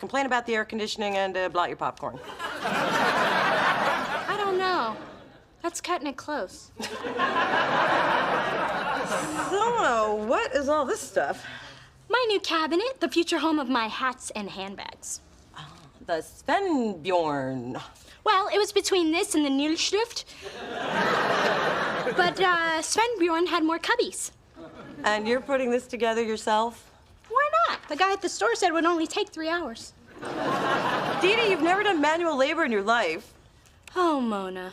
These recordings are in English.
complain about the air conditioning and blot your popcorn. I don't know. That's cutting it close. So, what is all this stuff? My new cabinet, the future home of my hats and handbags. The Svenbjorn. Well, it was between this and the Nilschrift. But Svenbjorn had more cubbies. And you're putting this together yourself? Why not? The guy at the store said it would only take 3 hours. Didi, you've never done manual labor in your life. Oh, Mona.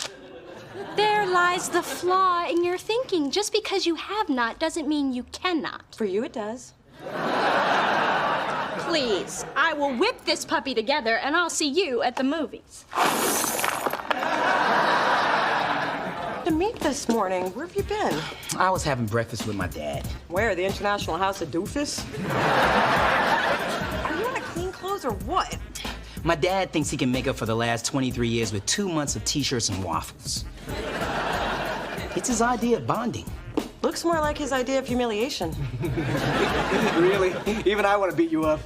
There lies the flaw in your thinking. Just because you have not doesn't mean you cannot. For you, it does. Please, I will whip this puppy together and I'll see you at the movies. To meet this morning, where have you been? I was having breakfast with my dad. Where, the International House of Doofus? Are you out of clean clothes or what? My dad thinks he can make up for the last 23 years with 2 months of t-shirts and waffles. It's his idea of bonding. Looks more like his idea of humiliation. Really? Even I want to beat you up.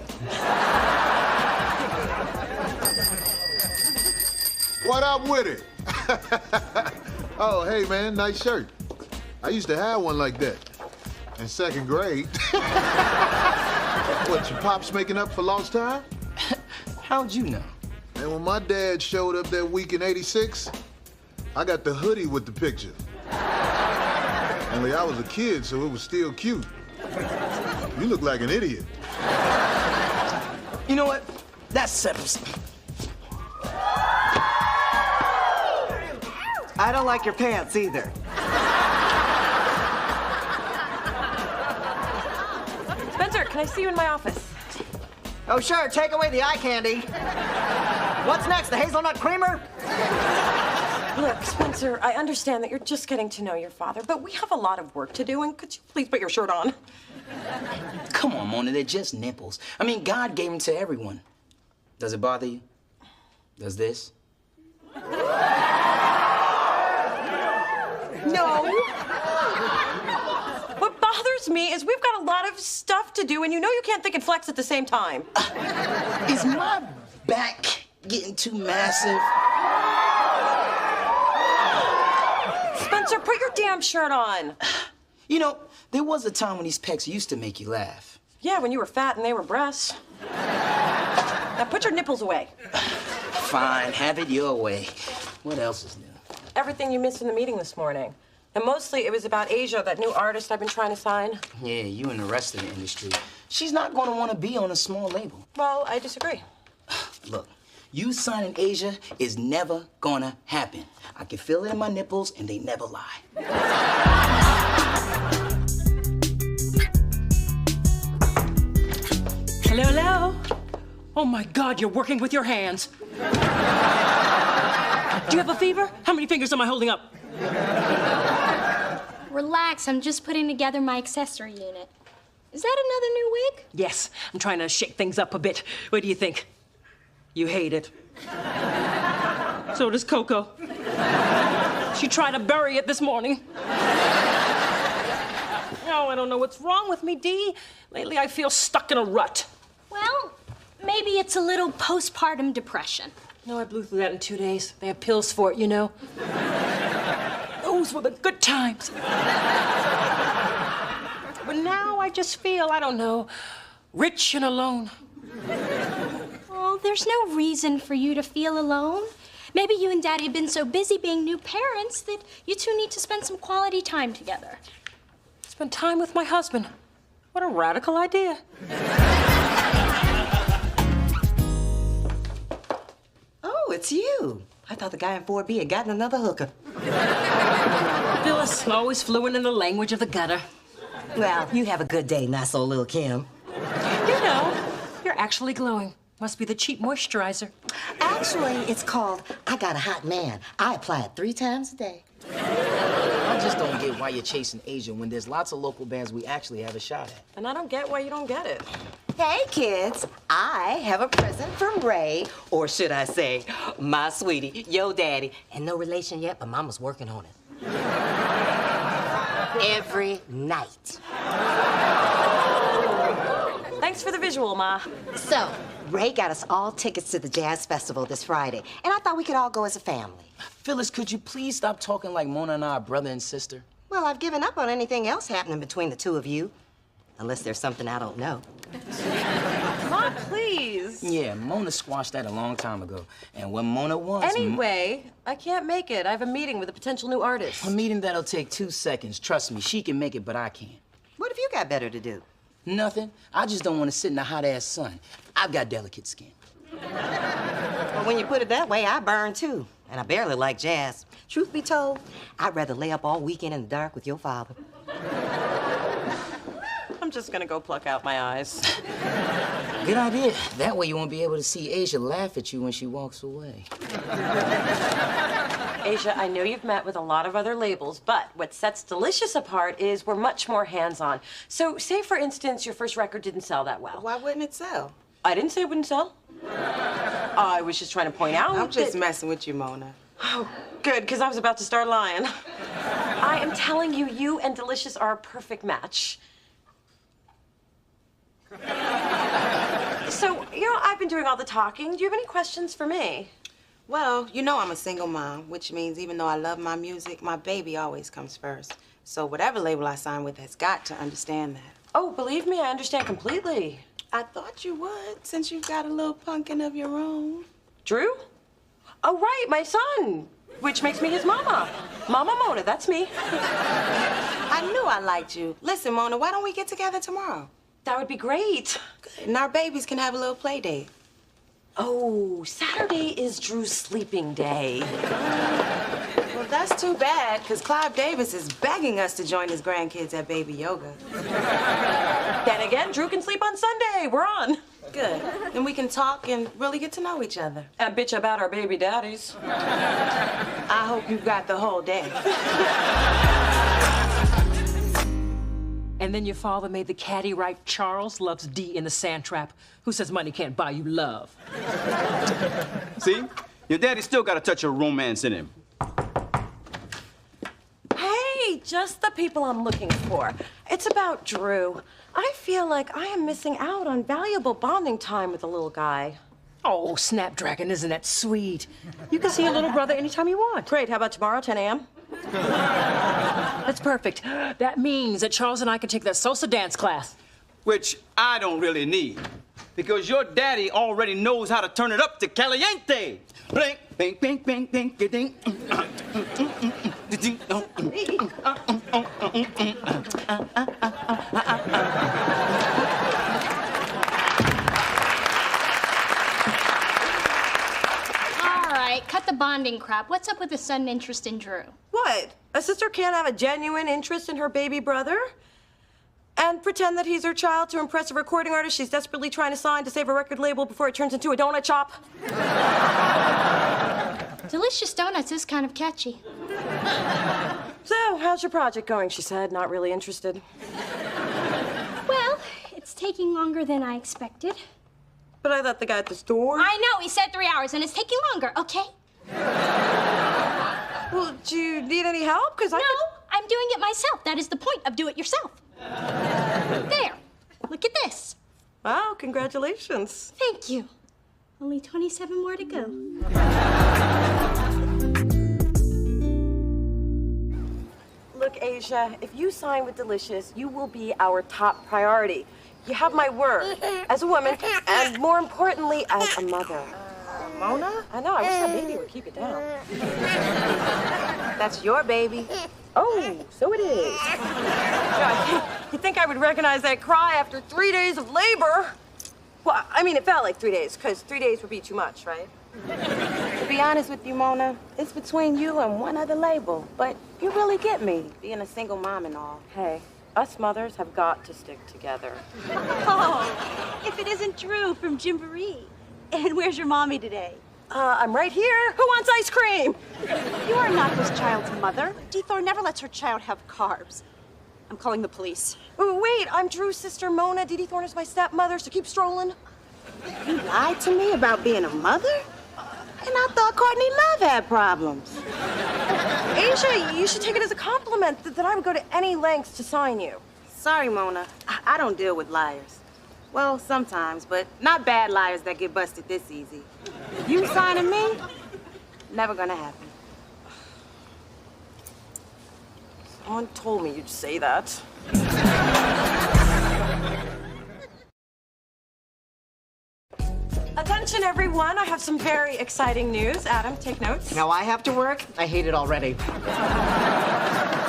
What up with it? Oh, hey, man, nice shirt. I used to have one like that in 2nd grade. What, your pop's making up for lost time? How'd you know? And when my dad showed up that week in '86, I got the hoodie with the picture. Only I was a kid, so it was still cute. You look like an idiot. You know what? That settles. I don't like your pants either. Spencer, can I see you in my office? Oh, sure, take away the eye candy. What's next, the hazelnut creamer? Look, Spencer, I understand that you're just getting to know your father, but we have a lot of work to do, and could you please put your shirt on? Come on, Mona, they're just nipples. I mean, God gave them to everyone. Does it bother you? Does this? No. What bothers me is we've got a lot of stuff to do, and you know you can't think and flex at the same time. Is my back getting too massive? Spencer, put your damn shirt on. You know, there was a time when these pecs used to make you laugh. Yeah, when you were fat and they were breasts. Now put your nipples away. Fine, have it your way. What else is new? Everything you missed in the meeting this morning. And mostly it was about Asia, that new artist I've been trying to sign. Yeah, you and the rest of the industry. She's not gonna wanna be on a small label. Well, I disagree. Look, you signing Asia is never gonna happen. I can feel it in my nipples and they never lie. Hello, hello. Oh my God, you're working with your hands. Do you have a fever? How many fingers am I holding up? Relax, I'm just putting together my accessory unit. Is that another new wig? Yes, I'm trying to shake things up a bit. What do you think? You hate it. So does Coco. She tried to bury it this morning. Oh, I don't know what's wrong with me, Dee. Lately, I feel stuck in a rut. Well, maybe it's a little postpartum depression. No, I blew through that in 2 days. They have pills for it, you know. Those were the good times. But now I just feel, I don't know, rich and alone. Well, there's no reason for you to feel alone. Maybe you and Daddy have been so busy being new parents that you two need to spend some quality time together. Spend time with my husband. What a radical idea. Oh, it's you. I thought the guy in 4B had gotten another hooker. Phyllis, always fluent in the language of the gutter. Well, you have a good day, not so little Kim. You know, you're actually glowing. Must be the cheap moisturizer. Actually, it's called I Got a Hot Man. I apply it 3 times a day. I just don't get why you're chasing Asia when there's lots of local bands we actually have a shot at. And I don't get why you don't get it. Hey, kids, I have a present from Ray, or should I say, my sweetie, yo daddy. And no relation yet, but Mama's working on it. Every night. Thanks for the visual, Ma. So, Ray got us all tickets to the Jazz Festival this Friday, and I thought we could all go as a family. Phyllis, could you please stop talking like Mona and I are brother and sister? Well, I've given up on anything else happening between the two of you. Unless there's something I don't know. Ma, please. Yeah, Mona squashed that a long time ago. And when Mona wants... Anyway, I can't make it. I have a meeting with a potential new artist. A meeting that'll take 2 seconds. Trust me, she can make it, but I can't. What have you got better to do? Nothing. I just don't want to sit in the hot-ass sun. I've got delicate skin. Well, when you put it that way, I burn too. And I barely like jazz. Truth be told, I'd rather lay up all weekend in the dark with your father. I'm just gonna go pluck out my eyes. Good idea. That way you won't be able to see Asia laugh at you when she walks away. Asia, I know you've met with a lot of other labels, but what sets Delicious apart is we're much more hands-on. So, say, for instance, your first record didn't sell that well. Why wouldn't it sell? I didn't say it wouldn't sell. I was just trying to point out I'm just that... messing with you, Mona. Oh, good, because I was about to start lying. I am telling you, you and Delicious are a perfect match. So, I've been doing all the talking. Do you have any questions for me? Well, you know I'm a single mom, which means even though I love my music, my baby always comes first. So whatever label I sign with has got to understand that. Oh, believe me, I understand completely. I thought you would, since you've got a little pumpkin of your own. Drew? Oh, right, my son, which makes me his mama. Mama Mona, that's me. I knew I liked you. Listen, Mona, why don't we get together tomorrow? That would be great. Good. And our babies can have a little play date. Oh, Saturday is Drew's sleeping day. Well, that's too bad, because Clive Davis is begging us to join his grandkids at baby yoga. Then again, Drew can sleep on Sunday. We're on. Good. Then we can talk and really get to know each other. And bitch about our baby daddies. I hope you've got the whole day. And then your father made the caddy write Charles loves D in the sand trap. Who says money can't buy you love? See? Your daddy still got a touch of romance in him. Hey, just the people I'm looking for. It's about Drew. I feel like I am missing out on valuable bonding time with the little guy. Oh, Snapdragon, isn't that sweet? You can see your little brother anytime you want. Great, how about tomorrow, 10 a.m.? That's perfect. That means that Charles and I can take that salsa dance class. Which I don't really need. Because your daddy already knows how to turn it up to caliente. Blink, bing, bing, bing, bing, ding. All right, cut the bonding crap. What's up with the sudden interest in Drew? What? A sister can't have a genuine interest in her baby brother? And pretend that he's her child to impress a recording artist she's desperately trying to sign to save a record label before it turns into a donut shop? Delicious Donuts is kind of catchy. So, how's your project going? She said, not really interested. Well, it's taking longer than I expected. But I thought the guy at the store... I know, he said 3 hours, and it's taking longer, okay? Well, do you need any help? Because No, I'm doing it myself. That is the point of do it yourself. There, look at this. Wow, congratulations. Thank you. Only 27 more to go. Look, Asia, if you sign with Delicious, you will be our top priority. You have my word as a woman, and more importantly, as a mother. Mona? I know, I wish that baby would keep it down. That's your baby. Oh, so it is. You think I would recognize that cry after 3 days of labor? Well, I mean, it felt like 3 days, because 3 days would be too much, right? To be honest with you, Mona, it's between you and one other label. But you really get me, being a single mom and all. Hey, us mothers have got to stick together. Oh, if it isn't Drew from Gymboree. And where's your mommy today? I'm right here. Who wants ice cream? You are not this child's mother. D. Thor never lets her child have carbs. I'm calling the police. Oh, wait, I'm Drew's sister, Mona. Dee Dee Thorne is my stepmother, so keep strolling. You lied to me about being a mother? And I thought Courtney Love had problems. Asia, you should take it as a compliment that I would go to any lengths to sign you. Sorry, Mona. I don't deal with liars. Well, sometimes, but not bad liars that get busted this easy. You signing me? Never gonna happen. Someone told me you'd say that. Attention, everyone. I have some very exciting news. Adam, take notes. Now I have to work? I hate it already.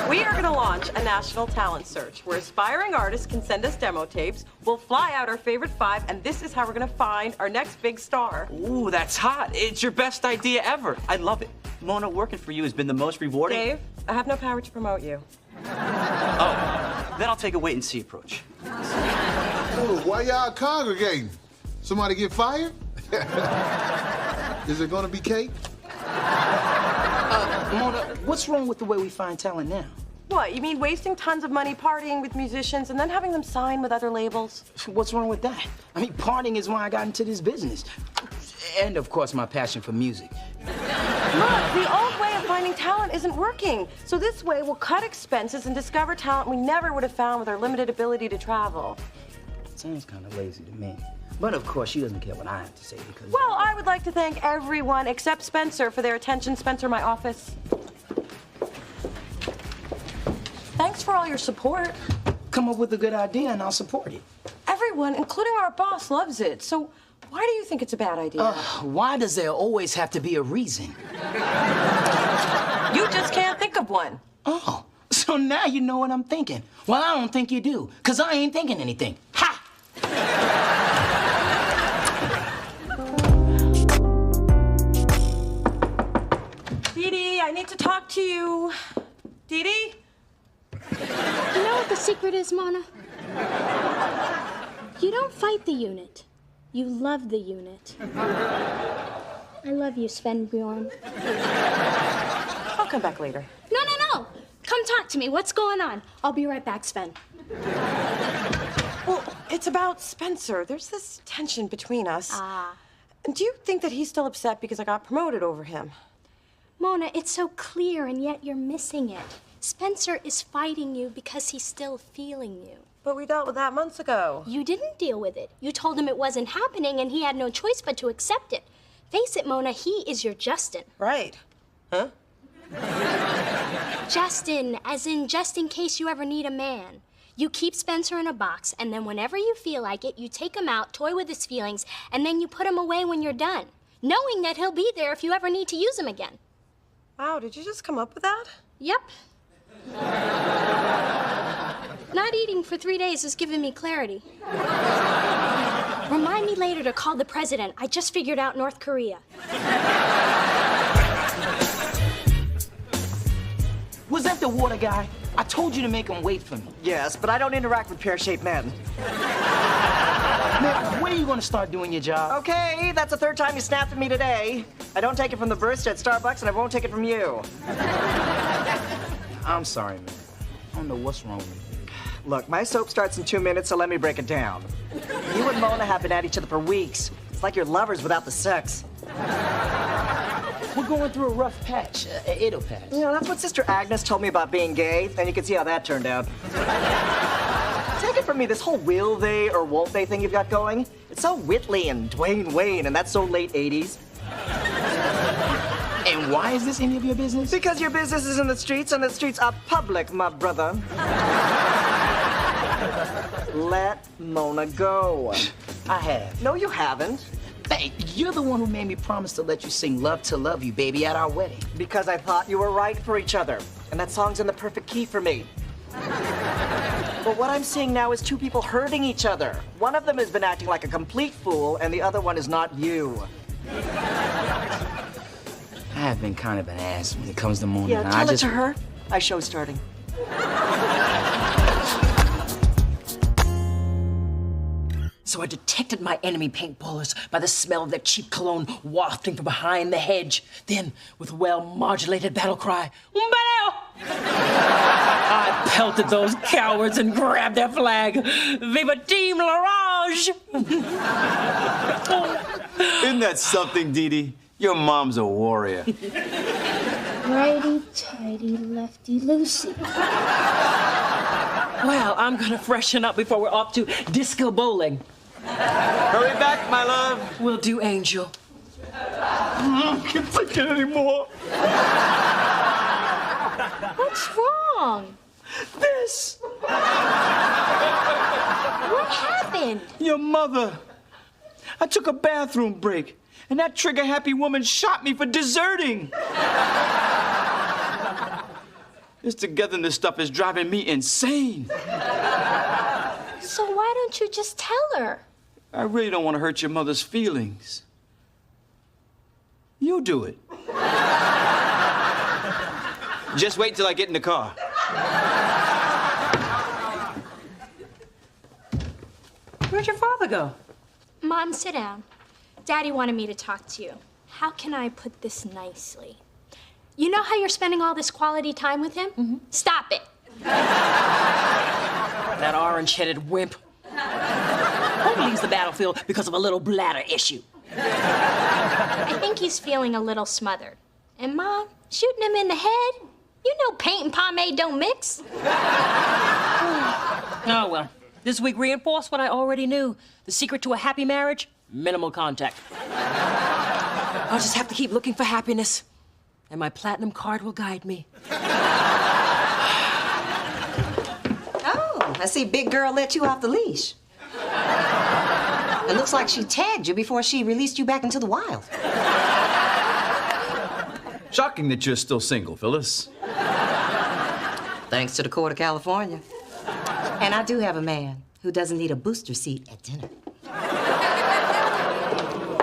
We are going to launch a national talent search where aspiring artists can send us demo tapes. We'll fly out our favorite 5, and this is how we're going to find our next big star. Ooh, that's hot. It's your best idea ever. I love it. Mona, working for you has been the most rewarding. Dave, I have no power to promote you. Oh, then I'll take a wait-and-see approach. Oh, why y'all congregating? Somebody get fired? Is it gonna be cake? Mona, what's wrong with the way we find talent now? What, you mean wasting tons of money partying with musicians and then having them sign with other labels? What's wrong with that? I mean, partying is why I got into this business. And, of course, my passion for music. Look, the old way of finding talent isn't working. So this way, we'll cut expenses and discover talent we never would have found with our limited ability to travel. Sounds kind of lazy to me. But, of course, she doesn't care what I have to say because... Well, I would like to thank everyone except Spencer for their attention. Spencer, my office. Thanks for all your support. Come up with a good idea and I'll support it. Everyone, including our boss, loves it. So why do you think it's a bad idea? Why does there always have to be a reason? You just can't think of one. Oh, so now you know what I'm thinking. Well, I don't think you do, because I ain't thinking anything. Ha! Dee Dee, I need to talk to you. Dee Dee? You know what the secret is, Mona? You don't fight the unit. You love the unit. I love you, Sven Bjorn. I'll come back later. No. Come talk to me. What's going on? I'll be right back, Sven. Well, it's about Spencer. There's this tension between us. And do you think that he's still upset because I got promoted over him? Mona, it's so clear, and yet you're missing it. Spencer is fighting you because he's still feeling you. But we dealt with that months ago. You didn't deal with it. You told him it wasn't happening, and he had no choice but to accept it. Face it, Mona, he is your Justin. Right. Huh? Justin, as in just in case you ever need a man. You keep Spencer in a box, and then whenever you feel like it, you take him out, toy with his feelings, and then you put him away when you're done, knowing that he'll be there if you ever need to use him again. Wow, did you just come up with that? Yep. Not eating for 3 days has given me clarity. Remind me later to call the president. I just figured out North Korea. Was that the water guy? I told you to make him wait for me. Yes, but I don't interact with pear-shaped men. Man, when are you going to start doing your job? Okay, that's the 3rd time you snapped at me today. I don't take it from the barista at Starbucks, and I won't take it from you. I'm sorry, man. I don't know what's wrong with you. Look, my soap starts in 2 minutes, so let me break it down. You and Mona have been at each other for weeks. It's like you're lovers without the sex. We're going through a rough patch. It'll pass. You know, that's what Sister Agnes told me about being gay, and you can see how that turned out. Take it from me, this whole will they or won't they thing you've got going, it's so Whitley and Dwayne Wayne, and that's so late 80s. And why is this any of your business? Because your business is in the streets, and the streets are public, my brother. Let Mona go. I have. No, you haven't. Hey, you're the one who made me promise to let you sing Love to Love You, baby, at our wedding. Because I thought you were right for each other. And that song's in the perfect key for me. But what I'm seeing now is 2 people hurting each other. One of them has been acting like a complete fool, and the other one is not you. I have been kind of an ass when it comes to Mona. Yeah, tell it to her. My show's starting. So I detected my enemy paintballers by the smell of their cheap cologne wafting from behind the hedge. Then, with a well-modulated battle cry, "Umbeleo!" I pelted those cowards and grabbed their flag. Viva Team L'Orange! Isn't that something, Dee Dee? Your mom's a warrior. Righty-tighty, lefty-loosey. Well, I'm gonna freshen up before we're off to disco bowling. Hurry back, my love. Will do, Angel. I can't take it anymore. What's wrong? This. What happened? Your mother. I took a bathroom break, and that trigger-happy woman shot me for deserting. This togetherness stuff is driving me insane. So why don't you just tell her? I really don't want to hurt your mother's feelings. You do it. Just wait till I get in the car. Where'd your father go? Mom, sit down. Daddy wanted me to talk to you. How can I put this nicely? You know how you're spending all this quality time with him? Mm-hmm. Stop it. That orange-headed wimp. Who leaves the battlefield because of a little bladder issue? I think he's feeling a little smothered. And Mom, shooting him in the head? You know paint and pomade don't mix. Oh, well. This week reinforced what I already knew. The secret to a happy marriage? Minimal contact. I'll just have to keep looking for happiness. And my platinum card will guide me. Oh, I see big girl let you off the leash. It looks like she tagged you before she released you back into the wild. Shocking that you're still single, Phyllis. Thanks to the court of California. And I do have a man who doesn't need a booster seat at dinner.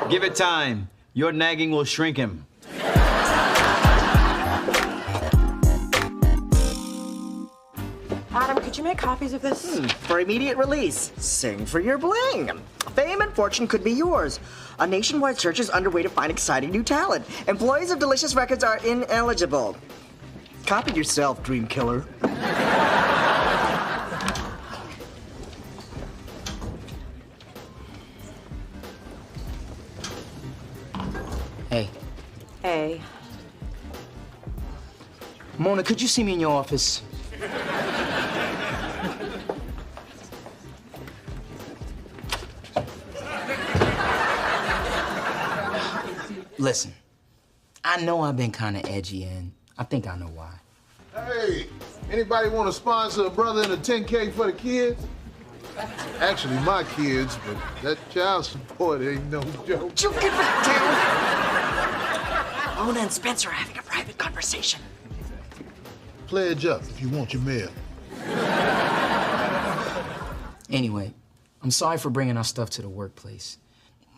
Give it time. Your nagging will shrink him. Adam, could you make copies of this? For immediate release, sing for your bling. Fame and fortune could be yours. A nationwide search is underway to find exciting new talent. Employees of Delicious Records are ineligible. Copy yourself, dream killer. Hey, Hey. Mona, could you see me in your office? Listen, I know I've been kind of edgy, and I think I know why. Hey, anybody want to sponsor a brother in a 10K for the kids? Actually, my kids, but that child support ain't no joke. You give it down. Mona and Spencer are having a private conversation. Pledge up if you want your mail. Anyway, I'm sorry for bringing our stuff to the workplace.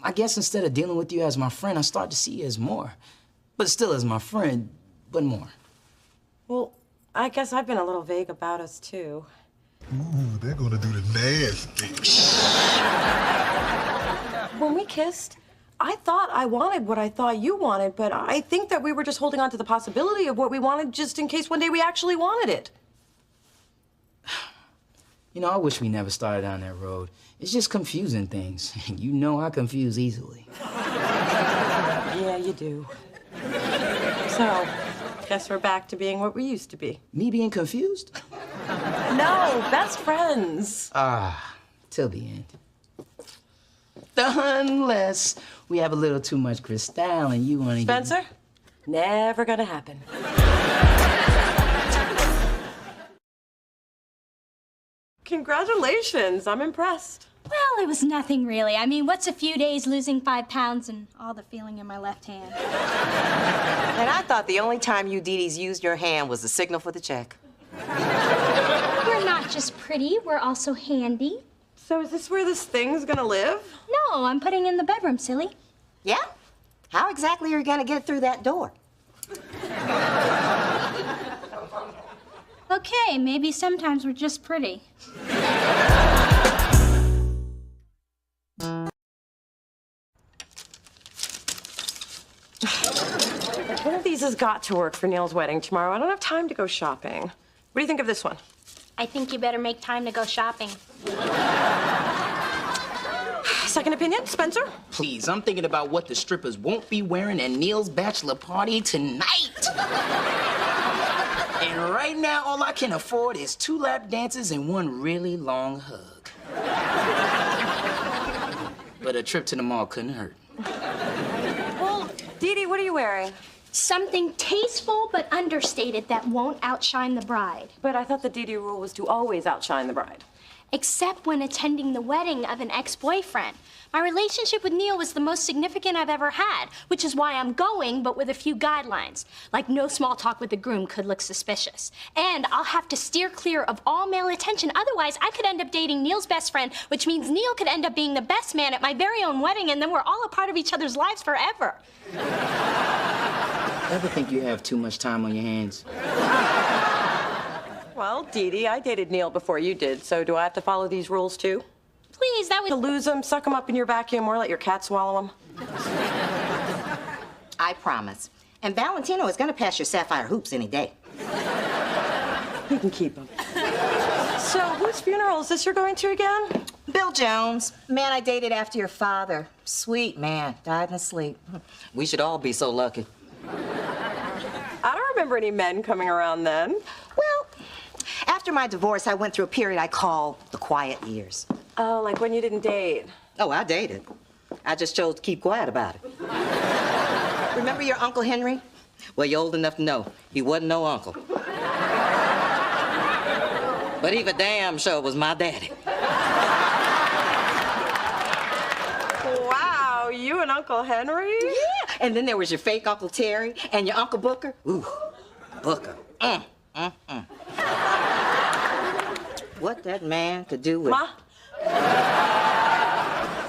I guess instead of dealing with you as my friend, I start to see you as more. But still as my friend, but more. Well, I guess I've been a little vague about us, too. Ooh, they're gonna do the nasty. When we kissed, I thought I wanted what I thought you wanted, but I think that we were just holding on to the possibility of what we wanted just in case one day we actually wanted it. You know, I wish we never started down that road. It's just confusing things. And you know I confuse easily. Yeah, you do. So, guess we're back to being what we used to be. Me being confused? No, best friends. Till the end. Unless we have a little too much Cristal and you want to Spencer, never gonna happen. Congratulations, I'm impressed. Well, it was nothing really. I mean, what's a few days losing 5 pounds and all the feeling in my left hand? And I thought the only time you Dee-Dee's used your hand was the signal for the check. We're not just pretty, we're also handy. So is this where this thing's gonna live? No, I'm putting it in the bedroom, silly. Yeah? How exactly are you gonna get through that door? Okay, maybe sometimes we're just pretty. One of these has got to work for Neil's wedding tomorrow. I don't have time to go shopping. What do you think of this one? I think you better make time to go shopping. Second opinion, Spencer? Please, I'm thinking about what the strippers won't be wearing at Neil's bachelor party tonight. And right now, all I can afford is 2 lap dances and 1 really long hug. but a trip to the mall couldn't hurt. Well, Dee Dee, what are you wearing? Something tasteful but understated that won't outshine the bride. But I thought the Dee Dee rule was to always outshine the bride. Except when attending the wedding of an ex-boyfriend. My relationship with Neil was the most significant I've ever had, which is why I'm going, but with a few guidelines. Like no small talk with the groom could look suspicious. And I'll have to steer clear of all male attention, otherwise I could end up dating Neil's best friend, which means Neil could end up being the best man at my very own wedding, and then we're all a part of each other's lives forever. Ever think you have too much time on your hands? Well, Dee Dee, I dated Neil before you did, so do I have to follow these rules too? Please, that would... To lose them, suck them up in your vacuum, or let your cat swallow them? I promise. And Valentino is gonna pass your sapphire hoops any day. You can keep them. So, whose funeral is this you're going to again? Bill Jones, man I dated after your father. Sweet man, died in his sleep. We should all be so lucky. I don't remember any men coming around then. Well, after my divorce, I went through a period I call the quiet years. Oh, like when you didn't date. Oh, I dated. I just chose to keep quiet about it. Remember your Uncle Henry? Well, you're old enough to know he wasn't no uncle. But he for damn sure was my daddy. Wow, you and Uncle Henry? Yeah, and then there was your fake Uncle Terry and your Uncle Booker. Ooh, Booker. What that man could do with... Ma?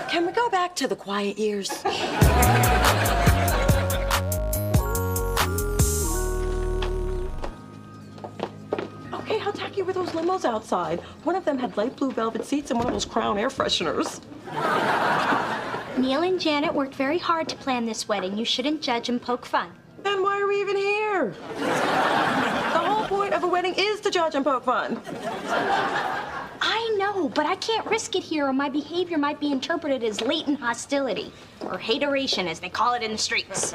Can we go back to the quiet years? Okay, how tacky were those limos outside? One of them had light blue velvet seats and one of those Crown air fresheners. Neil and Janet worked very hard to plan this wedding. You shouldn't judge and poke fun. Then why are we even here? The whole point of a wedding is to judge and poke fun. I know, but I can't risk it here or my behavior might be interpreted as latent hostility, or hateration as they call it in the streets.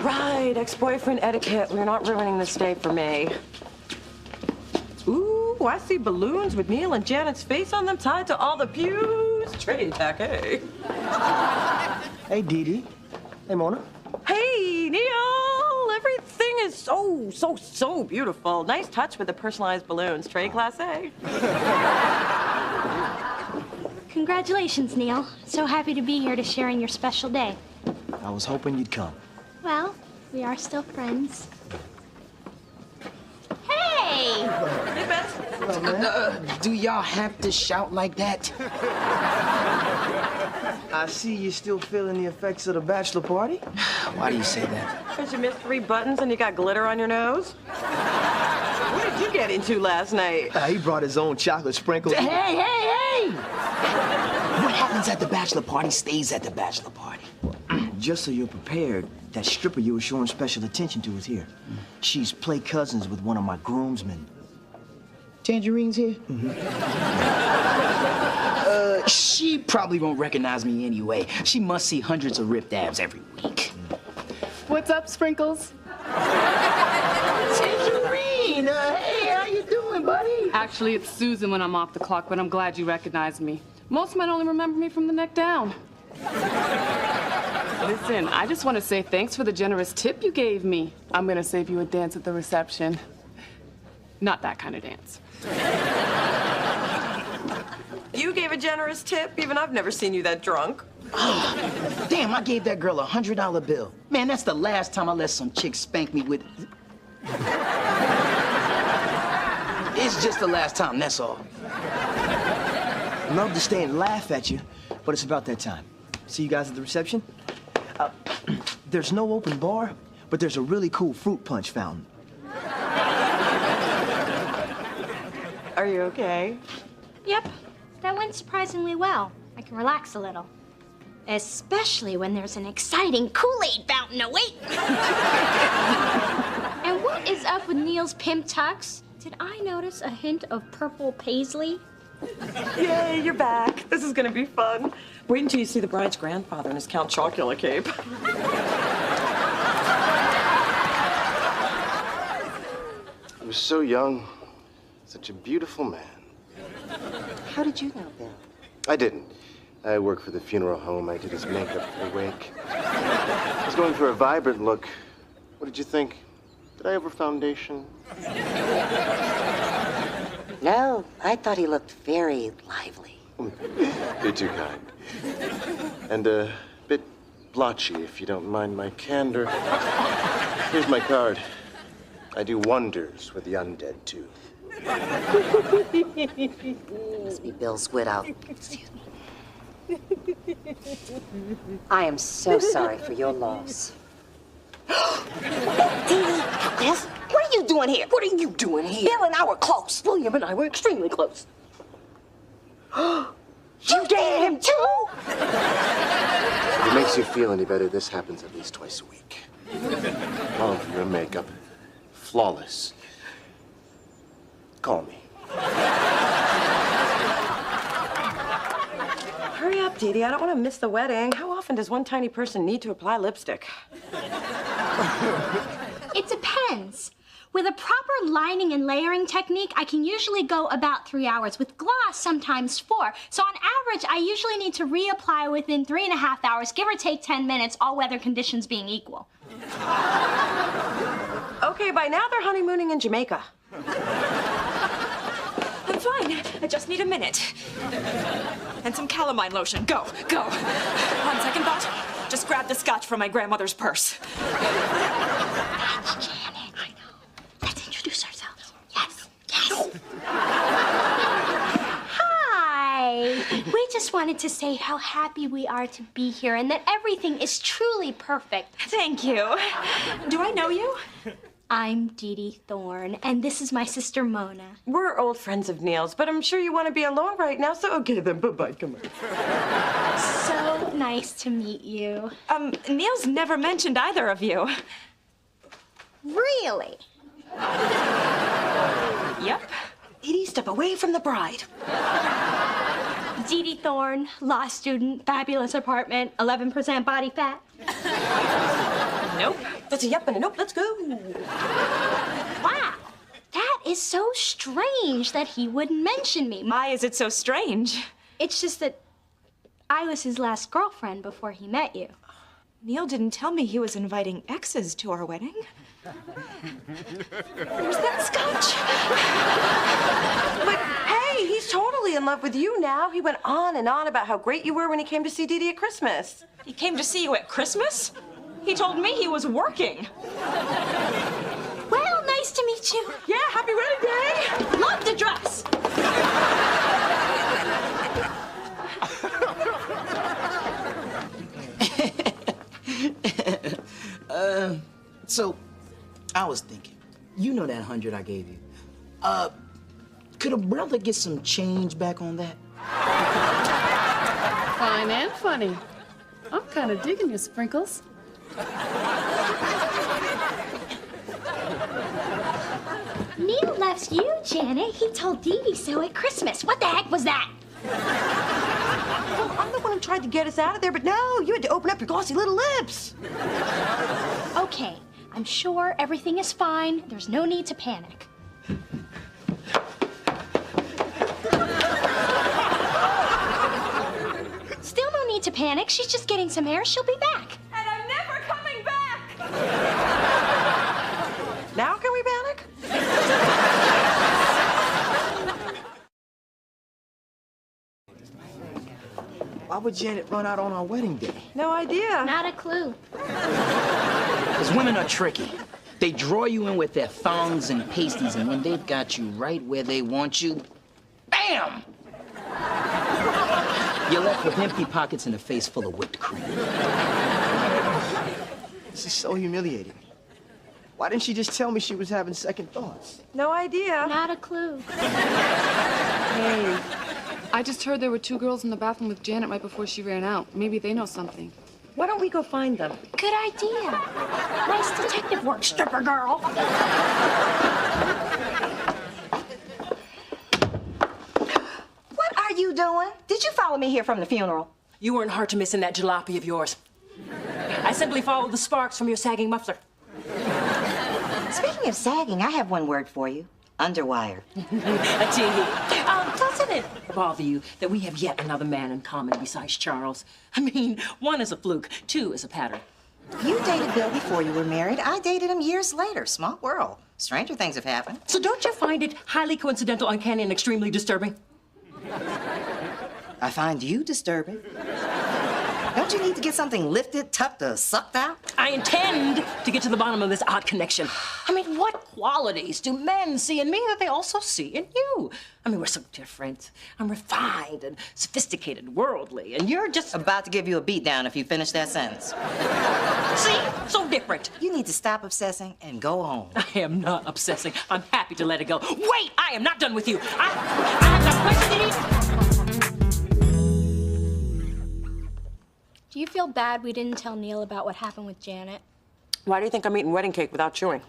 Right, ex-boyfriend etiquette. We're not ruining this day for me. Ooh, I see balloons with Neil and Janet's face on them tied to all the pews. Trade tacky. Hey, Dee Dee. Hey, Mona. Hey, Neil! Everything is so beautiful. Nice touch with the personalized balloons. Trade class A. Congratulations, Neil. So happy to be here to share in your special day. I was hoping you'd come. Well, we are still friends. Hey! Hey, Beth. Do y'all have to shout like that? I see you're still feeling the effects of the bachelor party. Why do you say that? Because you missed 3 buttons and you got glitter on your nose? What did you get into last night? He brought his own chocolate sprinkles. Hey! What happens at the bachelor party stays at the bachelor party. Just so you're prepared, that stripper you were showing special attention to is here. She's play cousins with one of my groomsmen. Tangerine's here? She probably won't recognize me anyway. She must see hundreds of ripped abs every week. What's up, Sprinkles? Tangerine! Hey, how you doing, buddy? Actually, it's Susan when I'm off the clock, but I'm glad you recognized me. Most men only remember me from the neck down. Listen, I just want to say thanks for the generous tip you gave me. I'm going to save you a dance at the reception. Not that kind of dance. You gave a generous tip? Even I've never seen you that drunk. Oh, damn, I gave that girl a $100 bill. Man, that's the last time I let some chick spank me with... It's just the last time, that's all. I'd love to stay and laugh at you, but it's about that time. See you guys at the reception? There's no open bar, but there's a really cool fruit punch fountain. Are you okay? Yep, that went surprisingly well. I can relax a little. Especially when there's an exciting Kool-Aid fountain awaiting. And what is up with Neil's pimp tux? Did I notice a hint of purple paisley? Yay, you're back. This is gonna be fun. Wait until you see the bride's grandfather in his Count Chocula cape. He was so young, such a beautiful man. How did you know, Bill? I didn't. I work for the funeral home. I did his makeup for the wake. I was going for a vibrant look. What did you think? Did I over foundation? No, I thought he looked very lively. You're too kind. And a bit blotchy, if you don't mind my candor. Here's my card. I do wonders with the undead, too. Must be Bill's widow. Excuse me. I am so sorry for your loss. Yes? What are you doing here? What are you doing here? Bill and I were close. William and I were extremely close. You dated him too? If it makes you feel any better, this happens at least twice a week. Love your makeup. Flawless. Call me. Hurry up, Dee Dee. I don't want to miss the wedding. How often does one tiny person need to apply lipstick? It depends. With a proper lining and layering technique, I can usually go about 3 hours. With gloss, sometimes 4. So on average, I usually need to reapply within 3.5 hours, give or take 10 minutes, all weather conditions being equal. Okay, by now they're honeymooning in Jamaica. I'm fine. I just need a minute. And some calamine lotion. Go, go. On second thought, just grab the scotch from my grandmother's purse. That's Janet. I know. Let's introduce ourselves. Yes, yes. Hi. We just wanted to say how happy we are to be here and that everything is truly perfect. Thank you. Do I know you? I'm Dee Dee Thorne, and this is my sister Mona. We're old friends of Neil's, but I'm sure you want to be alone right now, so okay then. Bye-bye. Come on. So nice to meet you. Neil's never mentioned either of you. Really? Yep. Dee Dee, step away from the bride. Dee Dee Thorne, law student, fabulous apartment, 11% body fat. Nope. That's a yep and a nope. Let's go. Wow. That is so strange that he wouldn't mention me. Why is it so strange? It's just that I was his last girlfriend before he met you. Neil didn't tell me he was inviting exes to our wedding. Where's that scotch? But hey, he's totally in love with you now. He went on and on about how great you were when he came to see Dee Dee at Christmas. He came to see you at Christmas? He told me he was working. Well, nice to meet you. Yeah, happy wedding day. Love the dress. So, I was thinking, you know that 100 I gave you. Could a brother get some change back on that? Fine and funny. I'm kind of digging your sprinkles. Neil loves you, Janet. He told Dee Dee so at Christmas. What the heck was that? Well, I'm the one who tried to get us out of there, but no, you had to open up your glossy little lips. Okay, I'm sure everything is fine. There's no need to panic. Still no need to panic. She's just getting some air. She'll be back. And I'm never coming back! Now can we panic? Why would Janet run out on our wedding day? No idea. Not a clue. Because women are tricky. They draw you in with their thongs and pasties, and when they've got you right where they want you, bam! You're left with empty pockets and a face full of whipped cream. This is so humiliating. Why didn't she just tell me she was having second thoughts? No idea. Not a clue. Hey, I just heard there were 2 girls in the bathroom with Janet right before she ran out. Maybe they know something. Why don't we go find them? Good idea. Nice detective work, stripper girl. What are you doing? Did you follow me here from the funeral? You weren't hard to miss in that jalopy of yours. I simply followed the sparks from your sagging muffler. Speaking of sagging, I have one word for you. Underwire. A teehee. Doesn't it bother you that we have yet another man in common besides Charles? I mean, one is a fluke, two is a pattern. You dated Bill before you were married. I dated him years later. Small world. Stranger things have happened. So don't you find it highly coincidental, uncanny, and extremely disturbing? I find you disturbing. Don't you need to get something lifted, tucked, or sucked out? I intend to get to the bottom of this odd connection. I mean, what qualities do men see in me that they also see in you? I mean, we're so different. I'm refined and sophisticated, worldly, and you're just... About to give you a beatdown if you finish that sentence. See? So different. You need to stop obsessing and go home. I am not obsessing. I'm happy to let it go. Wait! I am not done with you. I have some questions. Do you feel bad we didn't tell Neil about what happened with Janet? Why do you think I'm eating wedding cake without chewing?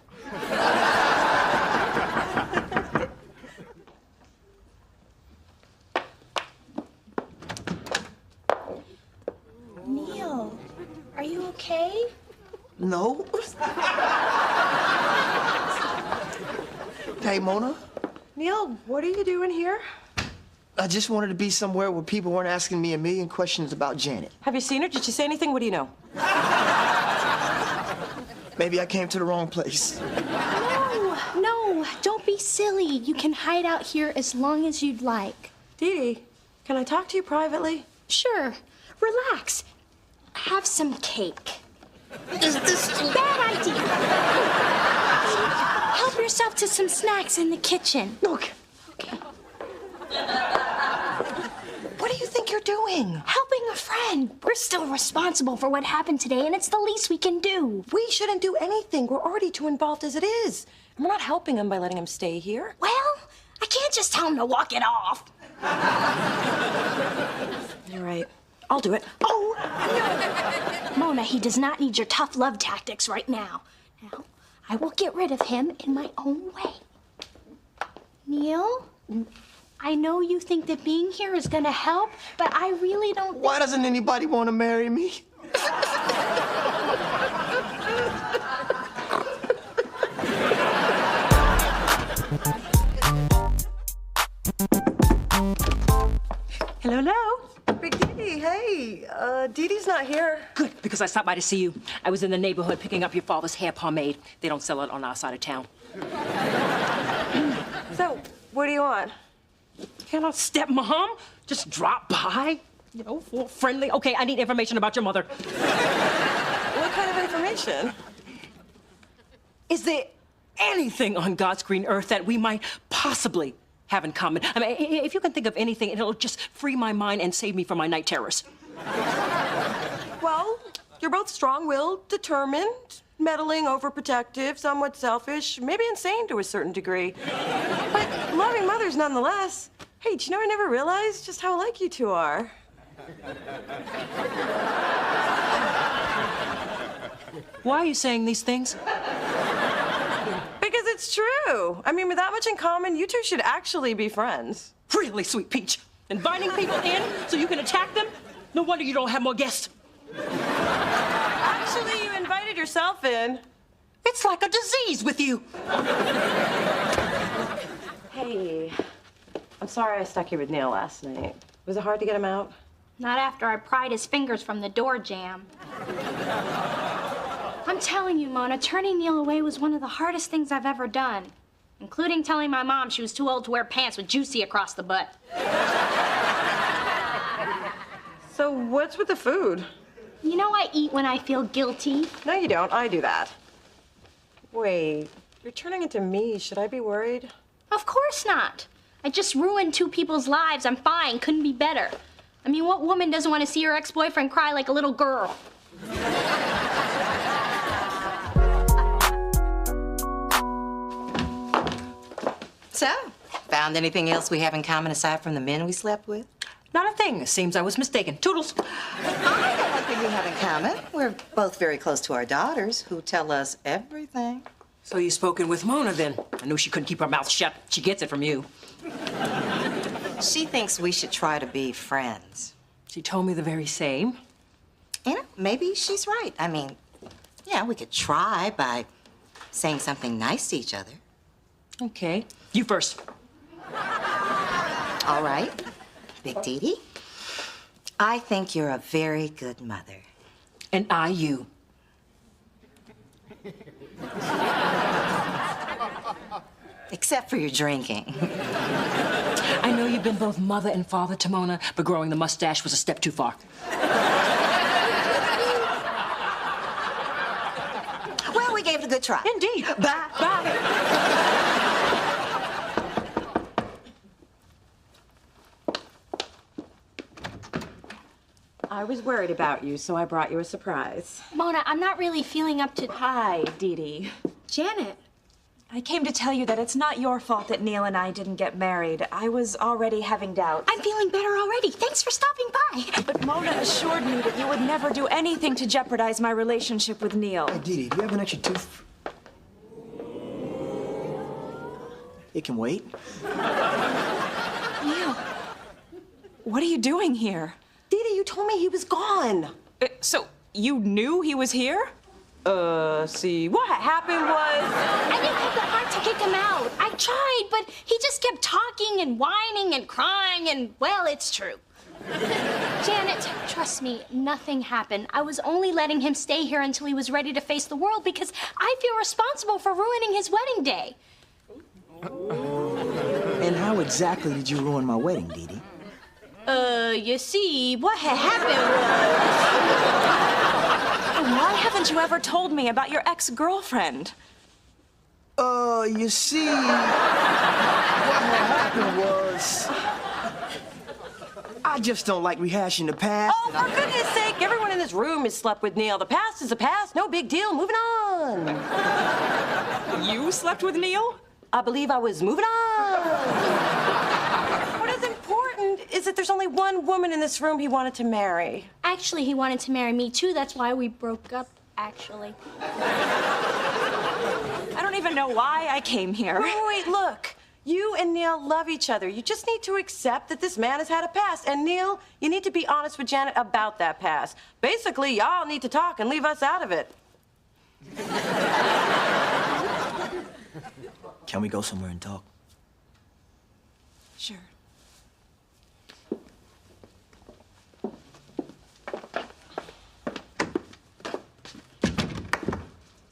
Neil, are you okay? No. Hey, Mona. Neil, what are you doing here? I just wanted to be somewhere where people weren't asking me a million questions about Janet. Have you seen her? Did she say anything? What do you know? Maybe I came to the wrong place. No, don't be silly. You can hide out here as long as you'd like. Dee Dee, can I talk to you privately? Sure. Relax. Have some cake. Is this a bad idea? Help yourself to some snacks in the kitchen. Look. Okay. What do you think you're doing? Helping a friend. We're still responsible for what happened today, and it's the least we can do. We shouldn't do anything. We're already too involved as it is. And we're not helping him by letting him stay here. Well, I can't just tell him to walk it off. You're right. I'll do it. Oh, no. Mona, he does not need your tough love tactics right now. Now, I will get rid of him in my own way. Neil? I know you think that being here is gonna help, but I really don't think... Why doesn't anybody want to marry me? Hello. Big Dee Dee, hey. Dee Dee's not here. Good, because I stopped by to see you. I was in the neighborhood picking up your father's hair pomade. They don't sell it on our side of town. So, what do you want? Can a stepmom just drop by? You know, for friendly. Okay, I need information about your mother. What kind of information? Is there anything on God's green earth that we might possibly have in common? I mean, if you can think of anything, it'll just free my mind and save me from my night terrors. Well, you're both strong-willed, determined, meddling, overprotective, somewhat selfish, maybe insane to a certain degree. But loving mothers nonetheless. Hey, do you know I never realized just how alike you two are? Why are you saying these things? Because it's true. I mean, with that much in common, you two should actually be friends. Really, Sweet Peach. Inviting people in so you can attack them? No wonder you don't have more guests. Actually, you invited yourself in. It's like a disease with you. Hey, I'm sorry I stuck here with Neil last night. Was it hard to get him out? Not after I pried his fingers from the door jamb. I'm telling you, Mona, turning Neil away was one of the hardest things I've ever done, including telling my mom she was too old to wear pants with juicy across the butt. So what's with the food? You know I eat when I feel guilty. No, you don't. I do that. Wait, you're turning into me. Should I be worried? Of course not. I just ruined two people's lives. I'm fine. Couldn't be better. I mean, what woman doesn't want to see her ex-boyfriend cry like a little girl? So, found anything else we have in common aside from the men we slept with? Not a thing. It seems I was mistaken. Toodles. I know one thing we have in common. We're both very close to our daughters, who tell us everything. So you've spoken with Mona, then? I knew she couldn't keep her mouth shut. She gets it from you. She thinks we should try to be friends. She told me the very same. You know, maybe she's right. I mean, yeah, we could try by saying something nice to each other. Okay. You first. All right. Big Dee, I think you're a very good mother. And I you. Except for your drinking. I know you've been both mother and father to Mona, but growing the mustache was a step too far. Well, we gave it a good try. Indeed. Bye. Bye. I was worried about you, so I brought you a surprise. Mona, I'm not really feeling up to... Hi, Dee Dee. Janet. I came to tell you that it's not your fault that Neil and I didn't get married. I was already having doubts. I'm feeling better already. Thanks for stopping by. But Mona assured me that you would never do anything to jeopardize my relationship with Neil. Hey, Dee Dee, do you have an extra tooth? It can wait. Neil, what are you doing here? Dee Dee, you told me he was gone. So, you knew he was here? See, what happened was... I didn't have the heart to kick him out. I tried, but he just kept talking and whining and crying, and, well, it's true. Janet, trust me, nothing happened. I was only letting him stay here until he was ready to face the world because I feel responsible for ruining his wedding day. And how exactly did you ruin my wedding, Dee Dee? You see, what had happened was... Why haven't you ever told me about your ex-girlfriend? You see, what had happened was... I just don't like rehashing the past. Oh, for goodness sake, everyone in this room has slept with Neil. The past is the past, no big deal, moving on. You slept with Neil? I believe I was moving on. What is important is that there's only one woman in this room he wanted to marry. Actually, he wanted to marry me, too. That's why we broke up, actually. I don't even know why I came here. Wait, look. You and Neil love each other. You just need to accept that this man has had a past. And Neil, you need to be honest with Janet about that past. Basically, y'all need to talk and leave us out of it. Can we go somewhere and talk? Sure.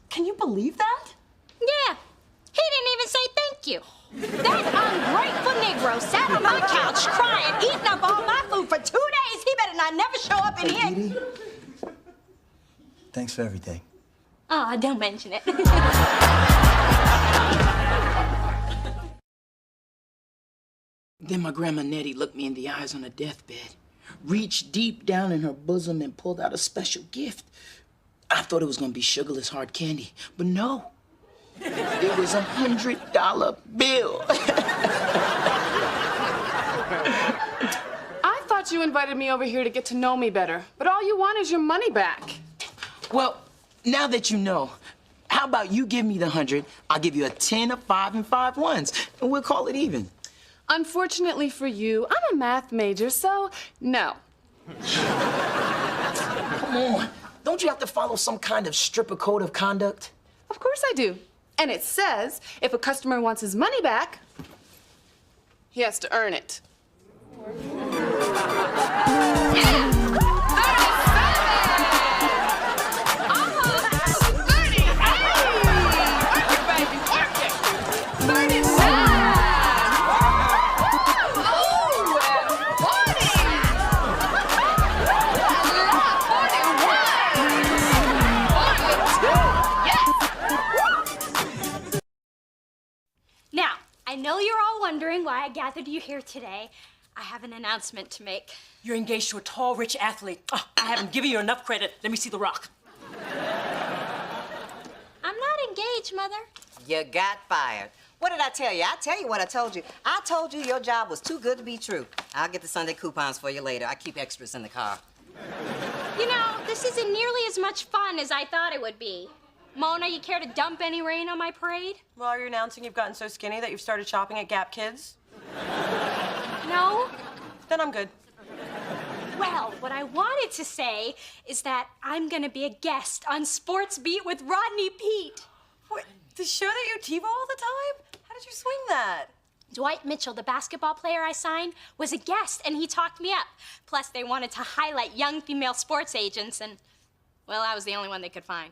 Can you believe that? Yeah. He didn't even say thank you. That ungrateful Negro sat on my couch crying, eating up all my food for 2 days. He better not never show up in here. Dee Dee, thanks for everything. Oh, don't mention it. Then my grandma Nettie looked me in the eyes on her deathbed, reached deep down in her bosom and pulled out a special gift. I thought it was gonna be sugarless hard candy, but no. It was a $100 bill. I thought you invited me over here to get to know me better, but all you want is your money back. Well, now that you know, how about you give me the 100, I'll give you a 10, a 5, and 5 ones, and we'll call it even. Unfortunately for you, I'm a math major, so no. Come on, don't you have to follow some kind of stripper code of conduct? Of course I do. And it says if a customer wants his money back, he has to earn it. Now, I know you're all wondering why I gathered you here today. I have an announcement to make. You're engaged to a tall, rich athlete. Oh, I haven't given you enough credit. Let me see the rock. I'm not engaged, Mother. You got fired. What did I tell you? I tell you what I told you. I told you your job was too good to be true. I'll get the Sunday coupons for you later. I keep extras in the car. You know, this isn't nearly as much fun as I thought it would be. Mona, you care to dump any rain on my parade? Well, are you announcing you've gotten so skinny that you've started shopping at Gap Kids? No? Then I'm good. Well, what I wanted to say is that I'm gonna be a guest on Sports Beat with Rodney Pete. What, the show that you TiVo all the time? How did you swing that? Dwight Mitchell, the basketball player I signed, was a guest, and he talked me up. Plus, they wanted to highlight young female sports agents, and, well, I was the only one they could find.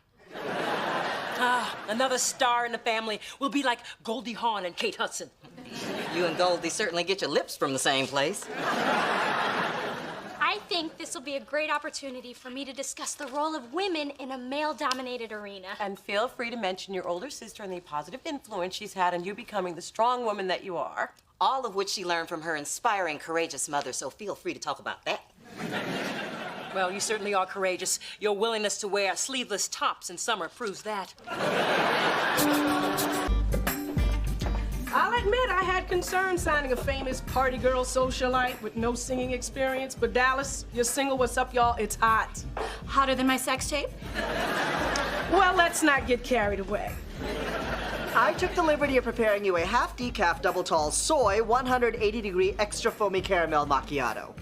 Another star in the family. We'll be like Goldie Hawn and Kate Hudson. You and Goldie certainly get your lips from the same place. I think this will be a great opportunity for me to discuss the role of women in a male-dominated arena. And feel free to mention your older sister and the positive influence she's had in you becoming the strong woman that you are. All of which she learned from her inspiring, courageous mother, so feel free to talk about that. Well, you certainly are courageous. Your willingness to wear sleeveless tops in summer proves that. I'll admit I had concerns signing a famous party girl socialite with no singing experience, but Dallas, your single What's Up, Y'all, it's hot. Hotter than my sex tape? Well, let's not get carried away. I took the liberty of preparing you a half decaf double tall soy 180-degree extra foamy caramel macchiato.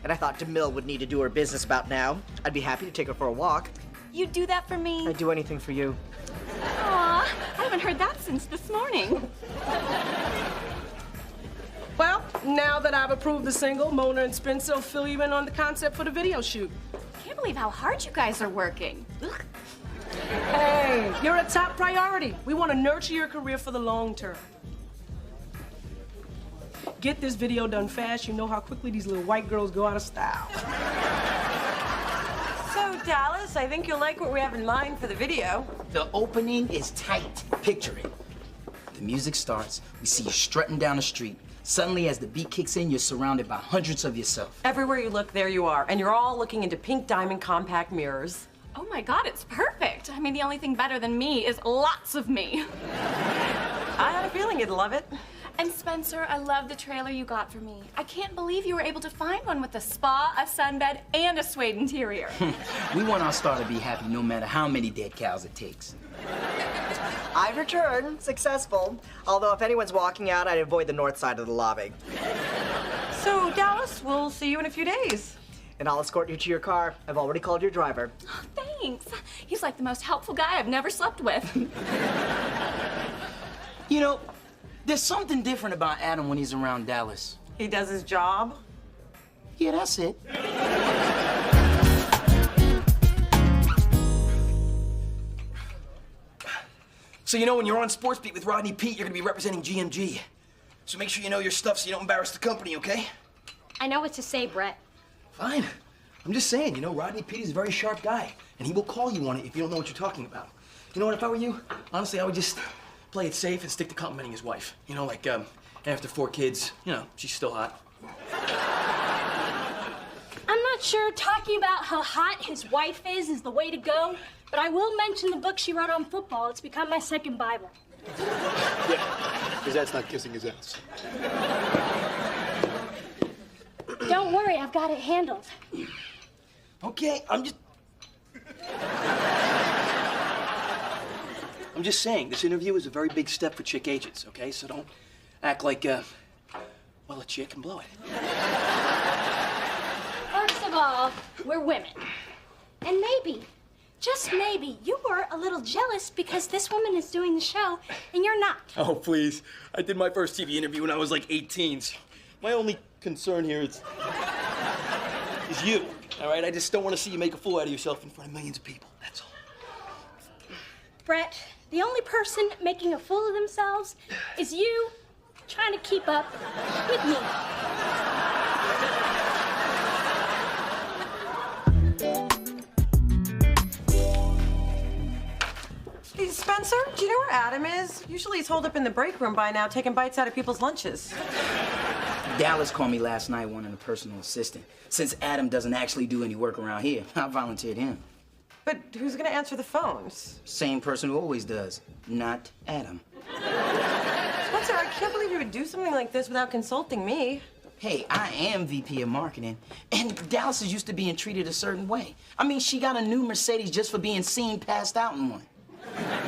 And I thought DeMille would need to do her business about now. I'd be happy to take her for a walk. You'd do that for me? I'd do anything for you. Aw, I haven't heard that since this morning. Well, now that I've approved the single, Mona and Spencer will fill you in on the concept for the video shoot. Can't believe how hard you guys are working. Ugh. Hey, you're a top priority. We want to nurture your career for the long term. Get this video done fast. You know how quickly these little white girls go out of style. So, Dallas, I think you'll like what we have in mind for the video. The opening is tight. Picture it. The music starts, we see you strutting down the street. Suddenly, as the beat kicks in, you're surrounded by hundreds of yourself. Everywhere you look, there you are. And you're all looking into pink diamond compact mirrors. Oh my God, it's perfect. I mean, the only thing better than me is lots of me. I had a feeling you'd love it. And Spencer, I love the trailer you got for me. I can't believe you were able to find one with a spa, a sunbed, and a suede interior. We want our star to be happy no matter how many dead cows it takes. I've returned, successful. Although if anyone's walking out, I'd avoid the north side of the lobby. So, Dallas, we'll see you in a few days. And I'll escort you to your car. I've already called your driver. Oh, thanks. He's like the most helpful guy I've never slept with. You know, there's something different about Adam when he's around Dallas. He does his job? Yeah, that's it. So you know when you're on Sports Beat with Rodney Pete, you're gonna be representing GMG. So make sure you know your stuff so you don't embarrass the company, okay? I know what to say, Brett. Fine. I'm just saying, you know, Rodney Pete is a very sharp guy, and he will call you on it if you don't know what you're talking about. You know what, if I were you, honestly, I would just play it safe and stick to complimenting his wife. You know, like, after 4 kids, you know, she's still hot. I'm not sure talking about how hot his wife is the way to go, but I will mention the book she wrote on football. It's become my second Bible. Yeah, because that's not kissing his ass. Don't worry, I've got it handled. Okay, I'm just saying, this interview is a very big step for chick agents, okay? So don't act like, well, a chick and blow it. First of all, we're women. And maybe, just maybe, you were a little jealous because this woman is doing the show and you're not. Oh, please. I did my first TV interview when I was like 18. So my only concern here is you, all right? I just don't want to see you make a fool out of yourself in front of millions of people, that's all. Brett, the only person making a fool of themselves is you trying to keep up with me. Hey, Spencer, do you know where Adam is? Usually he's holed up in the break room by now, taking bites out of people's lunches. Dallas called me last night wanting a personal assistant. Since Adam doesn't actually do any work around here, I volunteered him. But who's gonna answer the phones? Same person who always does, not Adam. Spencer, I can't believe you would do something like this without consulting me. Hey, I am VP of marketing, and Dallas is used to being treated a certain way. I mean, she got a new Mercedes just for being seen passed out in one.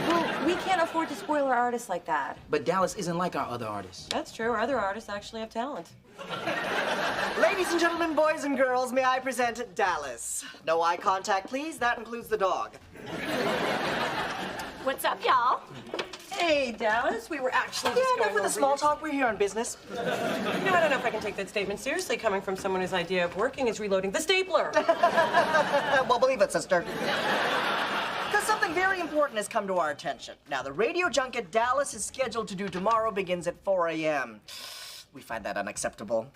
Well, we can't afford to spoil our artists like that. But Dallas isn't like our other artists. That's true. Our other artists actually have talent. Ladies and gentlemen, boys and girls, may I present Dallas. No eye contact, please. That includes the dog. What's up, y'all? Hey, Dallas, we were actually just Yeah, going enough with the over small your- talk. We're here on business. You know, I don't know if I can take that statement seriously coming from someone whose idea of working is reloading the stapler. Well, believe it, sister. Because something very important has come to our attention. Now, the radio junket Dallas is scheduled to do tomorrow begins at 4 a.m. We find that unacceptable.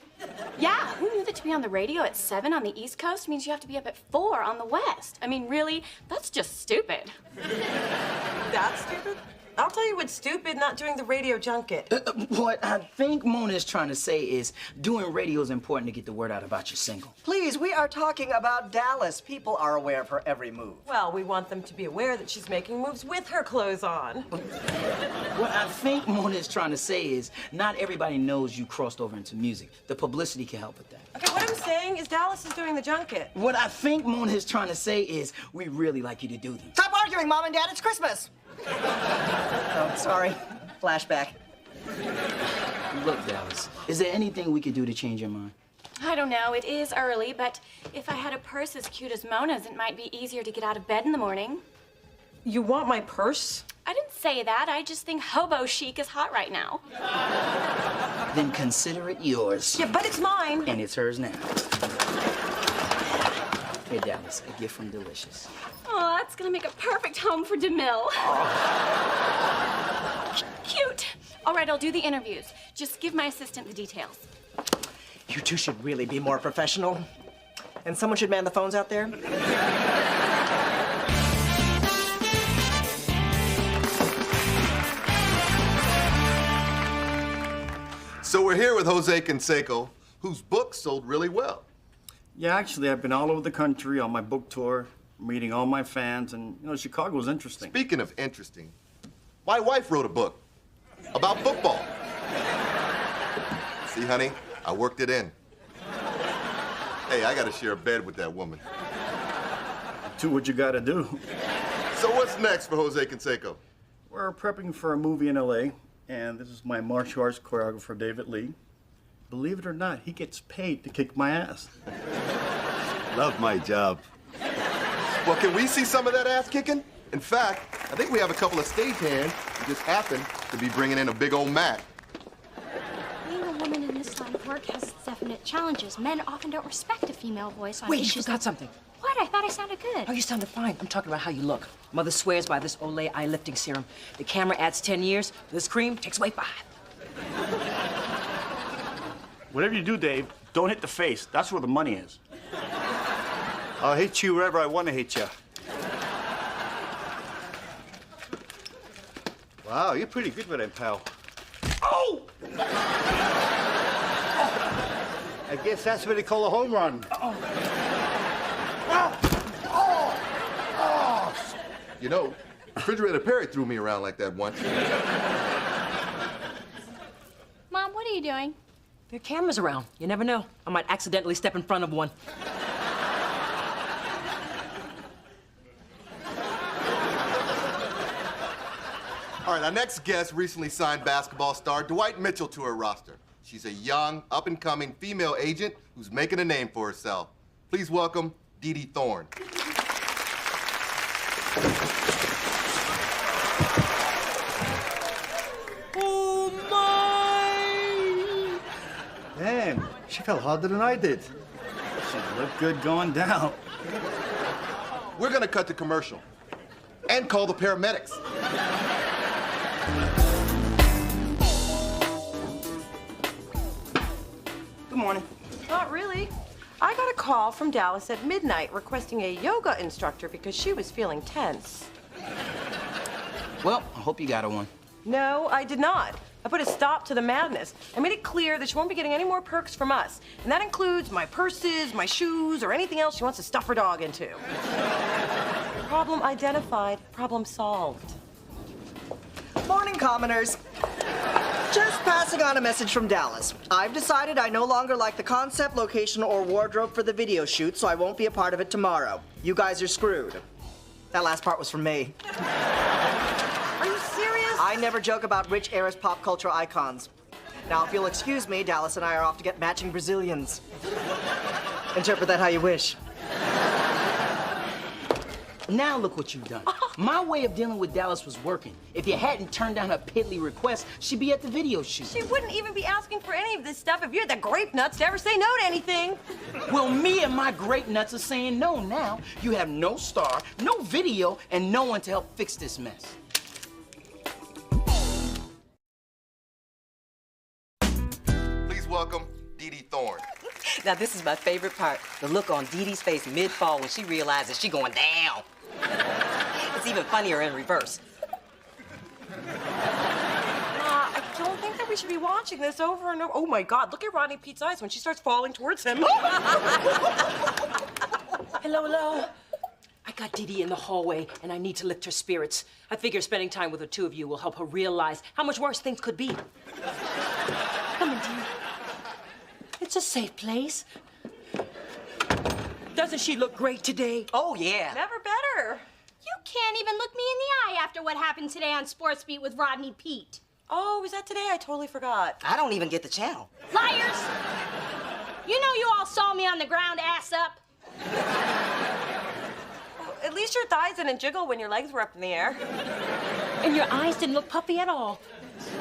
Yeah, who knew that to be on the radio at 7 on the East Coast means you have to be up at 4 on the West? I mean, really? That's just stupid. That's stupid? I'll tell you what's stupid, not doing the radio junket. What I think Mona is trying to say is doing radio is important to get the word out about your single. Please, we are talking about Dallas. People are aware of her every move. Well, we want them to be aware that she's making moves with her clothes on. What I think Mona is trying to say is not everybody knows you crossed over into music. The publicity can help with that. Okay, what I'm saying is Dallas is doing the junket. What I think Mona is trying to say is we really like you to do them. Stop arguing, Mom and Dad. It's Christmas. Oh, sorry. Flashback. Look, Dallas, is there anything we could do to change your mind? I don't know, it is early, but if I had a purse as cute as Mona's, it might be easier to get out of bed in the morning. You want my purse? I didn't say that. I just think hobo chic is hot right now. Then consider it yours. Yeah, but it's mine. And it's hers now. Hey, Dallas, a gift from Delicious. Oh, that's gonna make a perfect home for DeMille. Cute. All right, I'll do the interviews. Just give my assistant the details. You two should really be more professional. And someone should man the phones out there. So we're here with Jose Canseco, whose book sold really well. Yeah, actually, I've been all over the country on my book tour, meeting all my fans, and, you know, Chicago was interesting. Speaking of interesting, my wife wrote a book about football. See, honey, I worked it in. Hey, I gotta share a bed with that woman. Do what you gotta do. So what's next for Jose Canseco? We're prepping for a movie in LA, and this is my martial arts choreographer, David Lee. Believe it or not, he gets paid to kick my ass. Love my job. Well, can we see some of that ass kicking? In fact, I think we have a couple of stagehands who just happen to be bringing in a big old mat. Being a woman in this line of work has its definite challenges. Men often don't respect a female voice on Wait, you issues. forgot something. What? I thought I sounded good. Oh, you sounded fine. I'm talking about how you look. Mother swears by this Olay eye lifting serum. The camera adds 10 years. This cream takes away 5. Whatever you do, Dave, don't hit the face. That's where the money is. I'll hit you wherever I want to hit you. Wow, you're pretty good with that, pal. Oh! I guess that's what they call a home run. You know, Refrigerator Perry threw me around like that once. Mom, what are you doing? There are cameras around. You never know. I might accidentally step in front of one. All right, our next guest recently signed basketball star Dwight Mitchell to her roster. She's a young, up-and-coming female agent who's making a name for herself. Please welcome Dee Dee Thorne. Oh, my! Damn, she fell harder than I did. She looked good going down. We're gonna cut to commercial and call the paramedics. Good morning. Not really. I got a call from Dallas at midnight requesting a yoga instructor because she was feeling tense. Well, I hope you got her one. No, I did not. I put a stop to the madness. I made it clear that she won't be getting any more perks from us. And that includes my purses, my shoes, or anything else she wants to stuff her dog into. Problem identified, problem solved. Morning, commoners. Just passing on a message from Dallas. I've decided I no longer like the concept, location, or wardrobe for the video shoot, so I won't be a part of it tomorrow. You guys are screwed. That last part was from me. Are you serious? I never joke about rich heiress pop culture icons. Now, if you'll excuse me, Dallas and I are off to get matching Brazilians. Interpret that how you wish. Now look what you've done. My way of dealing with Dallas was working. If you hadn't turned down her piddly request, she'd be at the video shoot. She wouldn't even be asking for any of this stuff if you had the grape nuts to ever say no to anything. Well, me and my grape nuts are saying no now. You have no star, no video, and no one to help fix this mess. Please welcome Dee Dee Thorne. Now, this is my favorite part. The look on Dee Dee's face mid-fall when she realizes she's going down. It's even funnier in reverse. I don't think that we should be watching this over and over. Oh, my God. Look at Rodney Pete's eyes when she starts falling towards him. Hello, hello. I got Dee Dee in the hallway, and I need to lift her spirits. I figure spending time with the two of you will help her realize how much worse things could be. Come in, dear. It's a safe place. Doesn't she look great today? Oh, yeah. Never better. You can't even look me in the eye after what happened today on Sports Beat with Rodney Pete. Oh, was that today? I totally forgot. I don't even get the channel. Liars! You know you all saw me on the ground, ass up. Well, at least your thighs didn't jiggle when your legs were up in the air. And your eyes didn't look puffy at all.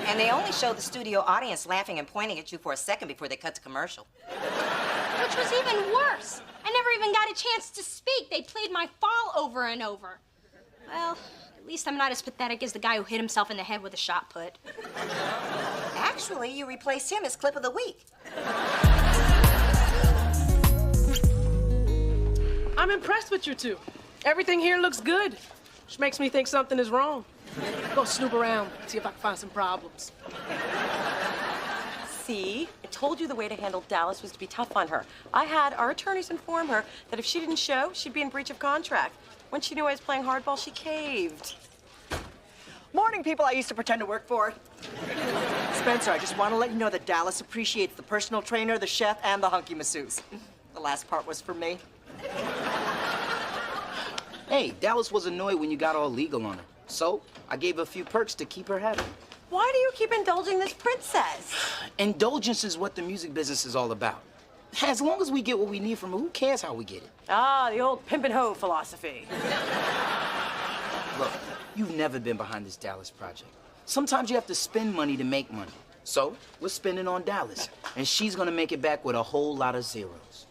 And they only showed the studio audience laughing and pointing at you for a second before they cut to commercial. Which was even worse. I never even got a chance to speak. They played my fall over and over. Well, at least I'm not as pathetic as the guy who hit himself in the head with a shot put. Actually, you replaced him as clip of the week. I'm impressed with you two. Everything here looks good, which makes me think something is wrong. Go snoop around, see if I can find some problems. See, I told you the way to handle Dallas was to be tough on her. I had our attorneys inform her that if she didn't show, she'd be in breach of contract. When she knew I was playing hardball, she caved. Morning, people I used to pretend to work for. Spencer, I just want to let you know that Dallas appreciates the personal trainer, the chef, and the hunky masseuse. The last part was for me. Hey, Dallas was annoyed when you got all legal on her. So, I gave her a few perks to keep her happy. Why do you keep indulging this princess? Indulgence is what the music business is all about. As long as we get what we need from her, who cares how we get it? Ah, the old pimp and hoe philosophy. Look, you've never been behind this Dallas project. Sometimes you have to spend money to make money. So, we're spending on Dallas, and she's gonna make it back with a whole lot of zeros.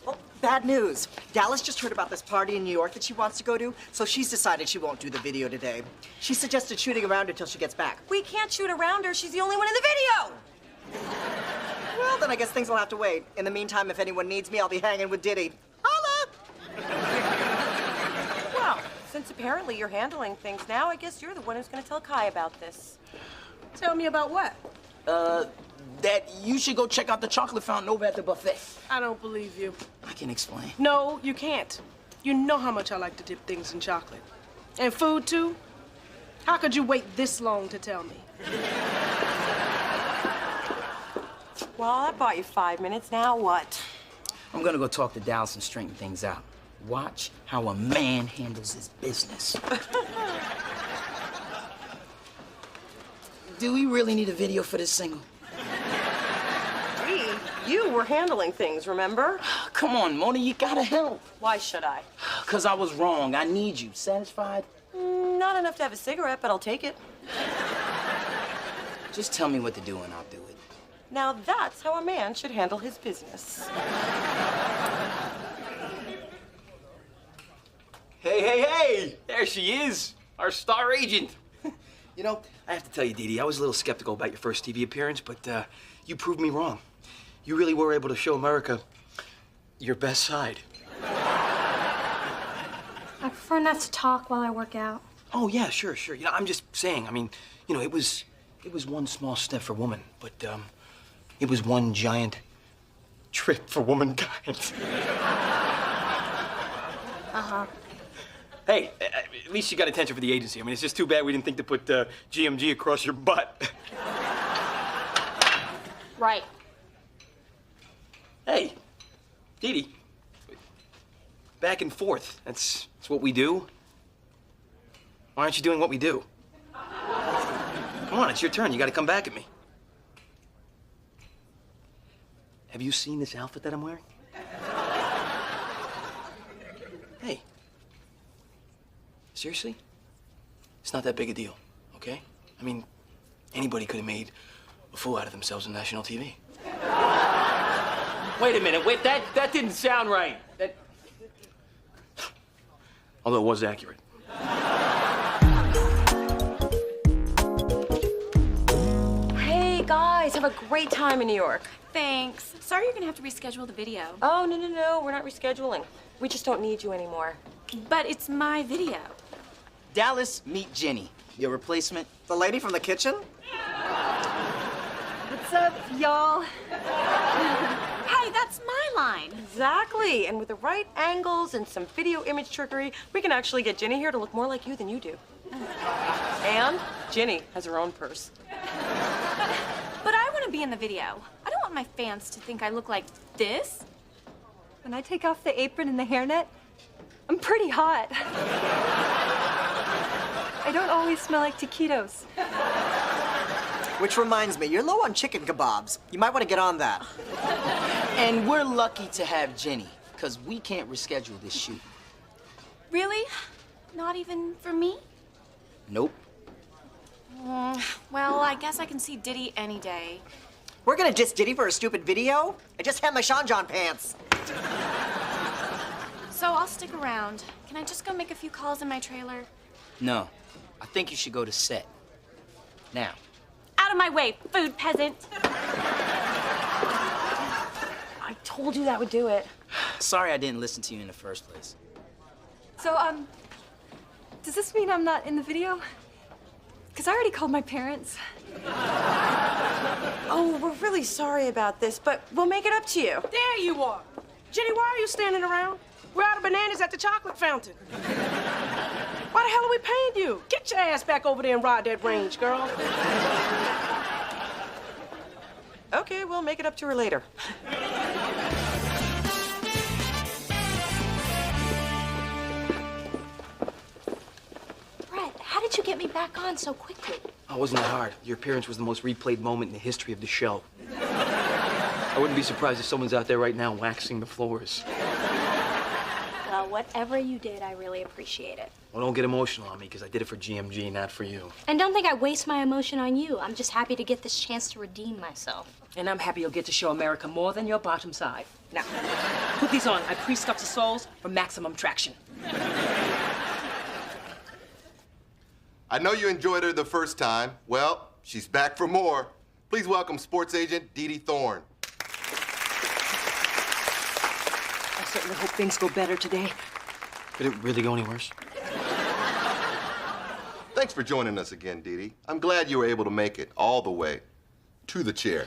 Well, bad news. Dallas just heard about this party in New York that she wants to go to, so she's decided she won't do the video today. She suggested shooting around until she gets back. We can't shoot around her. She's the only one in the video. Well, then I guess things will have to wait. In the meantime, if anyone needs me, I'll be hanging with Diddy. Holla! Well, since apparently you're handling things now, I guess you're the one who's going to tell Kai about this. Tell me about what? That you should go check out the chocolate fountain over at the buffet. I don't believe you. I can explain. No, you can't. You know how much I like to dip things in chocolate. And food, too? How could you wait this long to tell me? Well, that bought you 5 minutes. Now what? I'm gonna go talk to Dallas and straighten things out. Watch how a man handles his business. Do we really need a video for this single? You were handling things, remember? Come on, Mona, you gotta help. Why should I? 'Cause I was wrong. I need you. Satisfied? Not enough to have a cigarette, but I'll take it. Just tell me what to do and I'll do it. Now that's how a man should handle his business. Hey, hey, hey! There she is, our star agent. You know, I have to tell you, Dee Dee, I was a little skeptical about your first TV appearance, but you proved me wrong. You really were able to show America your best side. I prefer not to talk while I work out. Oh, yeah, sure, sure. You know, I'm just saying, I mean, you know, it was one small step for woman, but it was one giant trip for womankind. Uh-huh. Hey, at least you got attention for the agency. I mean, it's just too bad we didn't think to put GMG across your butt. Right. Hey, Dee Dee, back and forth. That's what we do. Why aren't you doing what we do? Come on, it's your turn. You got to come back at me. Have you seen this outfit that I'm wearing? Hey. Seriously? It's not that big a deal, okay? I mean, anybody could have made a fool out of themselves on national TV. Wait a minute, wait, that didn't sound right. Although it was accurate. Hey, guys, have a great time in New York. Thanks. Sorry you're gonna have to reschedule the video. Oh, no, we're not rescheduling. We just don't need you anymore. But it's my video. Dallas, meet Jenny, your replacement. The lady from the kitchen? What's up, y'all? Hey, that's my line. Exactly. And with the right angles and some video image trickery, we can actually get Ginny here to look more like you than you do. And Ginny has her own purse. But I want to be in the video. I don't want my fans to think I look like this. When I take off the apron and the hairnet, I'm pretty hot. I don't always smell like taquitos. Which reminds me, you're low on chicken kebabs. You might want to get on that. And we're lucky to have Jenny, because we can't reschedule this shoot. Really? Not even for me? Nope. Well, I guess I can see Diddy any day. We're gonna diss Diddy for a stupid video? I just had my Sean John pants. So I'll stick around. Can I just go make a few calls in my trailer? No, I think you should go to set. Now. Out of my way, food peasant. I told you that would do it. Sorry I didn't listen to you in the first place. So, does this mean I'm not in the video? Because I already called my parents. Oh, we're really sorry about this, but we'll make it up to you. There you are. Jenny, why are you standing around? We're out of bananas at the chocolate fountain. Why the hell are we paying you? Get your ass back over there and ride that range, girl. Okay, we'll make it up to her later. Brett, how did you get me back on so quickly? Oh, it wasn't that hard. Your appearance was the most replayed moment in the history of the show. I wouldn't be surprised if someone's out there right now waxing the floors. Well, whatever you did, I really appreciate it. Well, don't get emotional on me, because I did it for GMG, not for you. And don't think I waste my emotion on you. I'm just happy to get this chance to redeem myself. And I'm happy you'll get to show America more than your bottom side. Now, put these on. I pre-stuffed the soles for maximum traction. I know you enjoyed her the first time. Well, she's back for more. Please welcome sports agent Dee Dee Thorne. I certainly hope things go better today. Could it really go any worse? Thanks for joining us again, Dee Dee. I'm glad you were able to make it all the way to the chair.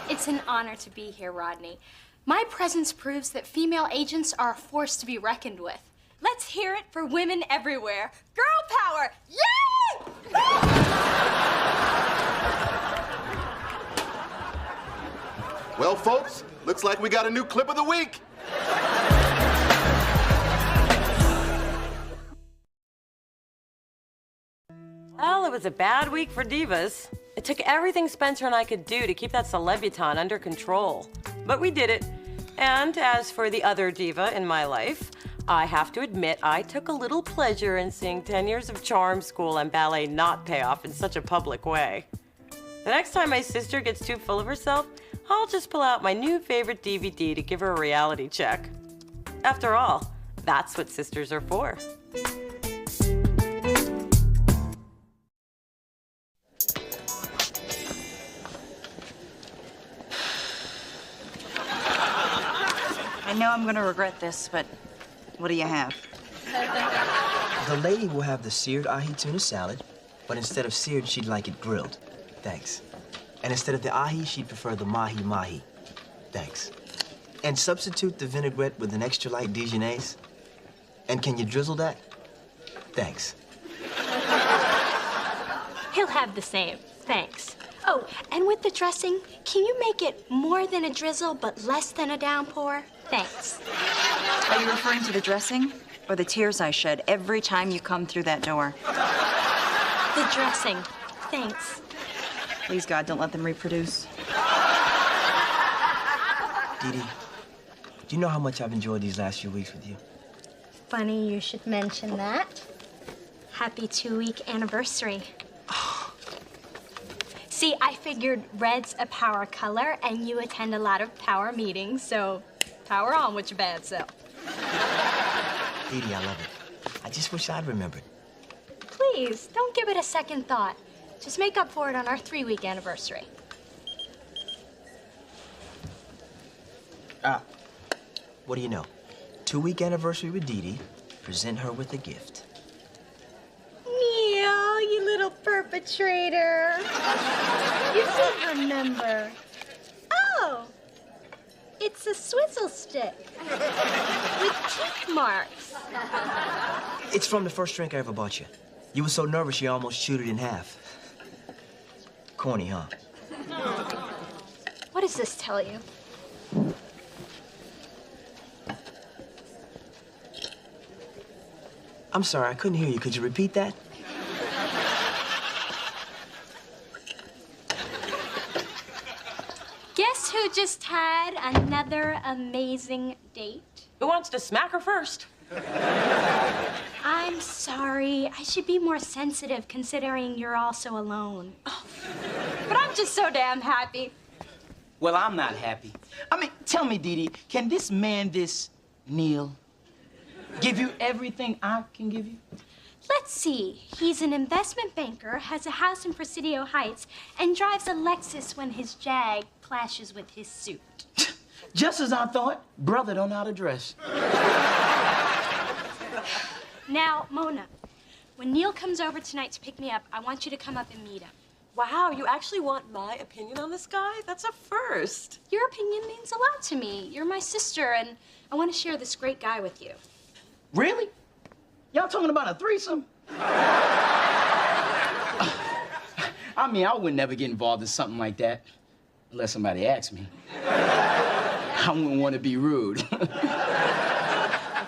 It's an honor to be here, Rodney. My presence proves that female agents are a force to be reckoned with. Let's hear it for women everywhere. Girl power! Yay! Well, folks, looks like we got a new clip of the week. Well, it was a bad week for divas. It took everything Spencer and I could do to keep that celebutant under control. But we did it. And as for the other diva in my life, I have to admit I took a little pleasure in seeing 10 years of charm school and ballet not pay off in such a public way. The next time my sister gets too full of herself, I'll just pull out my new favorite DVD to give her a reality check. After all, that's what sisters are for. I know I'm gonna regret this, but what do you have? The lady will have the seared ahi tuna salad, but instead of seared, she'd like it grilled. Thanks. And instead of the ahi, she'd prefer the mahi-mahi. Thanks. And substitute the vinaigrette with an extra light Dijonnaise. And can you drizzle that? Thanks. He'll have the same. Thanks. Oh, and with the dressing, can you make it more than a drizzle but less than a downpour? Thanks. Are you referring to the dressing or the tears I shed every time you come through that door? The dressing. Thanks. Please, God, don't let them reproduce. Dee Dee, do you know how much I've enjoyed these last few weeks with you? funny you should mention that. Happy 2-week anniversary. See, I figured red's a power color, and you attend a lot of power meetings, so power on with your bad self. Dee Dee, I love it. I just wish I'd remembered. Please, don't give it a second thought. Just make up for it on our 3-week anniversary. What do you know? 2-week anniversary with Dee Dee. Present her with a gift. Neil, you little perpetrator. You did remember. Oh, it's a swizzle stick with teeth marks. It's from the first drink I ever bought you. You were so nervous you almost chewed it in half. Corny, huh? What does this tell you? I'm sorry, I couldn't hear you. Could you repeat that? Guess who just had another amazing date? Who wants to smack her first? I'm sorry. I should be more sensitive considering you're also alone. But I'm just so damn happy. Well, I'm not happy. I mean, tell me, Dee Dee, can this man, this Neil, give you everything I can give you? Let's see. He's an investment banker, has a house in Presidio Heights, and drives a Lexus when his Jag clashes with his suit. Just as I thought. Brother don't know how to dress. Now, Mona, when Neil comes over tonight to pick me up, I want you to come up and meet him. Wow, you actually want my opinion on this guy? That's a first. Your opinion means a lot to me. You're my sister, and I want to share this great guy with you. Really? Y'all talking about a threesome? I mean, I would never get involved in something like that unless somebody asked me. I wouldn't want to be rude.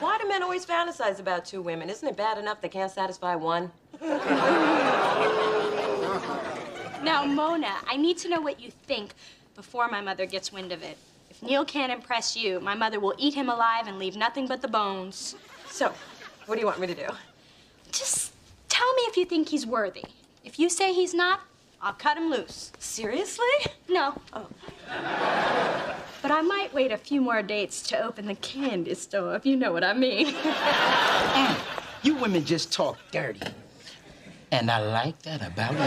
Why do men always fantasize about two women? Isn't it bad enough they can't satisfy one? Now, Mona, I need to know what you think before my mother gets wind of it. If Neil can't impress you, my mother will eat him alive and leave nothing but the bones. So, what do you want me to do? Just tell me if you think he's worthy. If you say he's not, I'll cut him loose. Seriously? No. Oh. But I might wait a few more dates to open the candy store, if you know what I mean. You women just talk dirty. And I like that about you.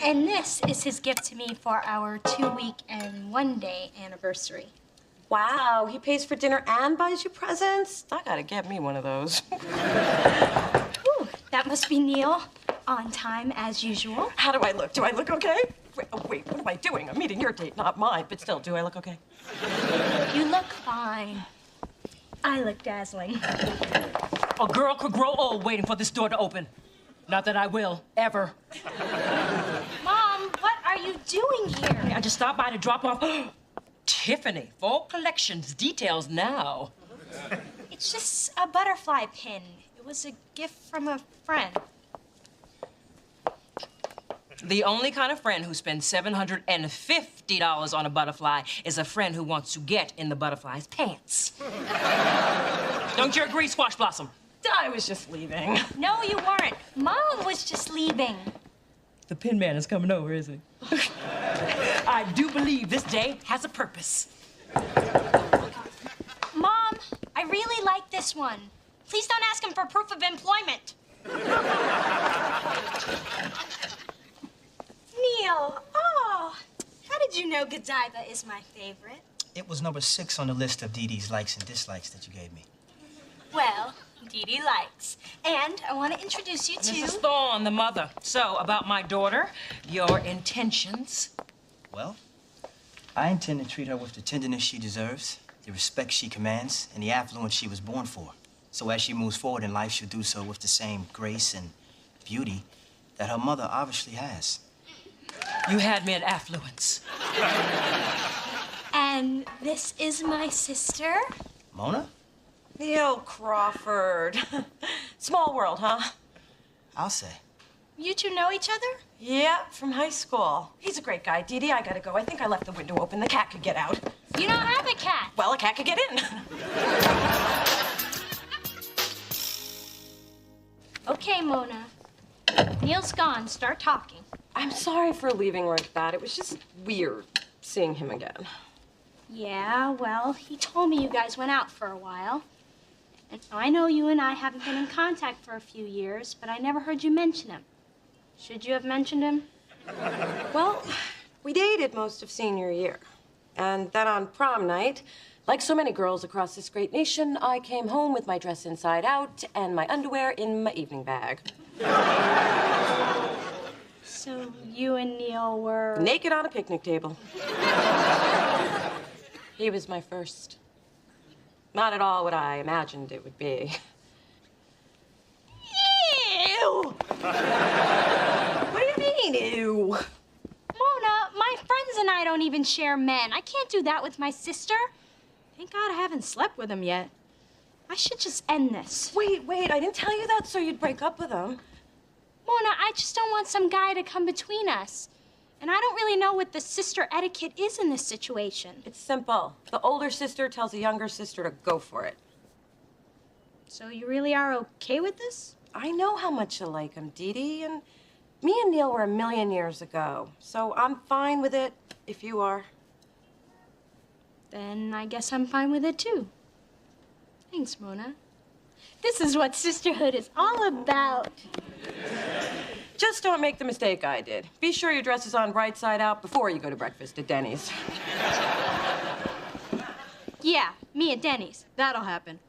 And this is his gift to me for our 2-week and 1-day anniversary. Wow, he pays for dinner and buys you presents? I gotta get me one of those. Ooh, that must be Neil. On time, as usual. How do I look? Do I look okay? Wait, what am I doing? I'm meeting your date, not mine. But still, do I look okay? You look fine. I look dazzling. A girl could grow old waiting for this door to open. Not that I will, ever. Mom, what are you doing here? I just stopped by to drop off Tiffany, full collections, details now. It's just a butterfly pin. It was a gift from a friend. The only kind of friend who spends $750 on a butterfly is a friend who wants to get in the butterfly's pants. Don't you agree, Squash Blossom? I was just leaving. No, you weren't. Mom was just leaving. The Pin Man is coming over, isn't he? I do believe this day has a purpose. Mom, I really like this one. Please don't ask him for proof of employment. Neil, oh, how did you know Godiva is my favorite? It was number 6 on the list of Dee Dee's likes and dislikes that you gave me. Well, Dee Dee likes. And I want to introduce you to... Mrs. Thorne, the mother. So, about my daughter, your intentions? Well, I intend to treat her with the tenderness she deserves, the respect she commands, and the affluence she was born for. So as she moves forward in life, she'll do so with the same grace and beauty that her mother obviously has. You had me at affluence. And this is my sister. Mona? Neil Crawford. Small world, huh? I'll say. You two know each other? Yeah, from high school. He's a great guy. Dee Dee, I gotta go. I think I left the window open. The cat could get out. You don't have a cat. Well, a cat could get in. Okay, Mona. Neil's gone. Start talking. I'm sorry for leaving like that. It was just weird seeing him again. Yeah, well, he told me you guys went out for a while. And I know you and I haven't been in contact for a few years, but I never heard you mention him. Should you have mentioned him? Well, we dated most of senior year. And then on prom night, like so many girls across this great nation, I came home with my dress inside out and my underwear in my evening bag. So you and Neil were... Naked on a picnic table. He was my first. Not at all what I imagined it would be. Ew! What do you mean, ew? Mona, my friends and I don't even share men. I can't do that with my sister. Thank God I haven't slept with him yet. I should just end this. Wait, I didn't tell you that so you'd break up with him. Mona, I just don't want some guy to come between us. And I don't really know what the sister etiquette is in this situation. It's simple. The older sister tells the younger sister to go for it. So you really are okay with this? I know how much you like him, Dee Dee, and me and Neil were 1,000,000 years ago. So I'm fine with it, if you are. Then I guess I'm fine with it, too. Thanks, Mona. This is what sisterhood is all about. Just don't make the mistake I did. Be sure your dress is on right side out before you go to breakfast at Denny's. Yeah, me at Denny's. That'll happen.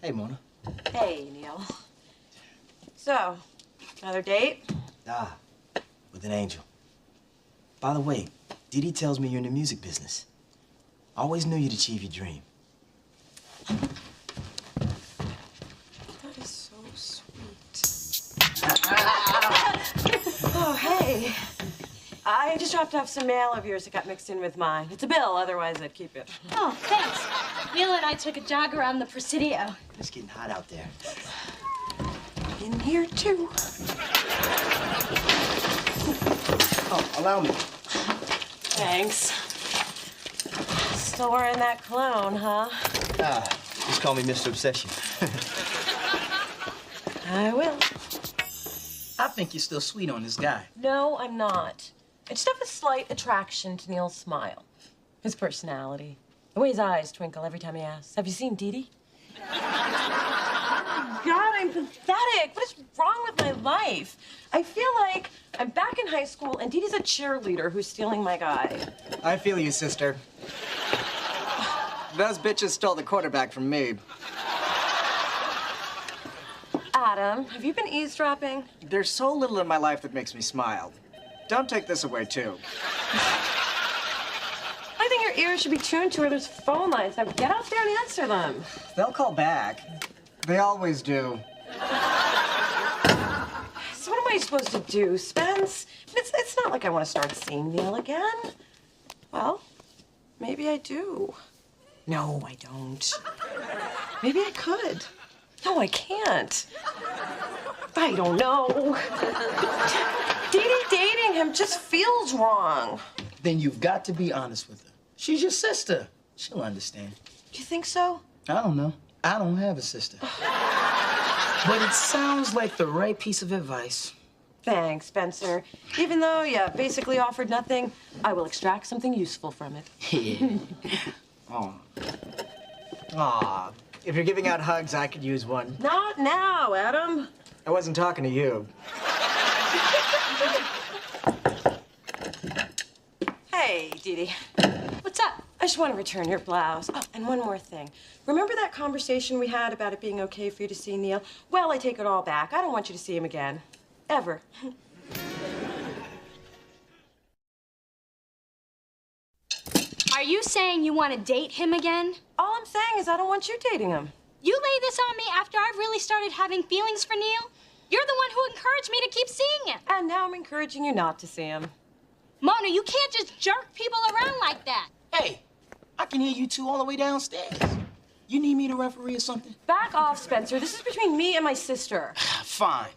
Hey, Mona. Hey, Neil. So, another date? Ah, with an angel. By the way, Dee Dee tells me you're in the music business. I always knew you'd achieve your dream. That is so sweet. Oh, hey. I just dropped off some mail of yours that got mixed in with mine. It's a bill, otherwise I'd keep it. Oh, thanks. Neil and I took a jog around the Presidio. It's getting hot out there. In here, too. Oh, allow me. Thanks. Still wearing that cologne, huh? Ah, just call me Mr. Obsession. I will. I think you're still sweet on this guy. No, I'm not. I just have a slight attraction to Neil's smile. His personality. The way his eyes twinkle every time he asks, "Have you seen Dee Dee?" God, I'm pathetic. What is wrong with my life? I feel like I'm back in high school and Dee Dee's a cheerleader who's stealing my guy. I feel you, sister. Those bitches stole the quarterback from me. Adam, have you been eavesdropping? There's so little in my life that makes me smile. Don't take this away, too. I think your ears should be tuned to where there's phone lines. Now get out there and answer them. They'll call back. They always do. So what am I supposed to do, Spence? It's not like I want to start seeing Neil again. Well, maybe I do. No, I don't. Maybe I could. No, I can't. I don't know. Dee Dee dating him just feels wrong. Then you've got to be honest with her. She's your sister. She'll understand. You think so? I don't know. I don't have a sister. But it sounds like the right piece of advice. Thanks, Spencer. Even though you basically offered nothing, I will extract something useful from it. Yeah. Aw. Aw. If you're giving out hugs, I could use one. Not now, Adam. I wasn't talking to you. Hey, Dee Dee. What's up? I just want to return your blouse. Oh, and one more thing. Remember that conversation we had about it being okay for you to see Neil? Well, I take it all back. I don't want you to see him again. Ever. Are you saying you want to date him again? All I'm saying is I don't want you dating him. You lay this on me after I've really started having feelings for Neil? You're the one who encouraged me to keep seeing him. And now I'm encouraging you not to see him. Mona, you can't just jerk people around like that. Hey, I can hear you two all the way downstairs. You need me to referee or something? Back off, Spencer. This is between me and my sister. Fine.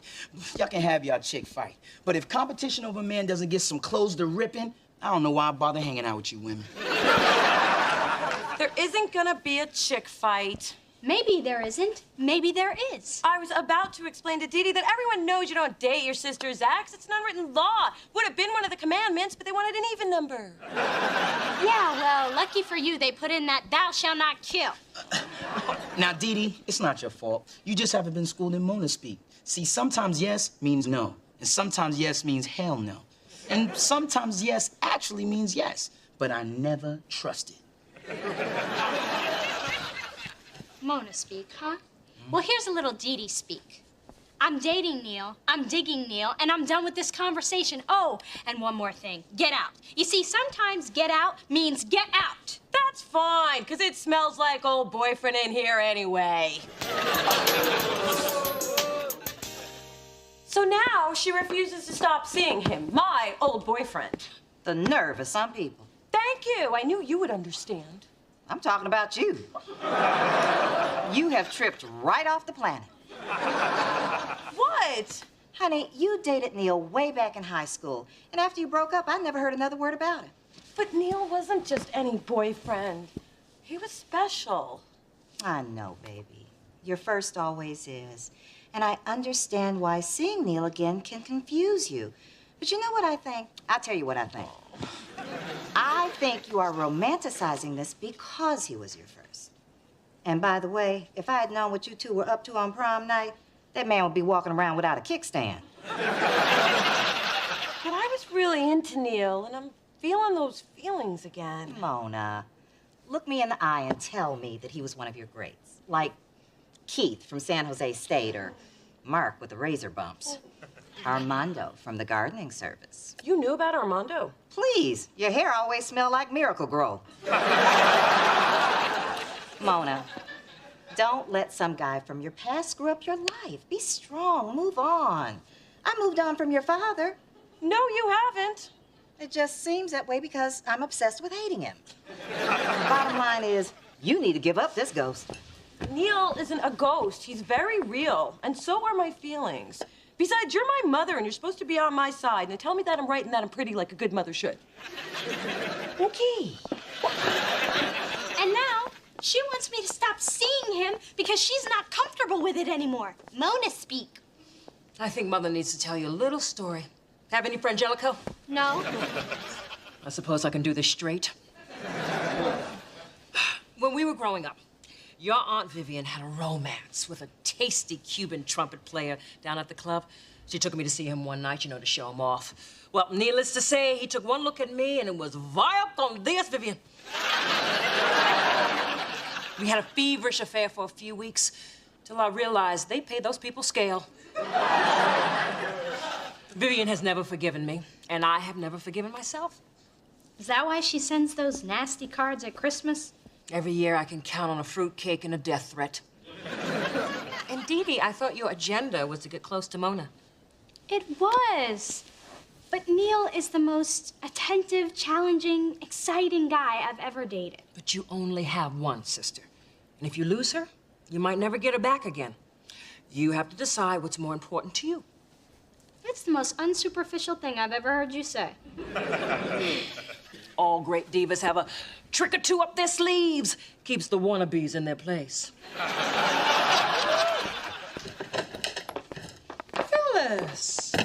Y'all can have y'all chick fight. But if competition over men doesn't get some clothes to rip in, I don't know why I bother hanging out with you women. There isn't gonna be a chick fight. Maybe there isn't. Maybe there is. I was about to explain to Dee Dee that everyone knows you don't date your sister's ex. It's an unwritten law. Would have been one of the commandments, but they wanted an even number. Yeah, well, lucky for you, they put in that thou shalt not kill. Now, Dee Dee, it's not your fault. You just haven't been schooled in Mona speak. See, sometimes yes means no, and sometimes yes means hell no. And sometimes yes actually means yes, but I never trusted. Mona speak, huh? Well, here's a little Dee Dee speak. I'm dating Neil, I'm digging Neil, and I'm done with this conversation. Oh, and one more thing, get out. You see, sometimes get out means get out. That's fine, because it smells like old boyfriend in here anyway. So now she refuses to stop seeing him, my old boyfriend. The nerve of some people. Thank you. I knew you would understand. I'm talking about you. You have tripped right off the planet. What? Honey, you dated Neil way back in high school, and after you broke up, I never heard another word about it. But Neil wasn't just any boyfriend. He was special. I know, baby. Your first always is. And I understand why seeing Neil again can confuse you. But you know what I think? I'll tell you what I think. I think you are romanticizing this because he was your first. And by the way, if I had known what you two were up to on prom night, that man would be walking around without a kickstand. But I was really into Neil, and I'm feeling those feelings again. Mona, look me in the eye and tell me that he was one of your greats. Like Keith from San Jose State or Mark with the razor bumps. Armando from the gardening service. You knew about Armando? Please, your hair always smelled like Miracle Grow. Mona, don't let some guy from your past screw up your life. Be strong, move on. I moved on from your father. No, you haven't. It just seems that way because I'm obsessed with hating him. Bottom line is, you need to give up this ghost. Neil isn't a ghost. He's very real, and so are my feelings. Besides, you're my mother, and you're supposed to be on my side. Now tell me that I'm right and that I'm pretty like a good mother should. Okay. And now, she wants me to stop seeing him because she's not comfortable with it anymore. Mona speak. I think Mother needs to tell you a little story. Have any Frangelico? No. I suppose I can do this straight. When we were growing up, your Aunt Vivian had a romance with a tasty Cuban trumpet player down at the club. She took me to see him one night, you know, to show him off. Well, needless to say, he took one look at me and it was vaya con Dios, Vivian. We had a feverish affair for a few weeks till I realized they paid those people scale. Vivian has never forgiven me, and I have never forgiven myself. Is that why she sends those nasty cards at Christmas? Every year I can count on a fruitcake and a death threat. And Dee Dee, I thought your agenda was to get close to Mona. It was. But Neil is the most attentive, challenging, exciting guy I've ever dated. But you only have one sister. And if you lose her, you might never get her back again. You have to decide what's more important to you. It's the most unsuperficial thing I've ever heard you say. All great divas have a trick or two up their sleeves. Keeps the wannabes in their place. Phyllis.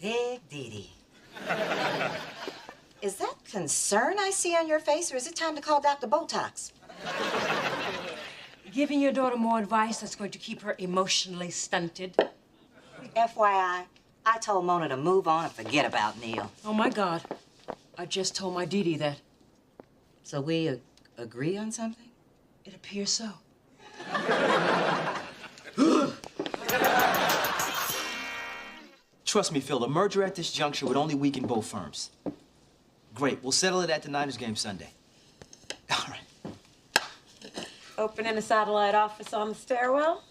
Big Dee Dee. Is that concern I see on your face, or is it time to call Dr. Botox? Giving your daughter more advice that's going to keep her emotionally stunted. FYI, I told Mona to move on and forget about Neil. Oh, my God. I just told my Dee Dee that. So we agree on something? It appears so. Trust me, Phil, a merger at this juncture would only weaken both firms. Great, we'll settle it at the Niners game Sunday. All right. Opening a satellite office on the stairwell?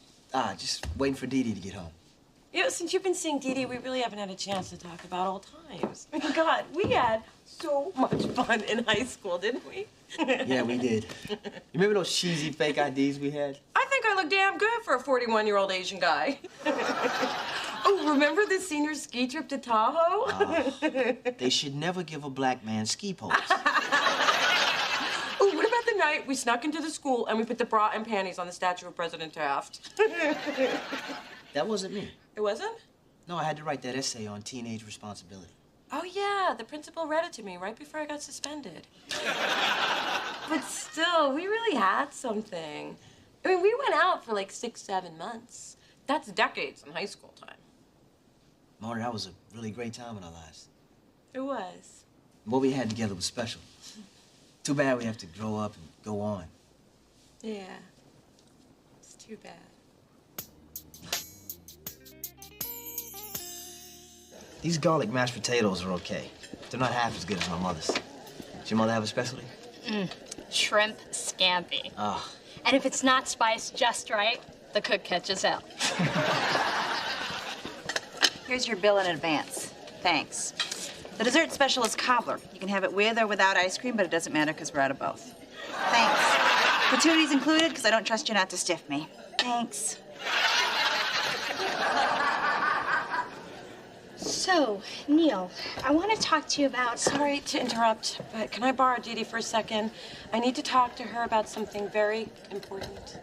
Just waiting for Dee Dee to get home. You know, since you've been seeing Dee Dee, we really haven't had a chance to talk about old times. I mean, God, we had so much fun in high school, didn't we? Yeah, we did. You remember those cheesy fake IDs we had? I think I look damn good for a 41-year-old Asian guy. Oh, remember the senior ski trip to Tahoe? They should never give a black man ski poles. Oh, what about the night we snuck into the school and we put the bra and panties on the statue of President Taft? That wasn't me. It wasn't? No, I had to write that essay on teenage responsibility. Oh, yeah, the principal read it to me right before I got suspended. But still, we really had something. I mean, we went out for like 6, 7 months. That's decades in high school time. Mona, that was a really great time in our lives. It was. What we had together was special. Too bad we have to grow up and go on. Yeah. It's too bad. These garlic mashed potatoes are okay. They're not half as good as my mother's. Does your mother have a specialty? Shrimp scampi. Oh. And if it's not spiced just right, the cook catches hell. Here's your bill in advance. Thanks. The dessert special is cobbler. You can have it with or without ice cream, but it doesn't matter because we're out of both. Thanks. Gratuities included because I don't trust you not to stiff me. Thanks. So, Neil, I want to talk to you about... Sorry to interrupt, but can I borrow Dee Dee for a second? I need to talk to her about something very important.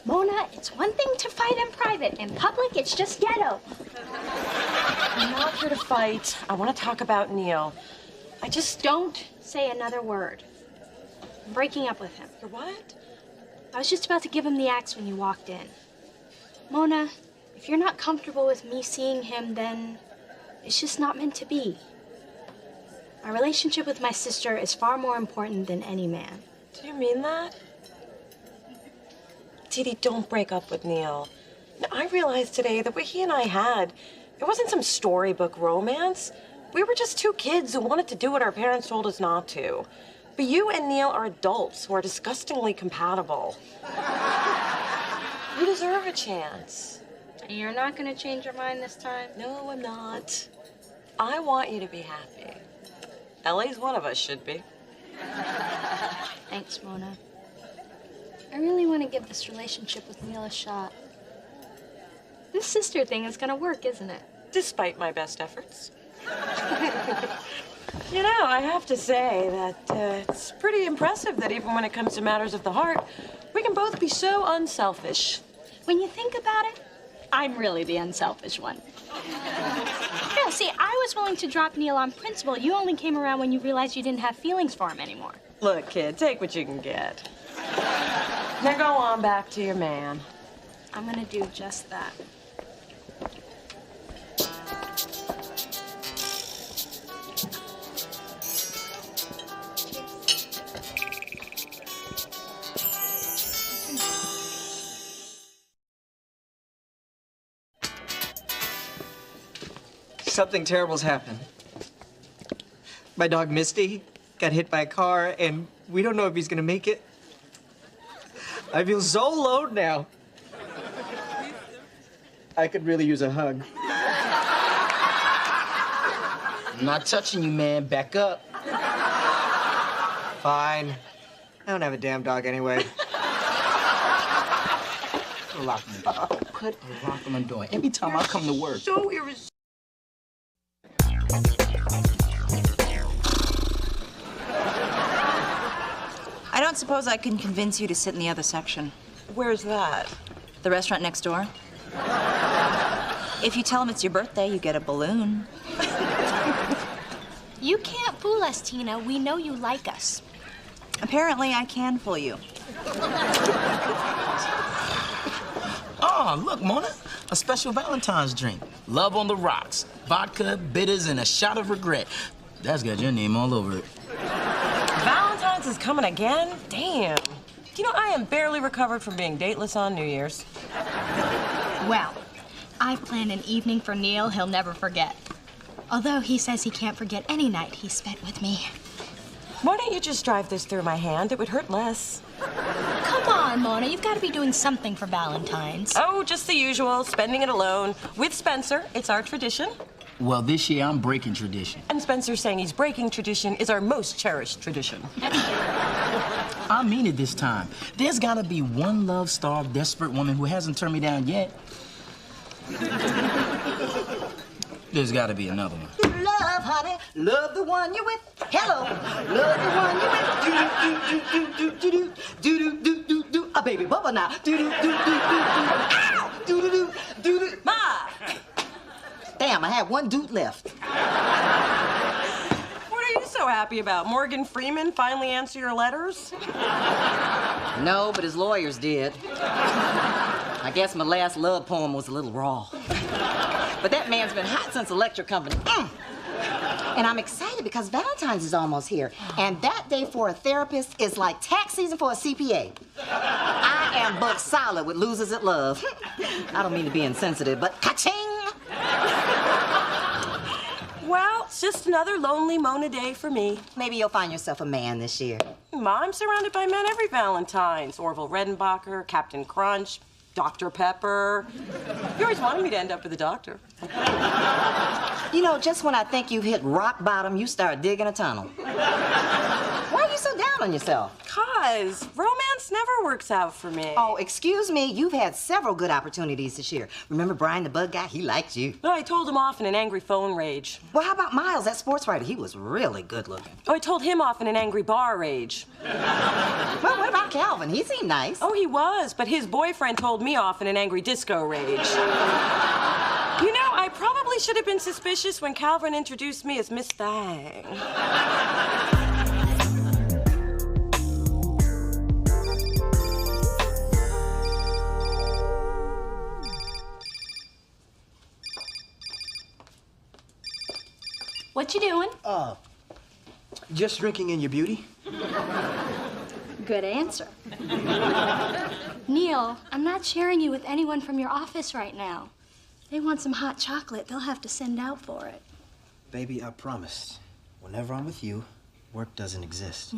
Mona, it's one thing to fight in private. In public, it's just ghetto. I'm not here to fight. I want to talk about Neil. I just... Don't say another word. I'm breaking up with him. You're what? I was just about to give him the axe when you walked in. Mona, if you're not comfortable with me seeing him, then it's just not meant to be. My relationship with my sister is far more important than any man. Do you mean that? Dee Dee, don't break up with Neil. I realized today that what he and I had, it wasn't some storybook romance. We were just two kids who wanted to do what our parents told us not to. But you and Neil are adults who are disgustingly compatible. You deserve a chance. You're not going to change your mind this time? No, I'm not. I want you to be happy. At least one of us should be. Thanks, Mona. I really want to give this relationship with Neil a shot. This sister thing is going to work, isn't it? Despite my best efforts. You know, I have to say that it's pretty impressive that even when it comes to matters of the heart, we can both be so unselfish. When you think about it, I'm really the unselfish one. Yeah, see, I was willing to drop Neil on principle. You only came around when you realized you didn't have feelings for him anymore. Look, kid, take what you can get. Now go on back to your man. I'm gonna do just that. Something terrible's happened. My dog Misty got hit by a car, and we don't know if he's gonna make it. I feel so alone now. I could really use a hug. I'm not touching you, man. Back up. Fine. I don't have a damn dog anyway. Put a lock on the door. Put a lock on the door. Every time I come to work. So irresponsible. I don't suppose I can convince you to sit in the other section. Where's that? The restaurant next door. If you tell them it's your birthday, you get a balloon. You can't fool us, Tina. We know you like us. Apparently, I can fool you. Oh, look, Mona. A special Valentine's drink. Love on the rocks. Vodka, bitters, and a shot of regret. That's got your name all over it. Valentine's is coming again? Damn. You know, I am barely recovered from being dateless on New Year's. Well, I've planned an evening for Neil he'll never forget. Although he says he can't forget any night he spent with me. Why don't you just drive this through my hand? It would hurt less. Come Come on, Mona. You've got to be doing something for Valentine's. Oh, just the usual, spending it alone. With Spencer, it's our tradition. Well, this year I'm breaking tradition. And Spencer saying he's breaking tradition is our most cherished tradition. I mean it this time. There's gotta be one love-starved, desperate woman who hasn't turned me down yet. There's gotta be another one. Love, honey, love the one you're with. Hello, love the one you're with. Do-do-do-do-do-do-do-do-do-do. A baby bubble now. Do-do-do-do-do-do. Ow! Do-do-do-do-do. Ma! Damn, I had one dude left. What are you so happy about? Morgan Freeman finally answer your letters? No, but his lawyers did. I guess my last love poem was a little raw. But that man's been hot since Electric Company. And I'm excited because Valentine's is almost here. And that day for a therapist is like tax season for a CPA. I am booked solid with Losers at Love. I don't mean to be insensitive, but ka-ching! Well, it's just another lonely Mona day for me. Maybe you'll find yourself a man this year. Ma, I'm surrounded by men every Valentine's. Orville Redenbacher, Captain Crunch, Dr. Pepper. You always wanted me to end up with a doctor. You know, just when I think you've hit rock bottom, you start digging a tunnel. Why are you so down on yourself? 'Cause romance never works out for me. Oh, excuse me, you've had several good opportunities this year. Remember Brian the Bug Guy? He liked you. No, I told him off in an angry phone rage. Well, how about Miles, that sports writer? He was really good looking. Oh, I told him off in an angry bar rage. Well, what about Calvin? He seemed nice. Oh, he was, but his boyfriend told me off in an angry disco rage. You know, I probably should have been suspicious when Calvin introduced me as Miss Thang. What you doing? Just drinking in your beauty. Good answer. Neil, I'm not sharing you with anyone from your office right now. They want some hot chocolate. They'll have to send out for it. Baby, I promise. Whenever I'm with you, work doesn't exist.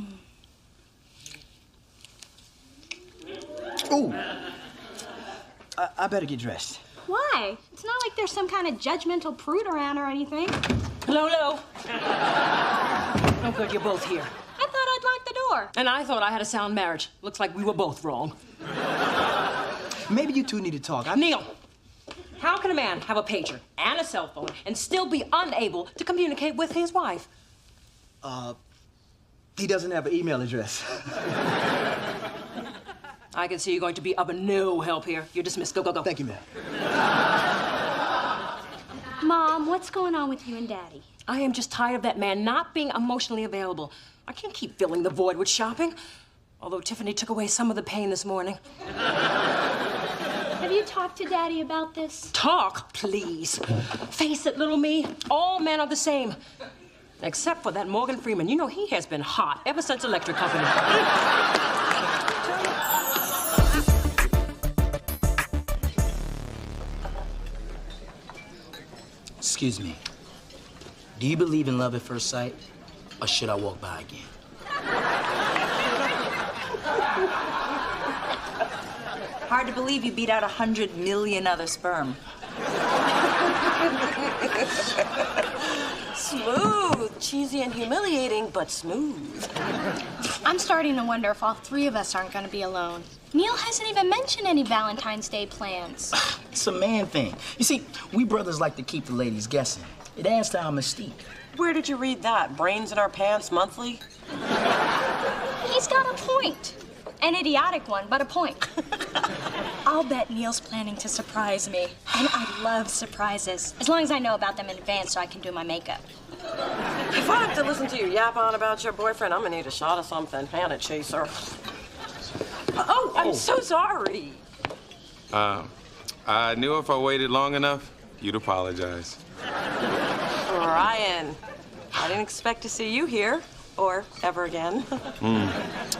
Ooh! I better get dressed. Why? It's not like there's some kind of judgmental prude around or anything. Lolo. Oh, good, you're both here. I thought I'd lock the door. And I thought I had a sound marriage. Looks like we were both wrong. Maybe you two need to talk. Neil, how can a man have a pager and a cell phone and still be unable to communicate with his wife? He doesn't have an email address. I can see you're going to be of no help here. You're dismissed. Go, go, go. Thank you, ma'am. Mom, what's going on with you and Daddy? I am just tired of that man not being emotionally available. I can't keep filling the void with shopping. Although Tiffany took away some of the pain this morning. Have you talked to Daddy about this? Talk, please. Face it, little me. All men are the same. Except for that Morgan Freeman. You know, he has been hot ever since Electric Company. Excuse me. Do you believe in love at first sight, or should I walk by again? Hard to believe you beat out 100 million other sperm. Smooth, cheesy and humiliating, but smooth. I'm starting to wonder if all three of us aren't going to be alone. Neil hasn't even mentioned any Valentine's Day plans. It's a man thing. You see, we brothers like to keep the ladies guessing. It adds to our mystique. Where did you read that? Brains in Our Pants Monthly? He's got a point. An idiotic one, but a point. I'll bet Neil's planning to surprise me. And I love surprises. As long as I know about them in advance so I can do my makeup. If I have to listen to you yap on about your boyfriend, I'm gonna need a shot of something and a chaser. Oh, I'm so sorry. I knew if I waited long enough, you'd apologize. Ryan, I didn't expect to see you here, or ever again.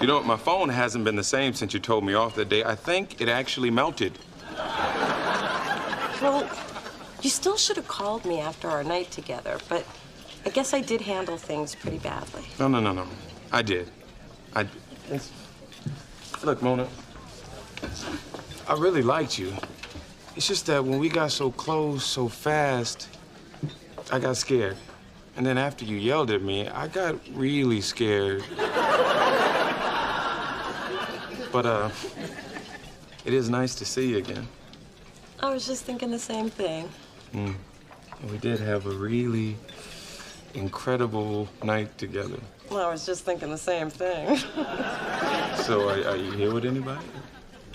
You know what? My phone hasn't been the same since you told me off that day. I think it actually melted. Well, you still should have called me after our night together, but I guess I did handle things pretty badly. No. I did. Look, Mona, I really liked you. It's just that when we got so close so fast, I got scared. And then after you yelled at me, I got really scared. But, it is nice to see you again. I was just thinking the same thing. And we did have a really incredible night together. Well, I was just thinking the same thing. So, are you here with anybody?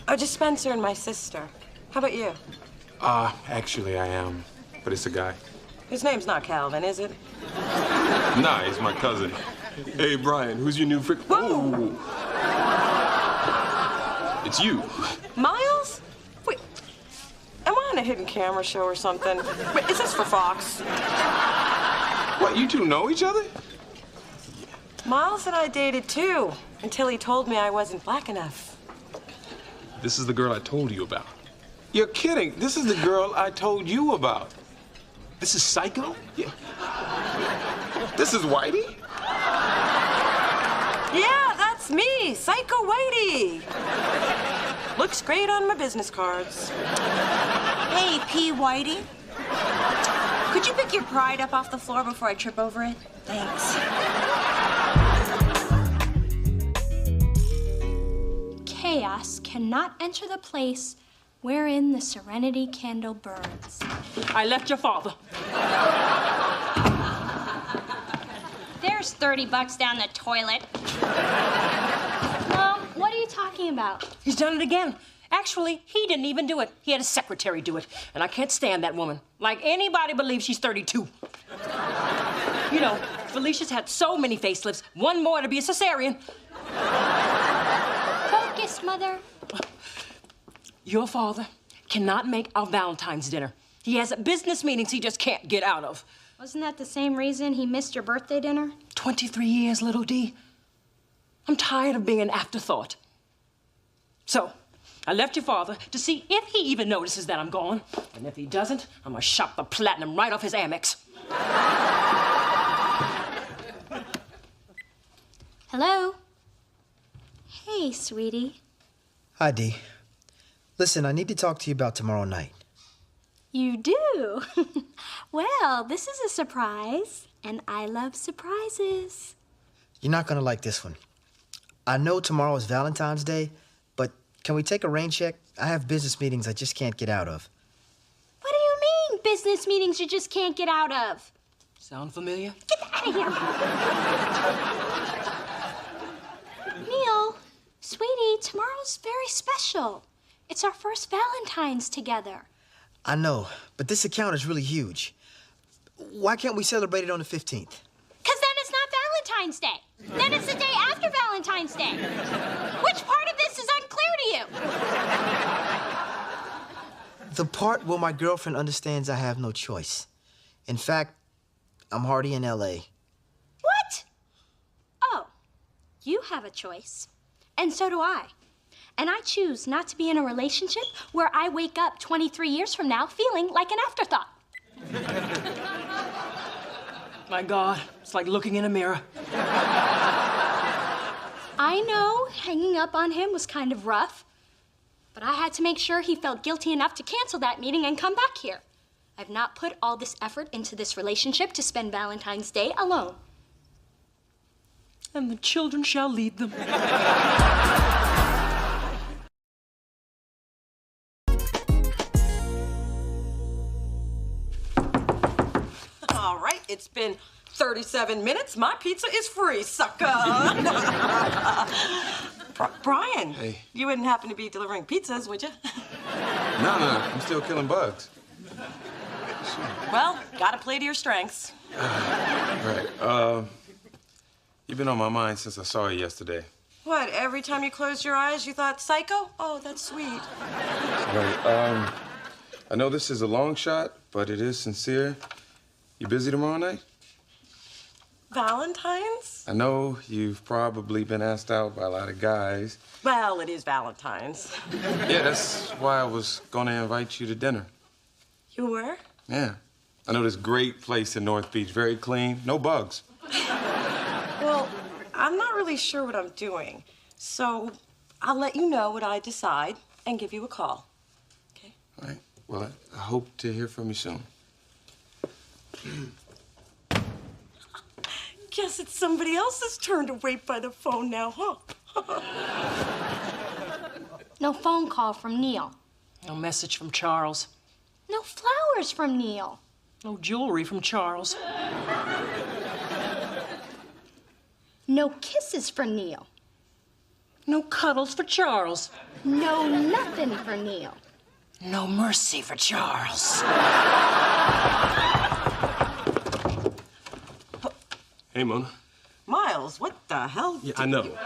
Oh, just Spencer and my sister. How about you? Actually, I am. But it's a guy. His name's not Calvin, is it? Nah, he's my cousin. Hey, Brian, who's your new friend? Whoa! It's you. Miles? Wait, am I on a hidden camera show or something? Wait, is this for Fox? What, you two know each other? Miles and I dated too, until he told me I wasn't black enough. This is the girl I told you about. You're kidding. This is the girl I told you about. This is Psycho? Yeah. This is Whitey? Yeah, that's me, Psycho Whitey. Looks great on my business cards. Hey, P. Whitey. Could you pick your pride up off the floor before I trip over it? Thanks. Chaos cannot enter the place wherein the serenity candle burns. I left your father. There's $30 down the toilet. Mom, what are you talking about? He's done it again. Actually, he didn't even do it. He had his secretary do it. And I can't stand that woman. Like anybody believes she's 32. You know, Felicia's had so many facelifts, one more to be a cesarean. Focus, Mother. Your father cannot make our Valentine's dinner. He has business meetings he just can't get out of. Wasn't that the same reason he missed your birthday dinner? 23 years, little D. I'm tired of being an afterthought. So, I left your father to see if he even notices that I'm gone. And if he doesn't, I'm gonna shop the platinum right off his Amex. Hello? Hey, sweetie. Hi, Dee. Listen, I need to talk to you about tomorrow night. You do? Well, this is a surprise, and I love surprises. You're not gonna like this one. I know tomorrow is Valentine's Day, but can we take a rain check? I have business meetings I just can't get out of. What do you mean, business meetings you just can't get out of? Sound familiar? Get out of here! Neil, sweetie, tomorrow's very special. It's our first Valentine's together. I know, but this account is really huge. Why can't we celebrate it on the 15th? 'Cause then it's not Valentine's Day. Then it's the day after Valentine's Day. Which part of this is unclear to you? The part where my girlfriend understands I have no choice. In fact, I'm already in LA. What? Oh, you have a choice. And so do I. And I choose not to be in a relationship where I wake up 23 years from now feeling like an afterthought. My God, it's like looking in a mirror. I know hanging up on him was kind of rough, but I had to make sure he felt guilty enough to cancel that meeting and come back here. I've not put all this effort into this relationship to spend Valentine's Day alone. And the children shall lead them. All right, it's been 37 minutes. My pizza is free, sucker. Brian, hey. You wouldn't happen to be delivering pizzas, would you? No, I'm still killing bugs. Well, gotta play to your strengths. Right. You've been on my mind since I saw you yesterday. What, every time you closed your eyes, you thought, Psycho? Oh, that's sweet. Right. I know this is a long shot, but it is sincere. You busy tomorrow night? Valentine's? I know you've probably been asked out by a lot of guys. Well, it is Valentine's. Yeah, that's why I was gonna invite you to dinner. You were? Yeah. I know this great place in North Beach, very clean, no bugs. Well, I'm not really sure what I'm doing, so I'll let you know what I decide. and give you a call. Okay? All right. Well, I hope to hear from you soon. Guess it's somebody else's turn to wait by the phone now, huh? No phone call from Neil. No message from Charles. No flowers from Neil. No jewelry from Charles. No kisses for Neil. No cuddles for Charles. No nothing for Neil. No mercy for Charles. Hey, Mona. Miles, what the hell? Yeah, I know.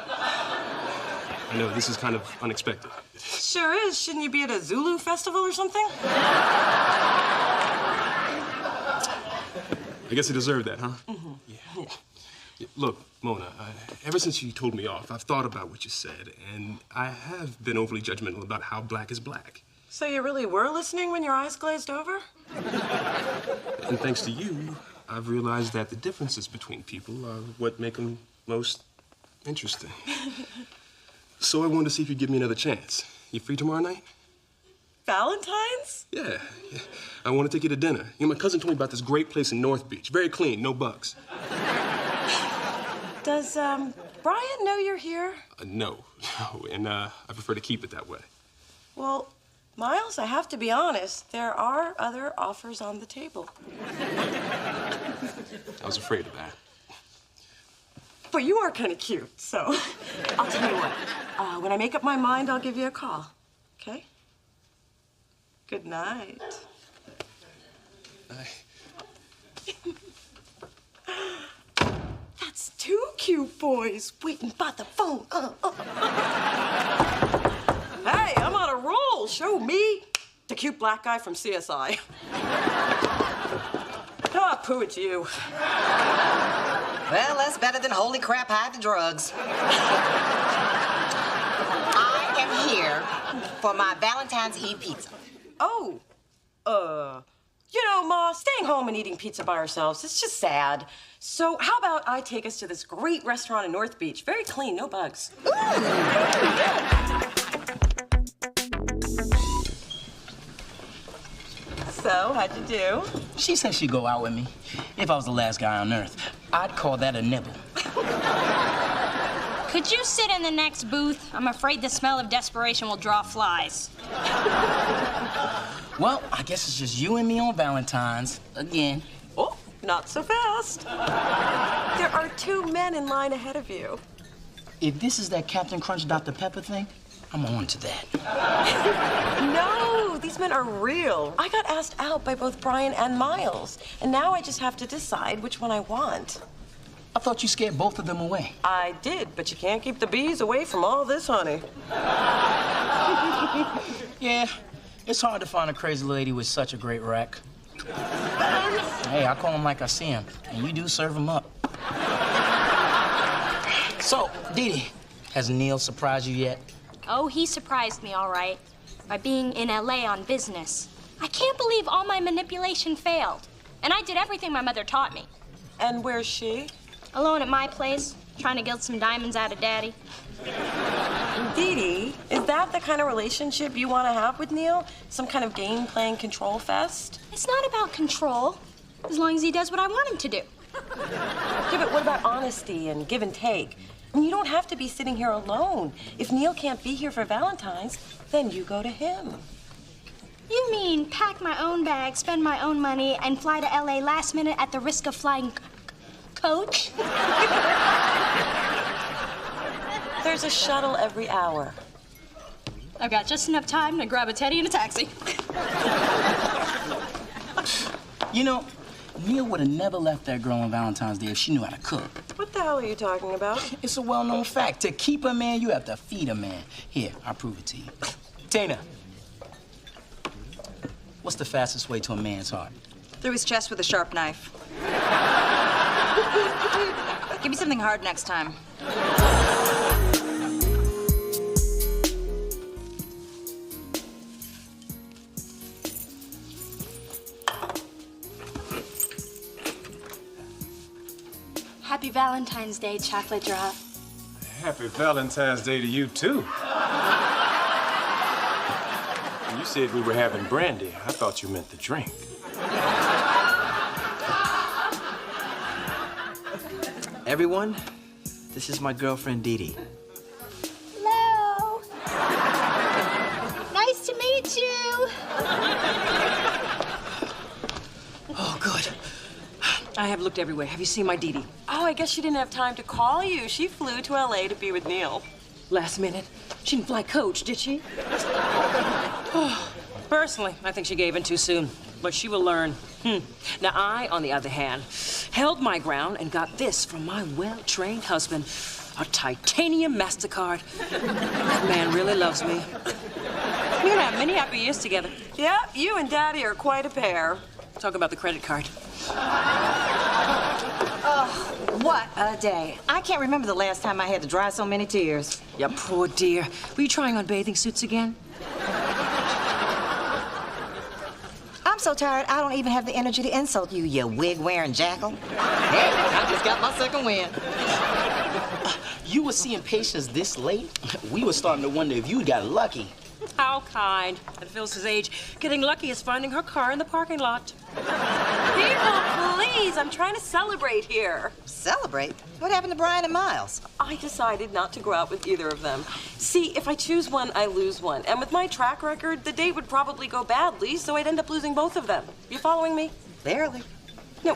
I know, this is kind of unexpected. Sure is. Shouldn't you be at a Zulu festival or something? I guess I deserve that, huh? Mm-hmm. Yeah, look, Mona, ever since you told me off, I've thought about what you said, and I have been overly judgmental about how black is black. So you really were listening when your eyes glazed over? And thanks to you, I've realized that the differences between people are what make them most interesting. So I wanted to see if you'd give me another chance. You free tomorrow night? Valentine's? Yeah. I want to take you to dinner. You know, my cousin told me about this great place in North Beach. Very clean, no bugs. Does, Brian know you're here? No. And I prefer to keep it that way. Well, Miles, I have to be honest. There are other offers on the table. I was afraid of that. But you are kind of cute, so I'll tell you what. When I make up my mind, I'll give you a call. Okay? Good night. That's two cute boys waiting by the phone. Hey, I'm on a roll. Show me the cute black guy from CSI. Ah, poo it to you. Well, that's better than holy crap, hide the drugs. I am here for my Valentine's Eve pizza. Oh, you know, Ma, staying home and eating pizza by ourselves, it's just sad. So how about I take us to this great restaurant in North Beach? Very clean, no bugs. Ooh. So, how'd you do? She said she'd go out with me. If I was the last guy on earth, I'd call that a nibble. Could you sit in the next booth? I'm afraid the smell of desperation will draw flies. Well, I guess it's just you and me on Valentine's again. Oh, not so fast. There are two men in line ahead of you. If this is that Captain Crunch Dr. Pepper thing, I'm on to that. No, these men are real. I got asked out by both Brian and Miles, and now I just have to decide which one I want. I thought you scared both of them away. I did, but you can't keep the bees away from all this honey. Yeah, it's hard to find a crazy lady with such a great rack. Hey, I call them like I see them, and you do serve them up. So, Dee Dee, has Neil surprised you yet? Oh, he surprised me, all right, by being in LA on business. I can't believe all my manipulation failed. And I did everything my mother taught me. And where's she? Alone at my place, trying to get some diamonds out of Daddy. Dee Dee, is that the kind of relationship you want to have with Neil? Some kind of game-playing control fest? It's not about control, as long as he does what I want him to do. Yeah, but what about honesty and give and take? And you don't have to be sitting here alone. If Neil can't be here for Valentine's, then you go to him. You mean pack my own bag, spend my own money, and fly to LA last minute at the risk of flying coach? There's a shuttle every hour. I've got just enough time to grab a teddy and a taxi. You know, Neil would have never left that girl on Valentine's Day if she knew how to cook. What the hell are you talking about? It's a well-known fact. To keep a man, you have to feed a man. Here, I'll prove it to you. Tina, what's the fastest way to a man's heart? Through his chest with a sharp knife. Give me something hard next time. Happy Valentine's Day, Chocolate Drop. Happy Valentine's Day to you, too. You said we were having brandy. I thought you meant the drink. Everyone, this is my girlfriend, Dee Dee. Hello. Nice to meet you. Oh, good. I have looked everywhere. Have you seen my Dee Dee? Oh, I guess she didn't have time to call you. She flew to LA to be with Neil. Last minute. She didn't fly coach, did she? Oh, personally, I think she gave in too soon. But she will learn. Now, I, on the other hand, held my ground and got this from my well-trained husband. A titanium MasterCard. That man really loves me. We're gonna have many happy years together. Yep, you and Daddy are quite a pair. Talk about the credit card. Oh, what a day. I can't remember the last time I had to dry so many tears. You poor dear. Were you trying on bathing suits again? I'm so tired, I don't even have the energy to insult you, you wig-wearing jackal. Hey, I just got my second win. You were seeing patients this late? We were starting to wonder if you got lucky. How kind. At Phyllis's age, getting lucky is finding her car in the parking lot. People, please, I'm trying to celebrate here. Celebrate? What happened to Brian and Miles? I decided not to go out with either of them. See, if I choose one, I lose one. And with my track record, the date would probably go badly, so I'd end up losing both of them. You following me? Barely. No,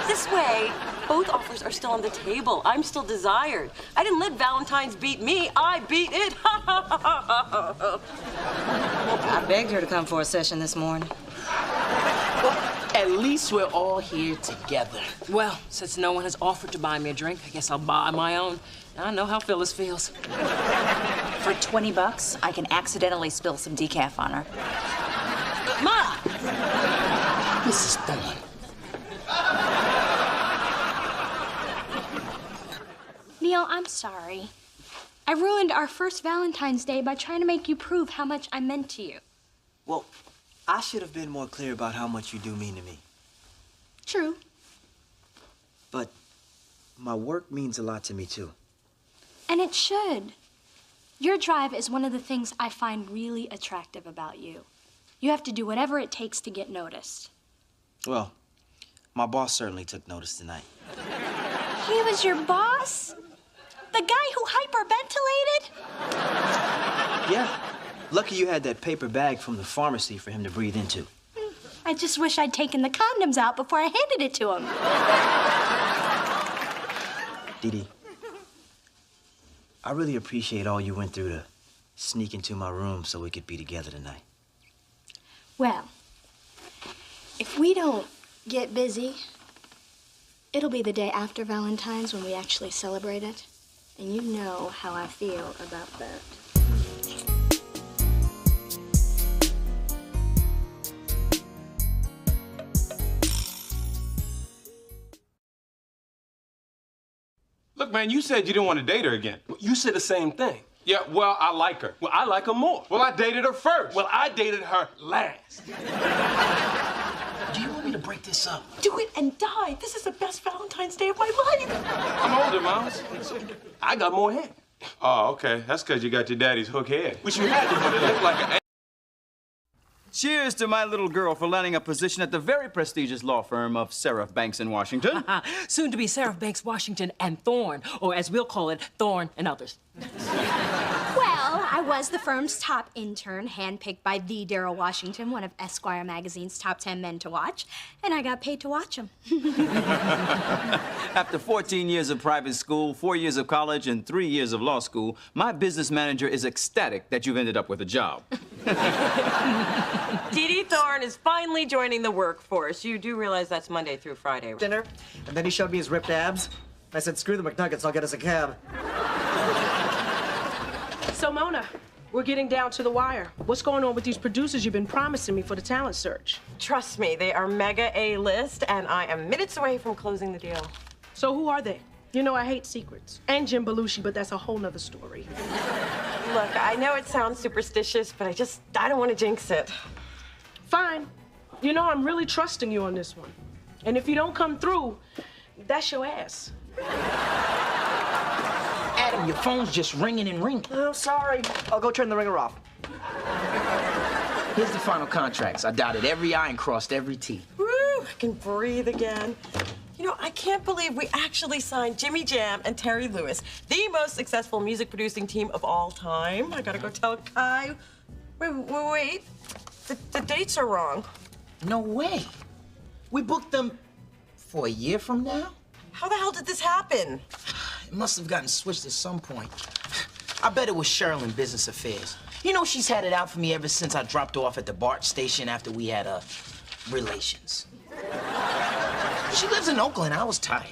this way, both offers are still on the table. I'm still desired. I didn't let Valentine's beat me. I beat it. I begged her to come for a session this morning. Well, at least we're all here together. Well, since no one has offered to buy me a drink, I guess I'll buy my own. I know how Phyllis feels. For $20, I can accidentally spill some decaf on her. Ma! Mrs. Thorne. Neil, I'm sorry. I ruined our first Valentine's Day by trying to make you prove how much I meant to you. Well, I should have been more clear about how much you do mean to me. True. But my work means a lot to me, too. And it should. Your drive is one of the things I find really attractive about you. You have to do whatever it takes to get noticed. Well, my boss certainly took notice tonight. He was your boss? The guy who hyperventilated? Yeah. Lucky you had that paper bag from the pharmacy for him to breathe into. I just wish I'd taken the condoms out before I handed it to him. Dee Dee, I really appreciate all you went through to sneak into my room so we could be together tonight. Well, if we don't get busy, it'll be the day after Valentine's when we actually celebrate it. And you know how I feel about that. Look, man, you said you didn't want to date her again. You said the same thing. Yeah, well, I like her. Well, I like her more. Well, I dated her first. Well, I dated her last. Do you want me to break this up? Do it and die. This is the best Valentine's Day of my life. I'm older, Miles. I got more hair. Oh, okay. That's because you got your daddy's hook head. Which you had to, but it looked like an... Cheers to my little girl for landing a position at the very prestigious law firm of Seraph Banks in Washington. Soon to be Seraph Banks, Washington, and Thorne, or as we'll call it, Thorne and Others. Well, I was the firm's top intern, handpicked by the Darrell Washington, one of Esquire magazine's top 10 men to watch, and I got paid to watch him. After 14 years of private school, 4 years of college, and 3 years of law school, my business manager is ecstatic that you've ended up with a job. Dee Dee Thorne is finally joining the workforce. You do realize that's Monday through Friday, right? Dinner, and then he showed me his ripped abs. I said, screw the McNuggets, I'll get us a cab. So, Mona, we're getting down to the wire. What's going on with these producers you've been promising me for the talent search? Trust me, they are mega A-list, and I am minutes away from closing the deal. So who are they? You know I hate secrets. And Jim Belushi, but that's a whole nother story. Look, I know it sounds superstitious, but I don't want to jinx it. Fine. You know, I'm really trusting you on this one. And if you don't come through, that's your ass. Adam, your phone's just ringing and ringing. Oh, sorry. I'll go turn the ringer off. Here's the final contracts. I dotted every I and crossed every T. Woo! I can breathe again. You know, I can't believe we actually signed Jimmy Jam and Terry Lewis, the most successful music producing team of all time. I gotta go tell Kai. Wait. The dates are wrong. No way. We booked them for a year from now? How the hell did this happen? It must have gotten switched at some point. I bet it was Cheryl in business affairs. You know, she's had it out for me ever since I dropped her off at the BART station after we had, relations. She lives in Oakland. I was tired.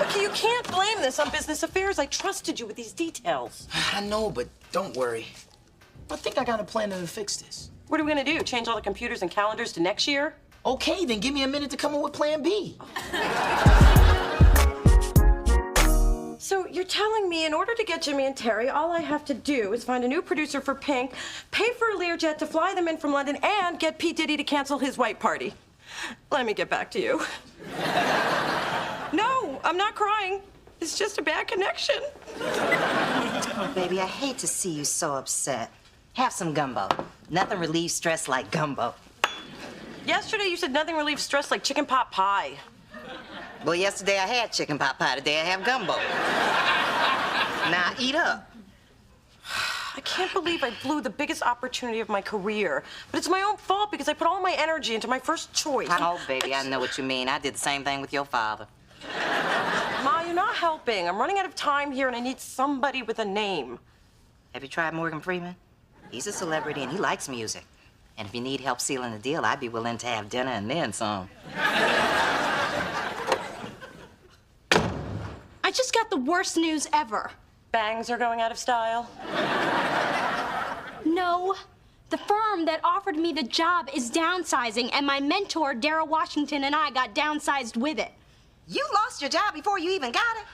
Okay, you can't blame this on business affairs. I trusted you with these details. I know, but don't worry. I think I got a plan to fix this. What are we gonna do? Change all the computers and calendars to next year? Okay, then give me a minute to come up with plan B. So you're telling me in order to get Jimmy and Terry, all I have to do is find a new producer for Pink, pay for a Learjet to fly them in from London, and get P. Diddy to cancel his white party. Let me get back to you. No, I'm not crying. It's just a bad connection. Oh, baby, I hate to see you so upset. Have some gumbo. Nothing relieves stress like gumbo. Yesterday you said nothing relieves stress like chicken pot pie. Well, yesterday I had chicken pot pie. Today I have gumbo. Now eat up. I can't believe I blew the biggest opportunity of my career. But it's my own fault because I put all my energy into my first choice. Oh, baby, I know what you mean. I did the same thing with your father. Ma, you're not helping. I'm running out of time here and I need somebody with a name. Have you tried Morgan Freeman? He's a celebrity and he likes music. And if you need help sealing the deal, I'd be willing to have dinner and then some. I just got the worst news ever. Bangs are going out of style? No. The firm that offered me the job is downsizing, and my mentor, Darryl Washington, and I got downsized with it. You lost your job before you even got it?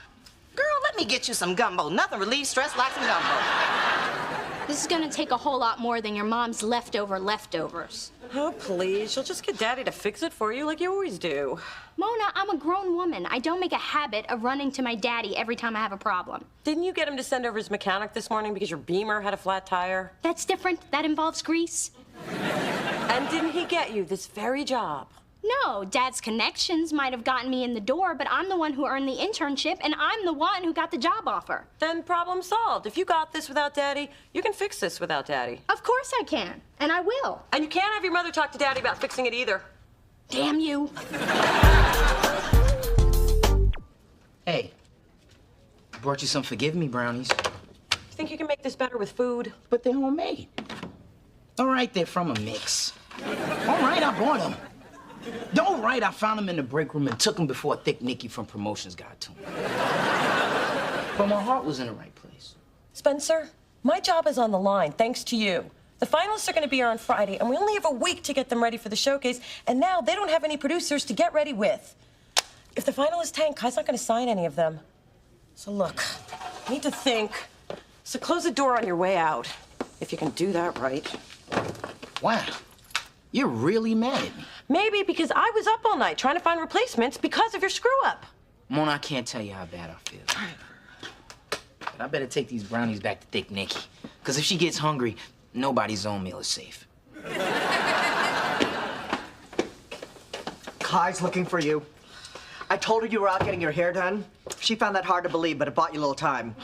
Girl, let me get you some gumbo. Nothing relieves stress like some gumbo. This is gonna take a whole lot more than your mom's leftovers. Oh, please. You'll just get Daddy to fix it for you like you always do. Mona, I'm a grown woman. I don't make a habit of running to my daddy every time I have a problem. Didn't you get him to send over his mechanic this morning because your Beamer had a flat tire? That's different. That involves grease. And didn't he get you this very job? No, Dad's connections might have gotten me in the door, but I'm the one who earned the internship, and I'm the one who got the job offer. Then problem solved. If you got this without Daddy, you can fix this without Daddy. Of course I can, and I will. And you can't have your mother talk to Daddy about fixing it either. Damn you. Hey, I brought you some forgive me brownies. You think you can make this better with food? But they're homemade. All right, they're from a mix. All right, I bought them. All right, I found them in the break room and took them before Thick Nicky from promotions got to them. But my heart was in the right place. Spencer, my job is on the line, thanks to you. The finalists are going to be here on Friday, and we only have a week to get them ready for the showcase, and now they don't have any producers to get ready with. If the finalists tank, Kai's not going to sign any of them. So look, I need to think. So close the door on your way out, if you can do that right. Wow, you're really mad at me. Maybe because I was up all night trying to find replacements because of your screw-up. Mona, I can't tell you how bad I feel. But I better take these brownies back to Thick Nicky. Because if she gets hungry, nobody's own meal is safe. Kai's looking for you. I told her you were out getting your hair done. She found that hard to believe, but it bought you a little time.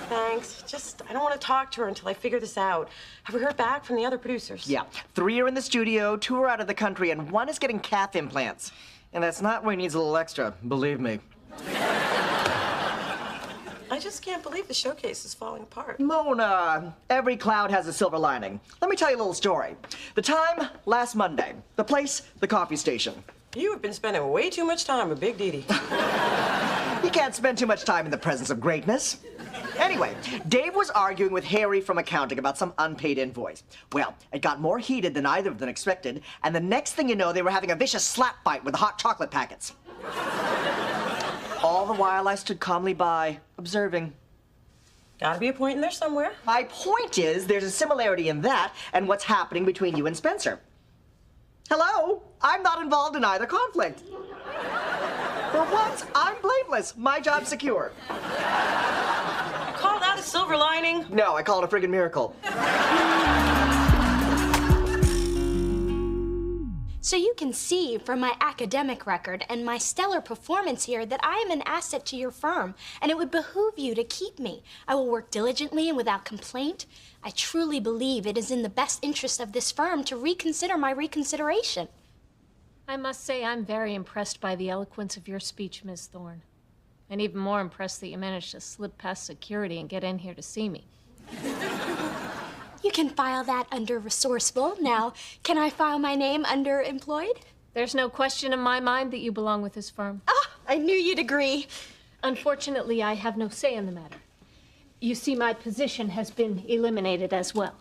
Thanks. Just, I don't want to talk to her until I figure this out. Have we heard back from the other producers? Yeah. 3 are in the studio, 2 are out of the country, and 1 is getting calf implants. And that's not where he needs a little extra, believe me. I just can't believe the showcase is falling apart. Mona, every cloud has a silver lining. Let me tell you a little story. The time, last Monday. The place, the coffee station. You have been spending way too much time with Big Didi. You can't spend too much time in the presence of greatness. Anyway, Dave was arguing with Harry from accounting about some unpaid invoice. Well, it got more heated than either of them expected, and the next thing you know, they were having a vicious slap fight with the hot chocolate packets. All the while, I stood calmly by, observing. Gotta be a point in there somewhere. My point is, there's a similarity in that and what's happening between you and Spencer. Hello? I'm not involved in either conflict. For once, I'm blameless. My job's secure. Call that a silver lining? No, I call it a friggin' miracle. So you can see from my academic record and my stellar performance here that I am an asset to your firm, and it would behoove you to keep me. I will work diligently and without complaint. I truly believe it is in the best interest of this firm to reconsider my reconsideration. I must say I'm very impressed by the eloquence of your speech, Miss Thorne. And even more impressed that you managed to slip past security and get in here to see me. You can file that under resourceful. Now, can I file my name under employed? There's no question in my mind that you belong with this firm. Ah, I knew you'd agree. Unfortunately, I have no say in the matter. You see, my position has been eliminated as well.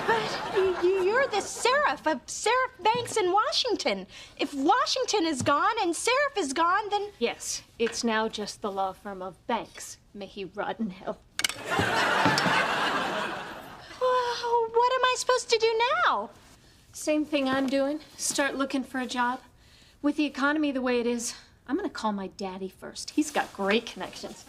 But you're the Seraph of Seraph Banks in Washington. If Washington is gone and Seraph is gone, then... Yes, it's now just the law firm of Banks. May he rot in hell. Oh, what am I supposed to do now? Same thing I'm doing. Start looking for a job. With the economy the way it is, I'm gonna call my daddy first. He's got great connections.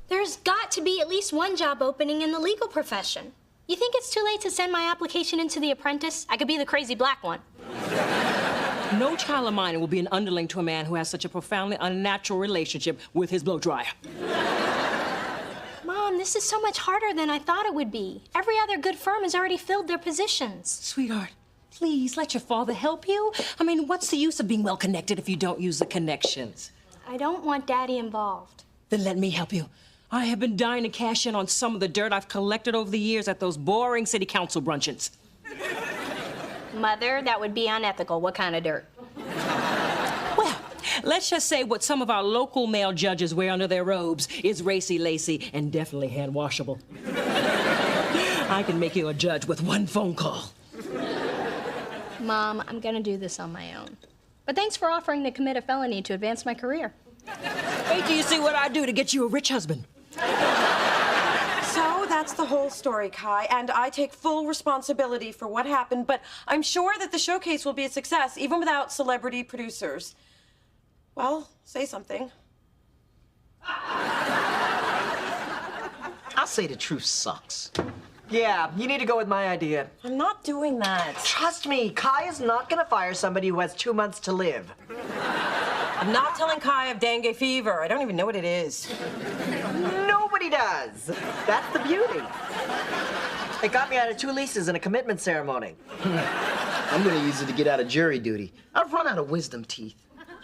There's got to be at least one job opening in the legal profession. You think it's too late to send my application into The Apprentice? I could be the crazy black one. No child of mine will be an underling to a man who has such a profoundly unnatural relationship with his blow dryer. Mom, this is so much harder than I thought it would be. Every other good firm has already filled their positions. Sweetheart, please let your father help you. I mean, what's the use of being well connected if you don't use the connections? I don't want Daddy involved. Then let me help you. I have been dying to cash in on some of the dirt I've collected over the years at those boring city council bruncheons. Mother, that would be unethical. What kind of dirt? Well, let's just say what some of our local male judges wear under their robes is racy-lacy and definitely hand-washable. I can make you a judge with one phone call. Mom, I'm gonna do this on my own. But thanks for offering to commit a felony to advance my career. Wait till you see what I do to get you a rich husband. So that's the whole story, Kai, and I take full responsibility for what happened, but I'm sure that the showcase will be a success, even without celebrity producers. Well, say something. I'll say the truth sucks. Yeah, you need to go with my idea. I'm not doing that. Trust me, Kai is not gonna fire somebody who has 2 months to live. I'm not telling Kai of dengue fever. I don't even know what it is. Nobody does. That's the beauty. It got me out of 2 leases and a commitment ceremony. I'm gonna use it to get out of jury duty. I've run out of wisdom teeth.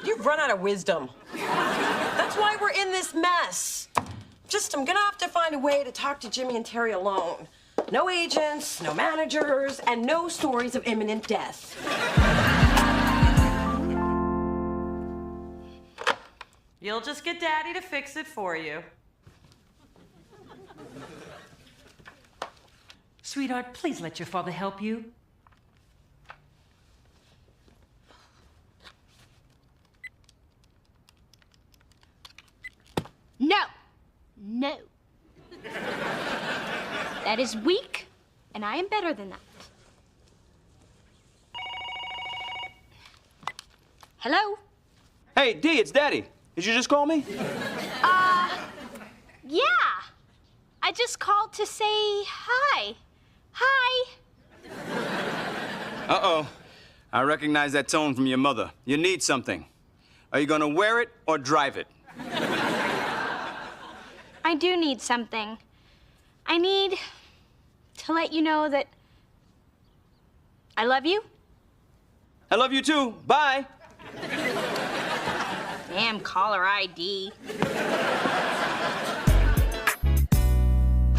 You've run out of wisdom. That's why we're in this mess. I'm gonna have to find a way to talk to Jimmy and Terry alone. No agents, no managers, and no stories of imminent death. You'll just get Daddy to fix it for you. Sweetheart, please let your father help you. No. No. That is weak, and I am better than that. Hello? Hey, Dee, it's Daddy. Did you just call me? Yeah. I just called to say hi. Hi. Uh-oh. I recognize that tone from your mother. You need something. Are you gonna wear it or drive it? I do need something. I need to let you know that I love you. I love you too. Bye. Damn caller ID.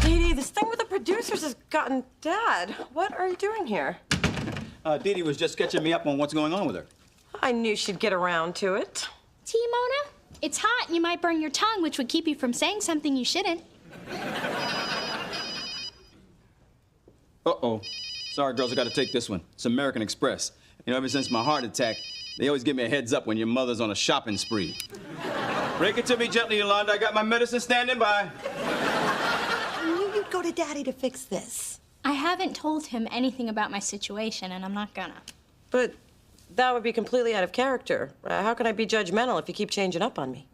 Dee Dee, this thing with the producers has gotten Dad. What are you doing here? Dee Dee was just catching me up on what's going on with her. I knew she'd get around to it. Mona, it's hot and you might burn your tongue, which would keep you from saying something you shouldn't. Uh-oh. Sorry, girls, I gotta take this one. It's American Express. You know, ever since my heart attack, they always give me a heads up when your mother's on a shopping spree. Break it to me gently, Yolanda. I got my medicine standing by. I knew you'd go to Daddy to fix this. I haven't told him anything about my situation, and I'm not gonna. But that would be completely out of character. How can I be judgmental if you keep changing up on me?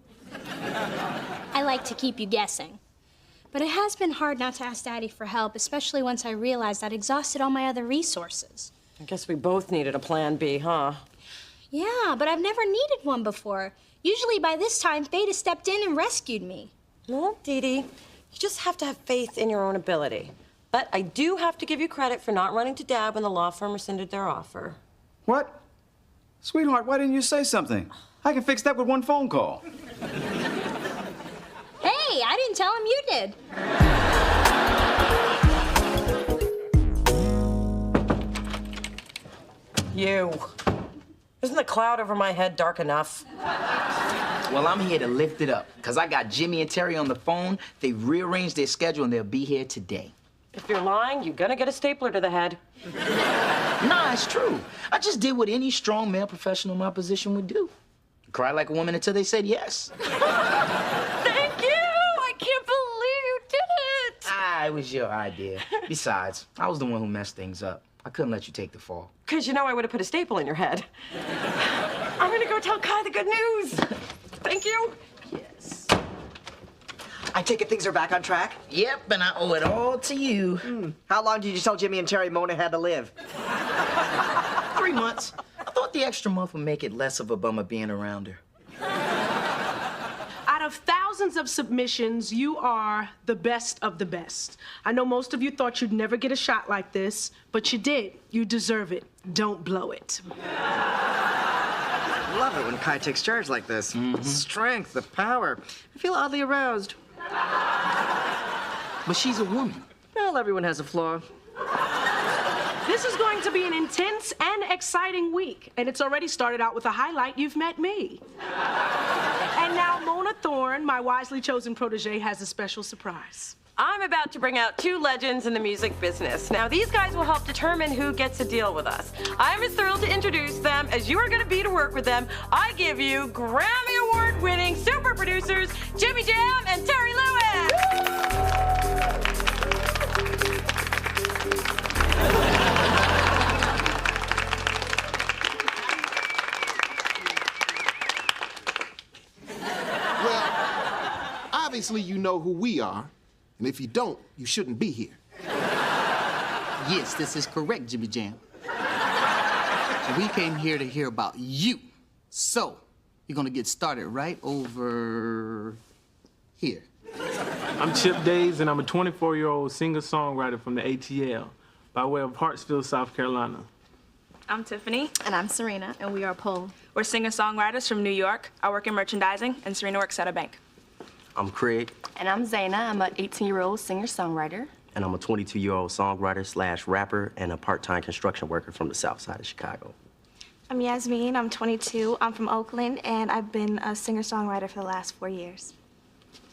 I like to keep you guessing. But it has been hard not to ask Daddy for help, especially once I realized I'd exhausted all my other resources. I guess we both needed a plan B, huh? Yeah, but I've never needed one before. Usually by this time, fate has stepped in and rescued me. Well, Dee Dee, you just have to have faith in your own ability. But I do have to give you credit for not running to Dad when the law firm rescinded their offer. What? Sweetheart, why didn't you say something? I can fix that with one phone call. Hey, I didn't tell him, you did. You. Isn't the cloud over my head dark enough? Well, I'm here to lift it up, because I got Jimmy and Terry on the phone. They've rearranged their schedule, and they'll be here today. If you're lying, you're gonna get a stapler to the head. Nah, it's true. I just did what any strong male professional in my position would do. Cry like a woman until they said yes. Thank you! I can't believe you did it! It was your idea. Besides, I was the one who messed things up. I couldn't let you take the fall. Because you know I would have put a staple in your head. I'm gonna go tell Kai the good news. Thank you. Yes. I take it things are back on track? Yep, and I owe it all to you. How long did you tell Jimmy and Terry Mona had to live? 3 months. I thought the extra month would make it less of a bummer being around her. Out of thousands of submissions, you are the best of the best. I know most of you thought you'd never get a shot like this, but you did. You deserve it. Don't blow it. I love it when Kai takes charge like this. The strength, the power. I feel oddly aroused. But she's a woman. Well, everyone has a flaw. This is going to be an intense and exciting week, and it's already started out with a highlight. You've met me. And now Mona Thorne, my wisely chosen protege, has a special surprise. I'm about to bring out 2 legends in the music business. Now, these guys will help determine who gets a deal with us. I'm as thrilled to introduce them as you are going to be to work with them. I give you Grammy Award-winning super producers Jimmy Jam and Terry Lewis. Obviously, you know who we are, and if you don't, you shouldn't be here. Yes, this is correct, Jimmy Jam. We came here to hear about you. So, you're gonna get started right over here. I'm Chip Days, and I'm a 24-year-old singer-songwriter from the ATL by way of Hartsville, South Carolina. I'm Tiffany. And I'm Serena, and we are Pole. We're singer-songwriters from New York. I work in merchandising, and Serena works at a bank. I'm Craig. And I'm Zaina. I'm an 18-year-old singer-songwriter. And I'm a 22-year-old songwriter / rapper and a part-time construction worker from the south side of Chicago. I'm Yasmin. I'm 22. I'm from Oakland, and I've been a singer-songwriter for the last 4 years.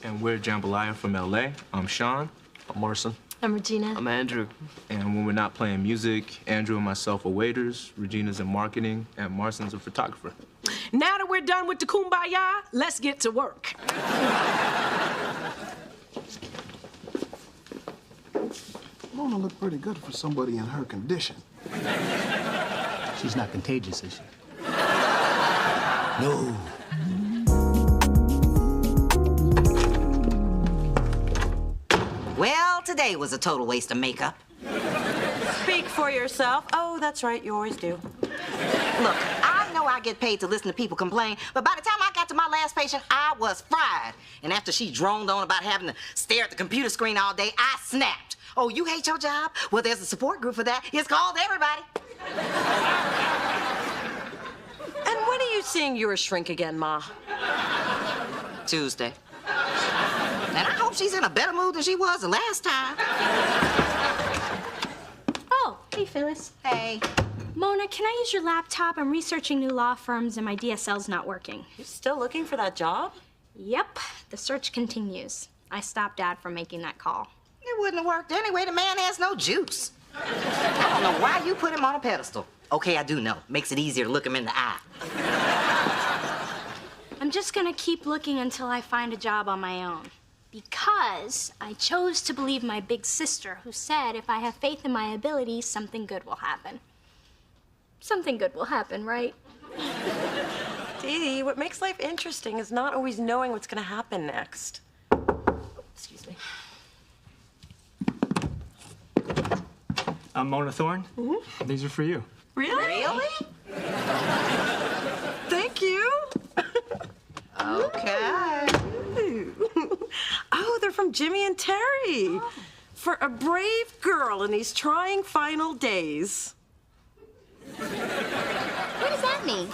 And we're Jambalaya from LA. I'm Sean. I'm Marson. I'm Regina. I'm Andrew. And when we're not playing music, Andrew and myself are waiters, Regina's in marketing, and Marson's a photographer. Now that we're done with the kumbaya, let's get to work. Mona looked pretty good for somebody in her condition. She's not contagious, is she? No. Well, today was a total waste of makeup. Speak for yourself. Oh, that's right, you always do. Look, I know I get paid to listen to people complain, but by the time I got to my last patient, I was fried. And after she droned on about having to stare at the computer screen all day, I snapped. Oh, you hate your job? Well, there's a support group for that. It's called Everybody. And when are you seeing your shrink again, Ma? Tuesday. And I hope she's in a better mood than she was the last time. Oh, hey, Phyllis. Hey. Mona, can I use your laptop? I'm researching new law firms and my DSL's not working. You're still looking for that job? Yep. The search continues. I stopped Dad from making that call. It wouldn't have worked anyway. The man has no juice. I don't know why you put him on a pedestal. Okay, I do know. Makes it easier to look him in the eye. I'm just gonna keep looking until I find a job on my own. Because I chose to believe my big sister, who said if I have faith in my abilities, something good will happen. Something good will happen, right? Dee Dee, what makes life interesting is not always knowing what's gonna happen next. Excuse me. Mona Thorne. These are for you. Really? Thank you. Okay. Oh, they're from Jimmy and Terry. For a brave girl in these trying final days. What does that mean?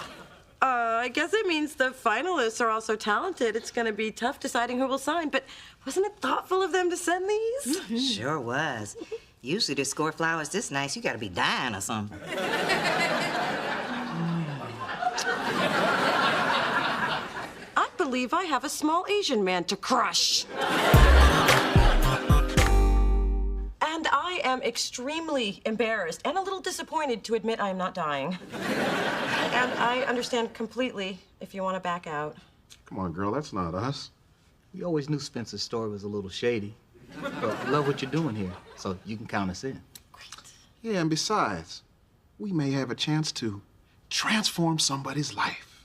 I guess it means the finalists are all so talented, it's gonna be tough deciding who will sign. But wasn't it thoughtful of them to send these? Sure was. Usually to score flowers this nice, you gotta be dying or something. I believe I have a small Asian man to crush. And I am extremely embarrassed and a little disappointed to admit I am not dying. And I understand completely if you want to back out. Come on, girl, that's not us. We always knew Spencer's story was a little shady. But we love what you're doing here, so you can count us in. Yeah, and besides, we may have a chance to transform somebody's life.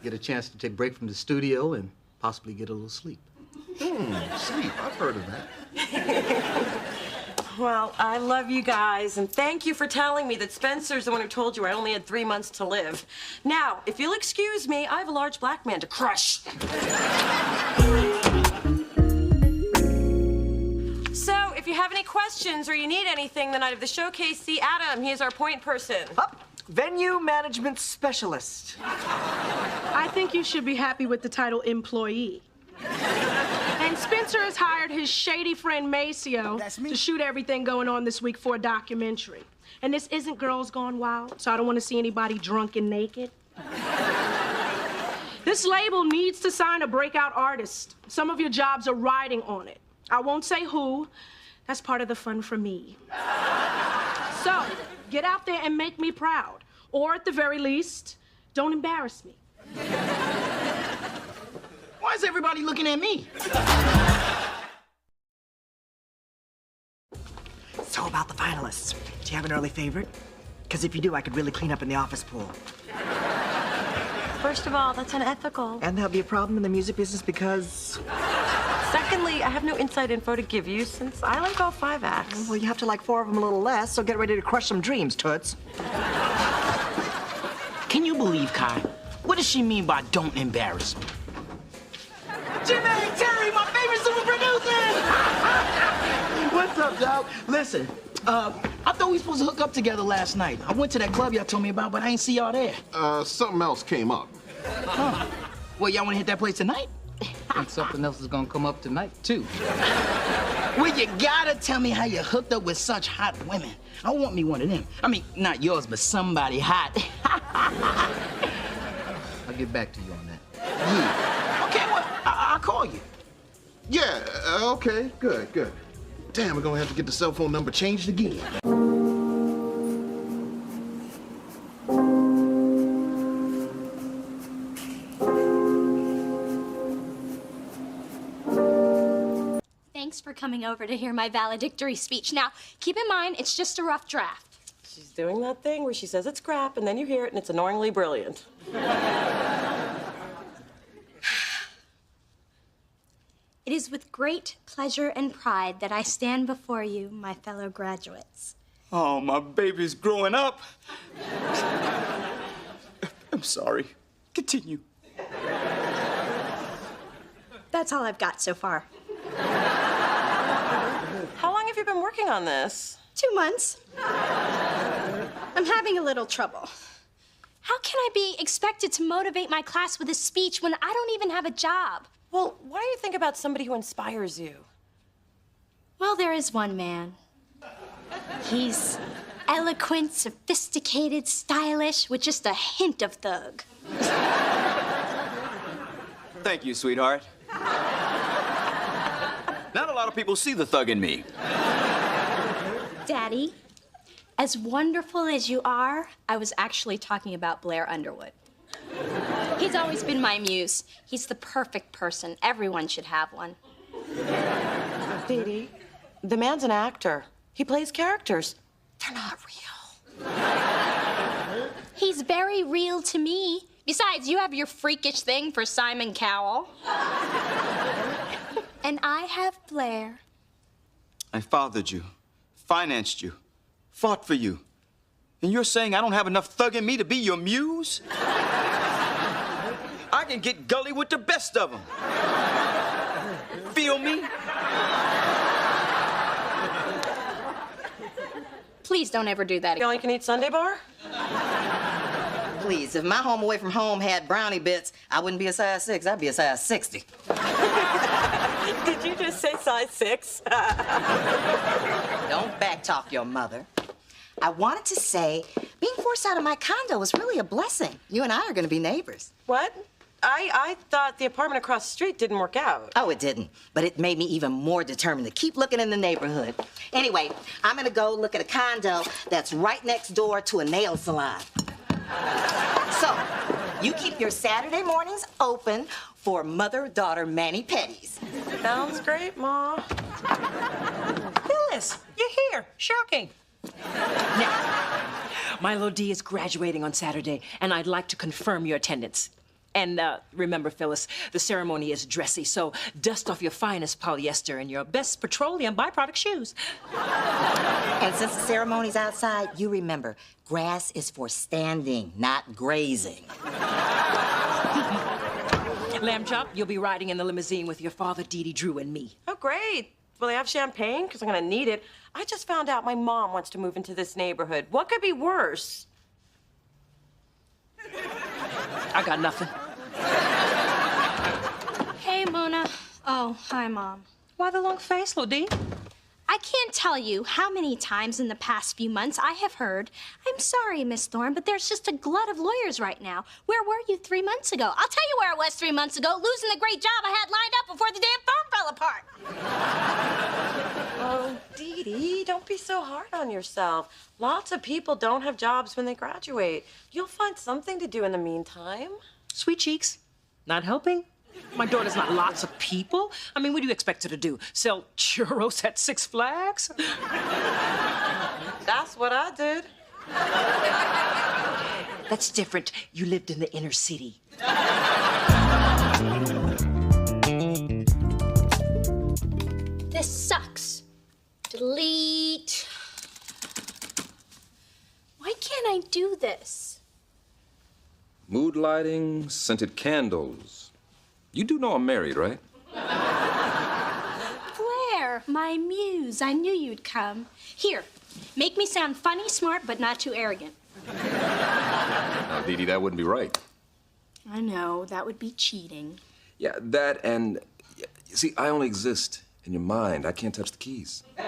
Get a chance to take a break from the studio and possibly get a little sleep. Sleep, I've heard of that. Well, I love you guys, and thank you for telling me that Spencer's the one who told you I only had 3 months to live. Now, if you'll excuse me, I have a large black man to crush. So, if you have any questions or you need anything the night of the showcase, see Adam. He is our point person. Venue management specialist. I think you should be happy with the title employee. And Spencer has hired his shady friend Maceo to shoot everything going on this week for a documentary. And this isn't Girls Gone Wild, so I don't want to see anybody drunk and naked. This label needs to sign a breakout artist. Some of your jobs are riding on it. I won't say who. That's part of the fun for me. So, get out there and make me proud. Or at the very least, don't embarrass me. Why is everybody looking at me? So about the finalists, do you have an early favorite? Because if you do, I could really clean up in the office pool. First of all, that's unethical. And there'll be a problem in the music business because... Secondly, I have no inside info to give you since I like all 5 acts. Well, you have to like 4 of them a little less, so get ready to crush some dreams, Toots. Can you believe, Kai? What does she mean by don't embarrass me? Jimmy and Terry, my favorite super producers! What's up, dog? Listen, I thought we were supposed to hook up together last night. I went to that club y'all told me about, but I ain't see y'all there. Something else came up. Huh. Well, y'all wanna hit that place tonight? And something else is gonna come up tonight, too. Well, you gotta tell me how you hooked up with such hot women. I want me one of them. I mean, not yours, but somebody hot. I'll get back to you on that. Yeah. Okay, well, I'll call you. Yeah, okay, good. Damn, we're gonna have to get the cell phone number changed again. Thanks for coming over to hear my valedictory speech. Now, keep in mind, it's just a rough draft. She's doing that thing where she says it's crap, and then you hear it, and it's annoyingly brilliant. It is with great pleasure and pride that I stand before you, my fellow graduates. Oh, my baby's growing up. I'm sorry. Continue. That's all I've got so far. How long have you been working on this? 2 months. I'm having a little trouble. How can I be expected to motivate my class with a speech when I don't even have a job? Well, why don't you think about somebody who inspires you? Well, there is one man. He's eloquent, sophisticated, stylish, with just a hint of thug. Thank you, sweetheart. Not a lot of people see the thug in me. Daddy, as wonderful as you are, I was actually talking about Blair Underwood. He's always been my muse. He's the perfect person. Everyone should have one. Dee, the man's an actor. He plays characters. They're not real. He's very real to me. Besides, you have your freakish thing for Simon Cowell. And I have Blair. I fathered you financed you, fought for you. And you're saying I don't have enough thug in me to be your muse? I can get gully with the best of them. Feel me? Please don't ever do that You only can eat Sunday bar? Please, if my home away from home had brownie bits, I wouldn't be a size 6, I'd be a size 60. Did you just say size 6? Don't backtalk your mother. I wanted to say, being forced out of my condo was really a blessing. You and I are gonna be neighbors. What? I thought the apartment across the street didn't work out. Oh, it didn't. But it made me even more determined to keep looking in the neighborhood. Anyway, I'm gonna go look at a condo that's right next door to a nail salon. So, you keep your Saturday mornings open for mother-daughter mani-pedis. Sounds great, Ma. Phyllis, you're here. Shocking. Now, Milo D is graduating on Saturday, and I'd like to confirm your attendance. And remember, Phyllis, the ceremony is dressy, so dust off your finest polyester and your best petroleum byproduct shoes. And since the ceremony's outside, you remember, grass is for standing, not grazing. Lamb Chop, you'll be riding in the limousine with your father, Dee Dee, Drew, and me. Oh, great. Will they have champagne? Because I'm gonna need it. I just found out my mom wants to move into this neighborhood. What could be worse? I got nothing. Hey, Mona. Oh, hi, Mom. Why the long face, Lodi? I can't tell you how many times in the past few months I have heard, I'm sorry, Miss Thorne, but there's just a glut of lawyers right now. Where were you 3 months ago? I'll tell you where I was 3 months ago, losing the great job I had lined up before the damn firm fell apart. Oh, Dee Dee, don't be so hard on yourself. Lots of people don't have jobs when they graduate. You'll find something to do in the meantime. Sweet cheeks. Not helping? My daughter's not lots of people. I mean, what do you expect her to do? Sell churros at Six Flags? That's what I did. That's different. You lived in the inner city. This sucks. Delete. Why can't I do this? Mood lighting, scented candles. You do know I'm married, right? Blair, my muse. I knew you'd come. Here, make me sound funny, smart, but not too arrogant. Now, Dee Dee, that wouldn't be right. I know, that would be cheating. Yeah, that and... See, I only exist in your mind. I can't touch the keys. Well,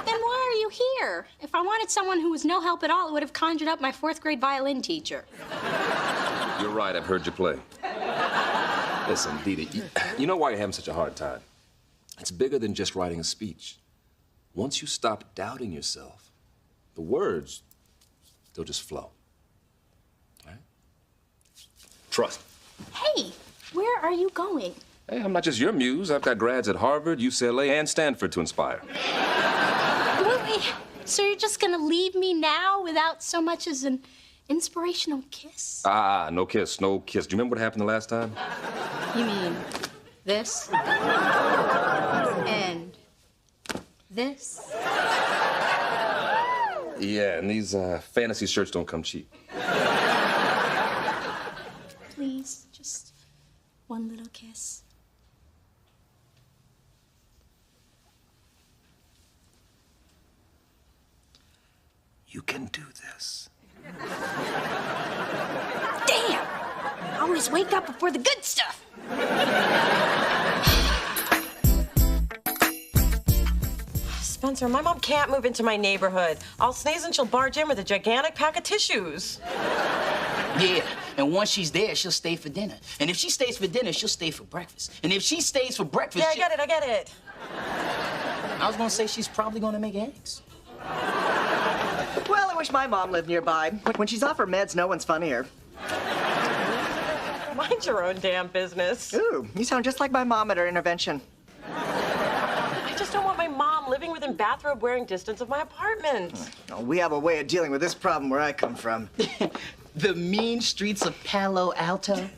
then why are you here? If I wanted someone who was no help at all, I would have conjured up my 4th grade violin teacher. You're right, I've heard you play. Listen, Dee Dee, you know why you're having such a hard time? It's bigger than just writing a speech. Once you stop doubting yourself, the words, they'll just flow. All right? Trust me. Hey, where are you going? Hey, I'm not just your muse. I've got grads at Harvard, UCLA, and Stanford to inspire. Wait, so you're just gonna leave me now without so much as an inspirational kiss? No kiss, no kiss. Do you remember what happened the last time? You mean this? And this? Yeah, and these fantasy shirts don't come cheap. Please, just one little kiss. You can do this. Damn! I always wake up before the good stuff. Spencer, my mom can't move into my neighborhood. I'll sneeze and she'll barge in with a gigantic pack of tissues. Yeah, and once she's there, she'll stay for dinner. And if she stays for dinner, she'll stay for breakfast. And if she stays for breakfast, Yeah, I get it. I was gonna say she's probably gonna make eggs. Well, I wish my mom lived nearby. When she's off her meds, no one's funnier. Mind your own damn business. Ooh, you sound just like my mom at her intervention. I just don't want my mom living within bathrobe-wearing distance of my apartment. Oh, we have a way of dealing with this problem where I come from. The mean streets of Palo Alto.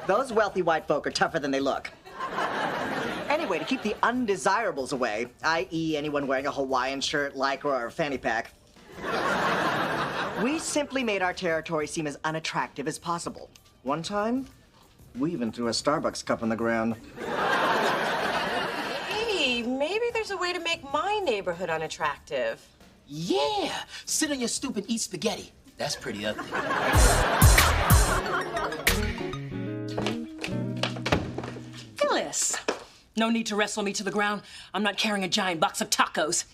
Those wealthy white folk are tougher than they look. Anyway, Anyway, to keep the undesirables away, i.e. anyone wearing a Hawaiian shirt, lycra, or a fanny pack, we simply made our territory seem as unattractive as possible. One time, we even threw a Starbucks cup on the ground. Hey, maybe there's a way to make my neighborhood unattractive. Yeah, sit on your stoop and eat spaghetti. That's pretty ugly. Phyllis, no need to wrestle me to the ground. I'm not carrying a giant box of tacos.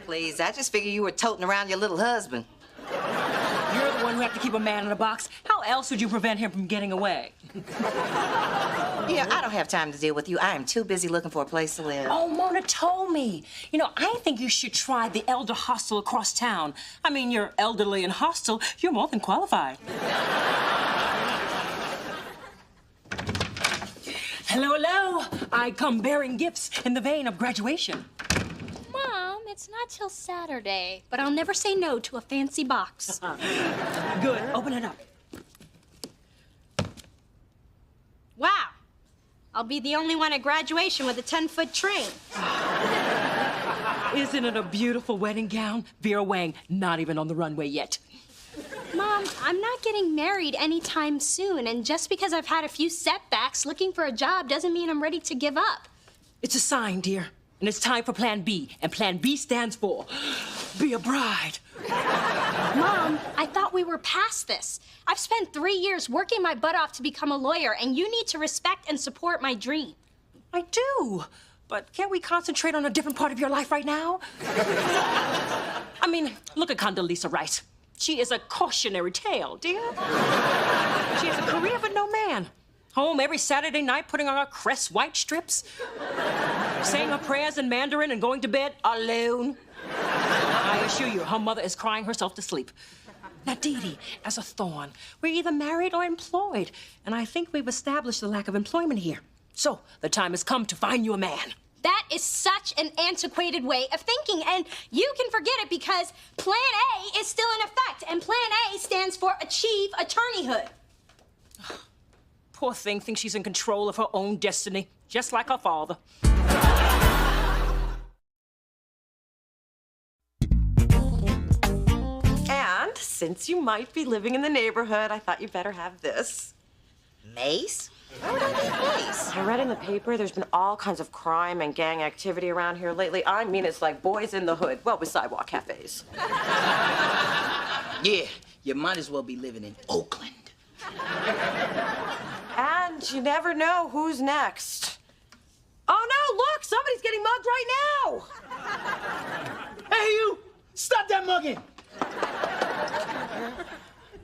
Please, I just figured you were toting around your little husband. You're the one who have to keep a man in a box. How else would you prevent him from getting away? Yeah, I don't have time to deal with you. I am too busy looking for a place to live. Oh, Mona told me. You know, I think you should try the elder hostel across town. I mean, you're elderly and hostile. You're more than qualified. Hello, hello. I come bearing gifts in the vein of graduation. Mom, it's not till Saturday, but I'll never say no to a fancy box. Good. Open it up. Wow. I'll be the only one at graduation with a 10-foot train. Isn't it a beautiful wedding gown? Vera Wang, not even on the runway yet. Mom, I'm not getting married anytime soon, and just because I've had a few setbacks looking for a job doesn't mean I'm ready to give up. It's a sign, dear. And it's time for Plan B. And Plan B stands for be a bride. Mom, I thought we were past this. I've spent 3 years working my butt off to become a lawyer, and you need to respect and support my dream. I do. But can't we concentrate on a different part of your life right now? I mean, look at Condoleezza Rice. She is a cautionary tale, dear. She has a career but no man. Home every Saturday night putting on her Crest white strips. Saying her prayers in Mandarin and going to bed alone. I assure you, her mother is crying herself to sleep. Now, Dee Dee, as a Thorne, we're either married or employed. And I think we've established the lack of employment here. So, the time has come to find you a man. That is such an antiquated way of thinking, and you can forget it because Plan A is still in effect, and Plan A stands for achieve attorneyhood. Poor thing thinks she's in control of her own destiny, just like her father. And since you might be living in the neighborhood, I thought you better have this. Mace? Why would I need mace? I read in the paper there's been all kinds of crime and gang activity around here lately. I mean, it's like boys in the hood. Well, with sidewalk cafes. Yeah, you might as well be living in Oakland. And you never know who's next. Oh, no, look! Somebody's getting mugged right now! Hey, you! Stop that mugging!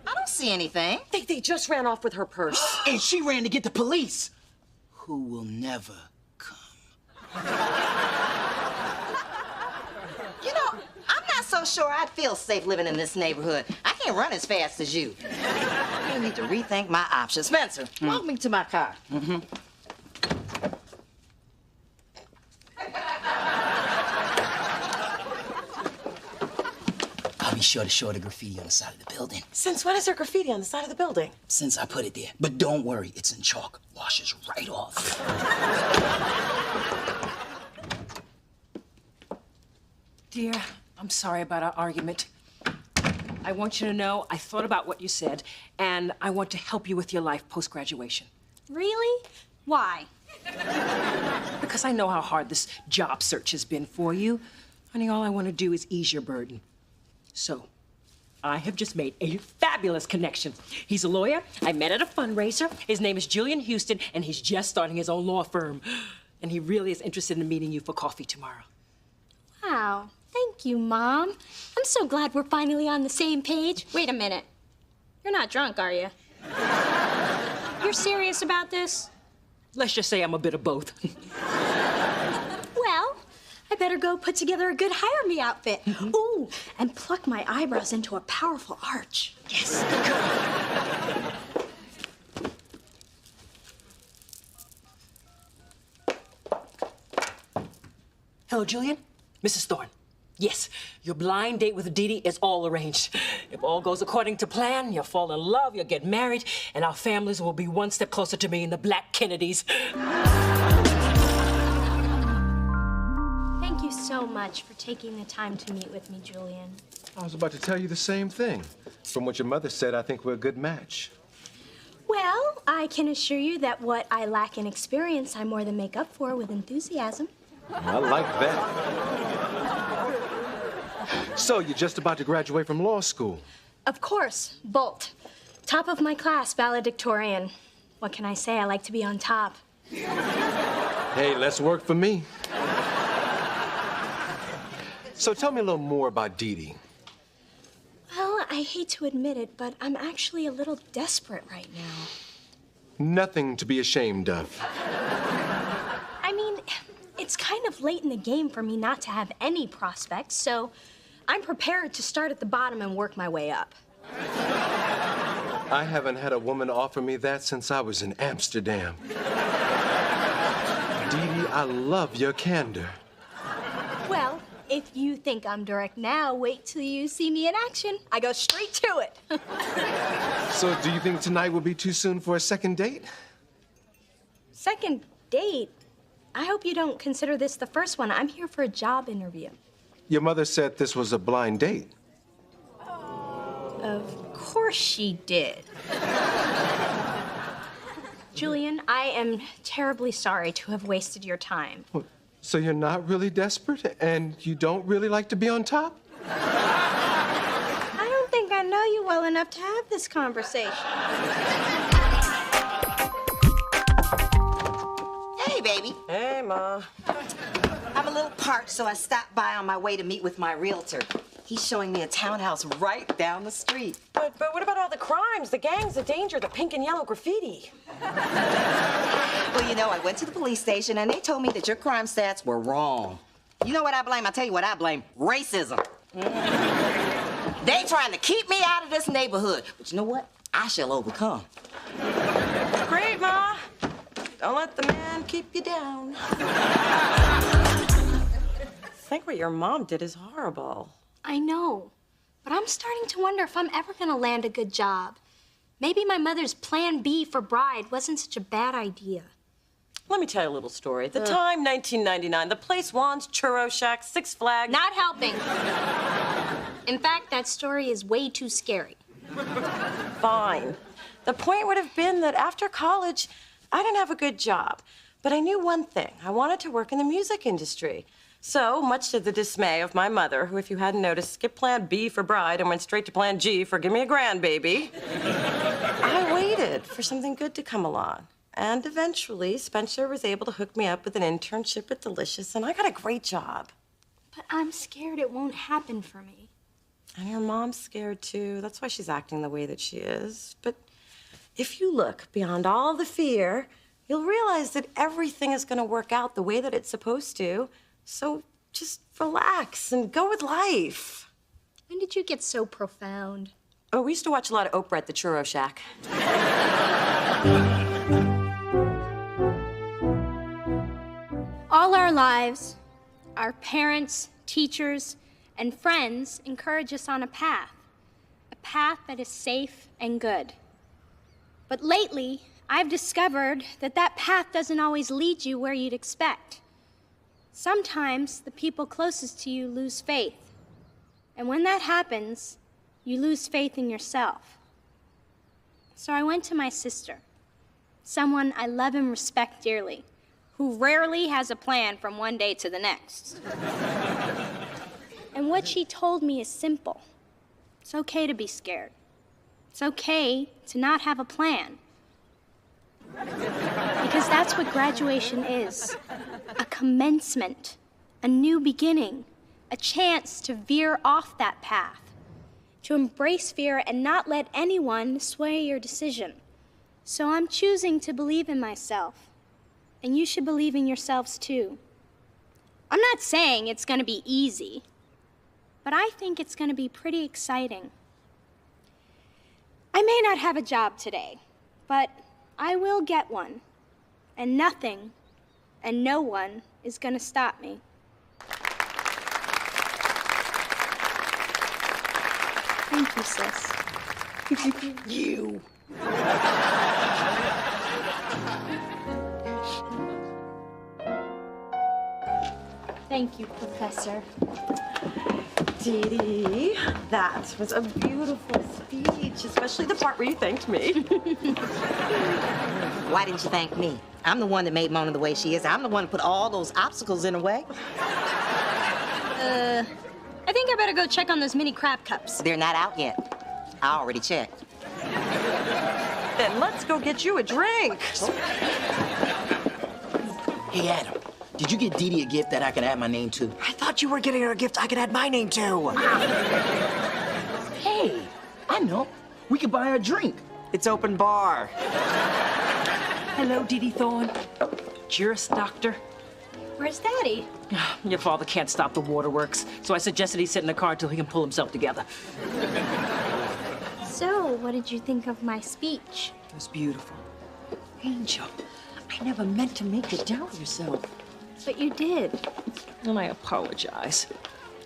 I don't see anything. They just ran off with her purse. And she ran to get the police, who will never come. You know, I'm not so sure I'd feel safe living in this neighborhood. I can't run as fast as you. I need to rethink my options. Spencer, walk me to my car. Mm-hmm. I'll be sure to show the graffiti on the side of the building. Since when is there graffiti on the side of the building? Since I put it there. But don't worry, it's in chalk. Washes right off. Dear, I'm sorry about our argument. I want you to know I thought about what you said, and I want to help you with your life post-graduation. Really? Why? Because I know how hard this job search has been for you. Honey, all I want to do is ease your burden. So, I have just made a fabulous connection. He's a lawyer. I met at a fundraiser. His name is Julian Houston, and he's just starting his own law firm. And he really is interested in meeting you for coffee tomorrow. Wow. Thank you, Mom. I'm so glad we're finally on the same page. Wait a minute. You're not drunk, are you? You're serious about this? Let's just say I'm a bit of both. Well, I better go put together a good hire me outfit. Ooh, and pluck my eyebrows into a powerful arch. Yes, good girl. Hello, Julian. Mrs. Thorne. Yes, your blind date with Dee Dee is all arranged. If all goes according to plan, you'll fall in love, you'll get married, and our families will be one step closer to me and the Black Kennedys. so much for taking the time to meet with me, Julian. I was about to tell you the same thing. From what your mother said, I think we're a good match. Well, I can assure you that what I lack in experience, I more than make up for with enthusiasm. I like that. So, you're just about to graduate from law school? Of course, Bolt. Top of my class, valedictorian. What can I say? I like to be on top. Hey, less work for me. So tell me a little more about Dee Dee. Well, I hate to admit it, but I'm actually a little desperate right now. Nothing to be ashamed of. I mean, it's kind of late in the game for me not to have any prospects, so I'm prepared to start at the bottom and work my way up. I haven't had a woman offer me that since I was in Amsterdam. Dee Dee, I love your candor. Well, if you think I'm direct now, wait till you see me in action. I go straight to it. So do you think tonight will be too soon for a second date? Second date? I hope you don't consider this the first one. I'm here for a job interview. Your mother said this was a blind date. Of course she did. Julian, I am terribly sorry to have wasted your time. So you're not really desperate and you don't really like to be on top? I don't think I know you well enough to have this conversation. Hey, baby. Hey, Ma. I'm a little parched, so I stopped by on my way to meet with my realtor. He's showing me a townhouse right down the street. But what about all the crimes, the gangs, the danger, the pink and yellow graffiti? Well, you know, I went to the police station and they told me that your crime stats were wrong. You know what I blame? I'll tell you what I blame. Racism. They trying to keep me out of this neighborhood. But you know what? I shall overcome. Great, Ma. Don't let the man keep you down. I think what your mom did is horrible. I know, but I'm starting to wonder if I'm ever gonna land a good job. Maybe my mother's plan B for bride wasn't such a bad idea. Let me tell you a little story. At the time, 1999, the place Juan's Churro Shack, Six Flags. Not helping. In fact, that story is way too scary. Fine. The point would have been that after college, I didn't have a good job. But I knew one thing. I wanted to work in the music industry. So, much to the dismay of my mother, who, if you hadn't noticed, skipped plan B for bride and went straight to plan G for give me a grandbaby, I waited for something good to come along. And eventually, Spencer was able to hook me up with an internship at Delicious, and I got a great job. But I'm scared it won't happen for me. And your mom's scared, too. That's why she's acting the way that she is. But if you look beyond all the fear, you'll realize that everything is going to work out the way that it's supposed to. So just relax and go with life. When did you get so profound? Oh, we used to watch a lot of Oprah at the Churro Shack. All our lives, our parents, teachers, and friends encourage us on a path that is safe and good. But lately, I've discovered that that path doesn't always lead you where you'd expect. Sometimes the people closest to you lose faith. And when that happens, you lose faith in yourself. So I went to my sister, someone I love and respect dearly, who rarely has a plan from one day to the next. And what she told me is simple. It's okay to be scared. It's okay to not have a plan. Because that's what graduation is. A commencement, a new beginning, a chance to veer off that path, to embrace fear and not let anyone sway your decision. So I'm choosing to believe in myself, and you should believe in yourselves too. I'm not saying it's going to be easy, but I think it's going to be pretty exciting. I may not have a job today, but I will get one, and nothing and no one is going to stop me. Thank you, sis. You. Thank you, Professor. Dee Dee, that was a beautiful speech, especially the part where you thanked me. Why didn't you thank me? I'm the one that made Mona the way she is. I'm the one who put all those obstacles in her way. I think I better go check on those mini crab cups. They're not out yet. I already checked. Then let's go get you a drink. Hey, Adam, did you get Dee Dee a gift that I can add my name to? I thought you were getting her a gift I could add my name to. Hey, I know. We could buy her a drink. It's open bar. Hello, Dee Dee Thorne. Juris Doctor. Where's Daddy? Your father can't stop the waterworks, so I suggested he sit in the car till he can pull himself together. So, what did you think of my speech? It was beautiful. Angel, I never meant to make you doubt yourself. But you did. And I apologize.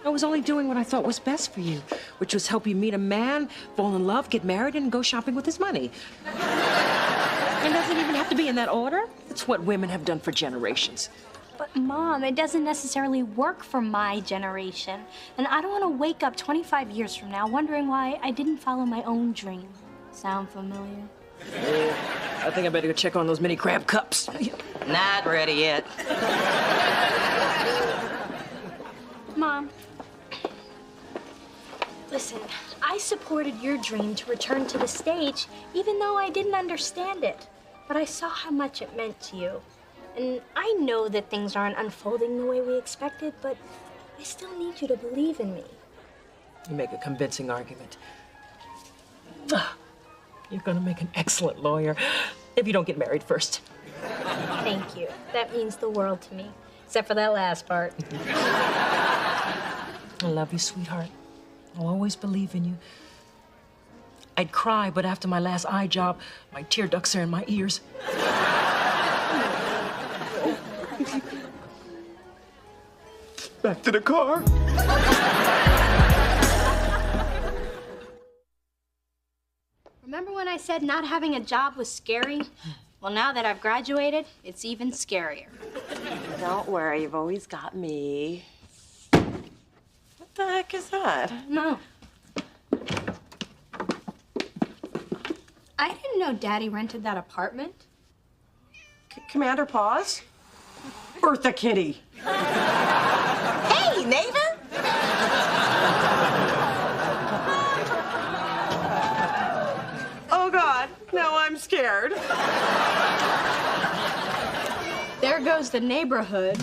I was only doing what I thought was best for you, which was help you meet a man, fall in love, get married, and go shopping with his money. It doesn't even have to be in that order. It's what women have done for generations. But Mom, it doesn't necessarily work for my generation. And I don't want to wake up 25 years from now wondering why I didn't follow my own dream. Sound familiar? I think I better go check on those mini crab cups. Not ready yet. Mom, listen, I supported your dream to return to the stage, even though I didn't understand it. But I saw how much it meant to you. And I know that things aren't unfolding the way we expected, but I still need you to believe in me. You make a convincing argument. You're gonna make an excellent lawyer if you don't get married first. Thank you. That means the world to me, except for that last part. I love you, sweetheart. I'll always believe in you. I'd cry, but after my last eye job, my tear ducts are in my ears. Back to the car. Remember when I said not having a job was scary? Well, now that I've graduated, it's even scarier. Don't worry, you've always got me. What the heck is that? No. I didn't know Daddy rented that apartment. Commander Paws? Bertha Kitty. Hey, neighbor! Oh, God. Now I'm scared. There goes the neighborhood.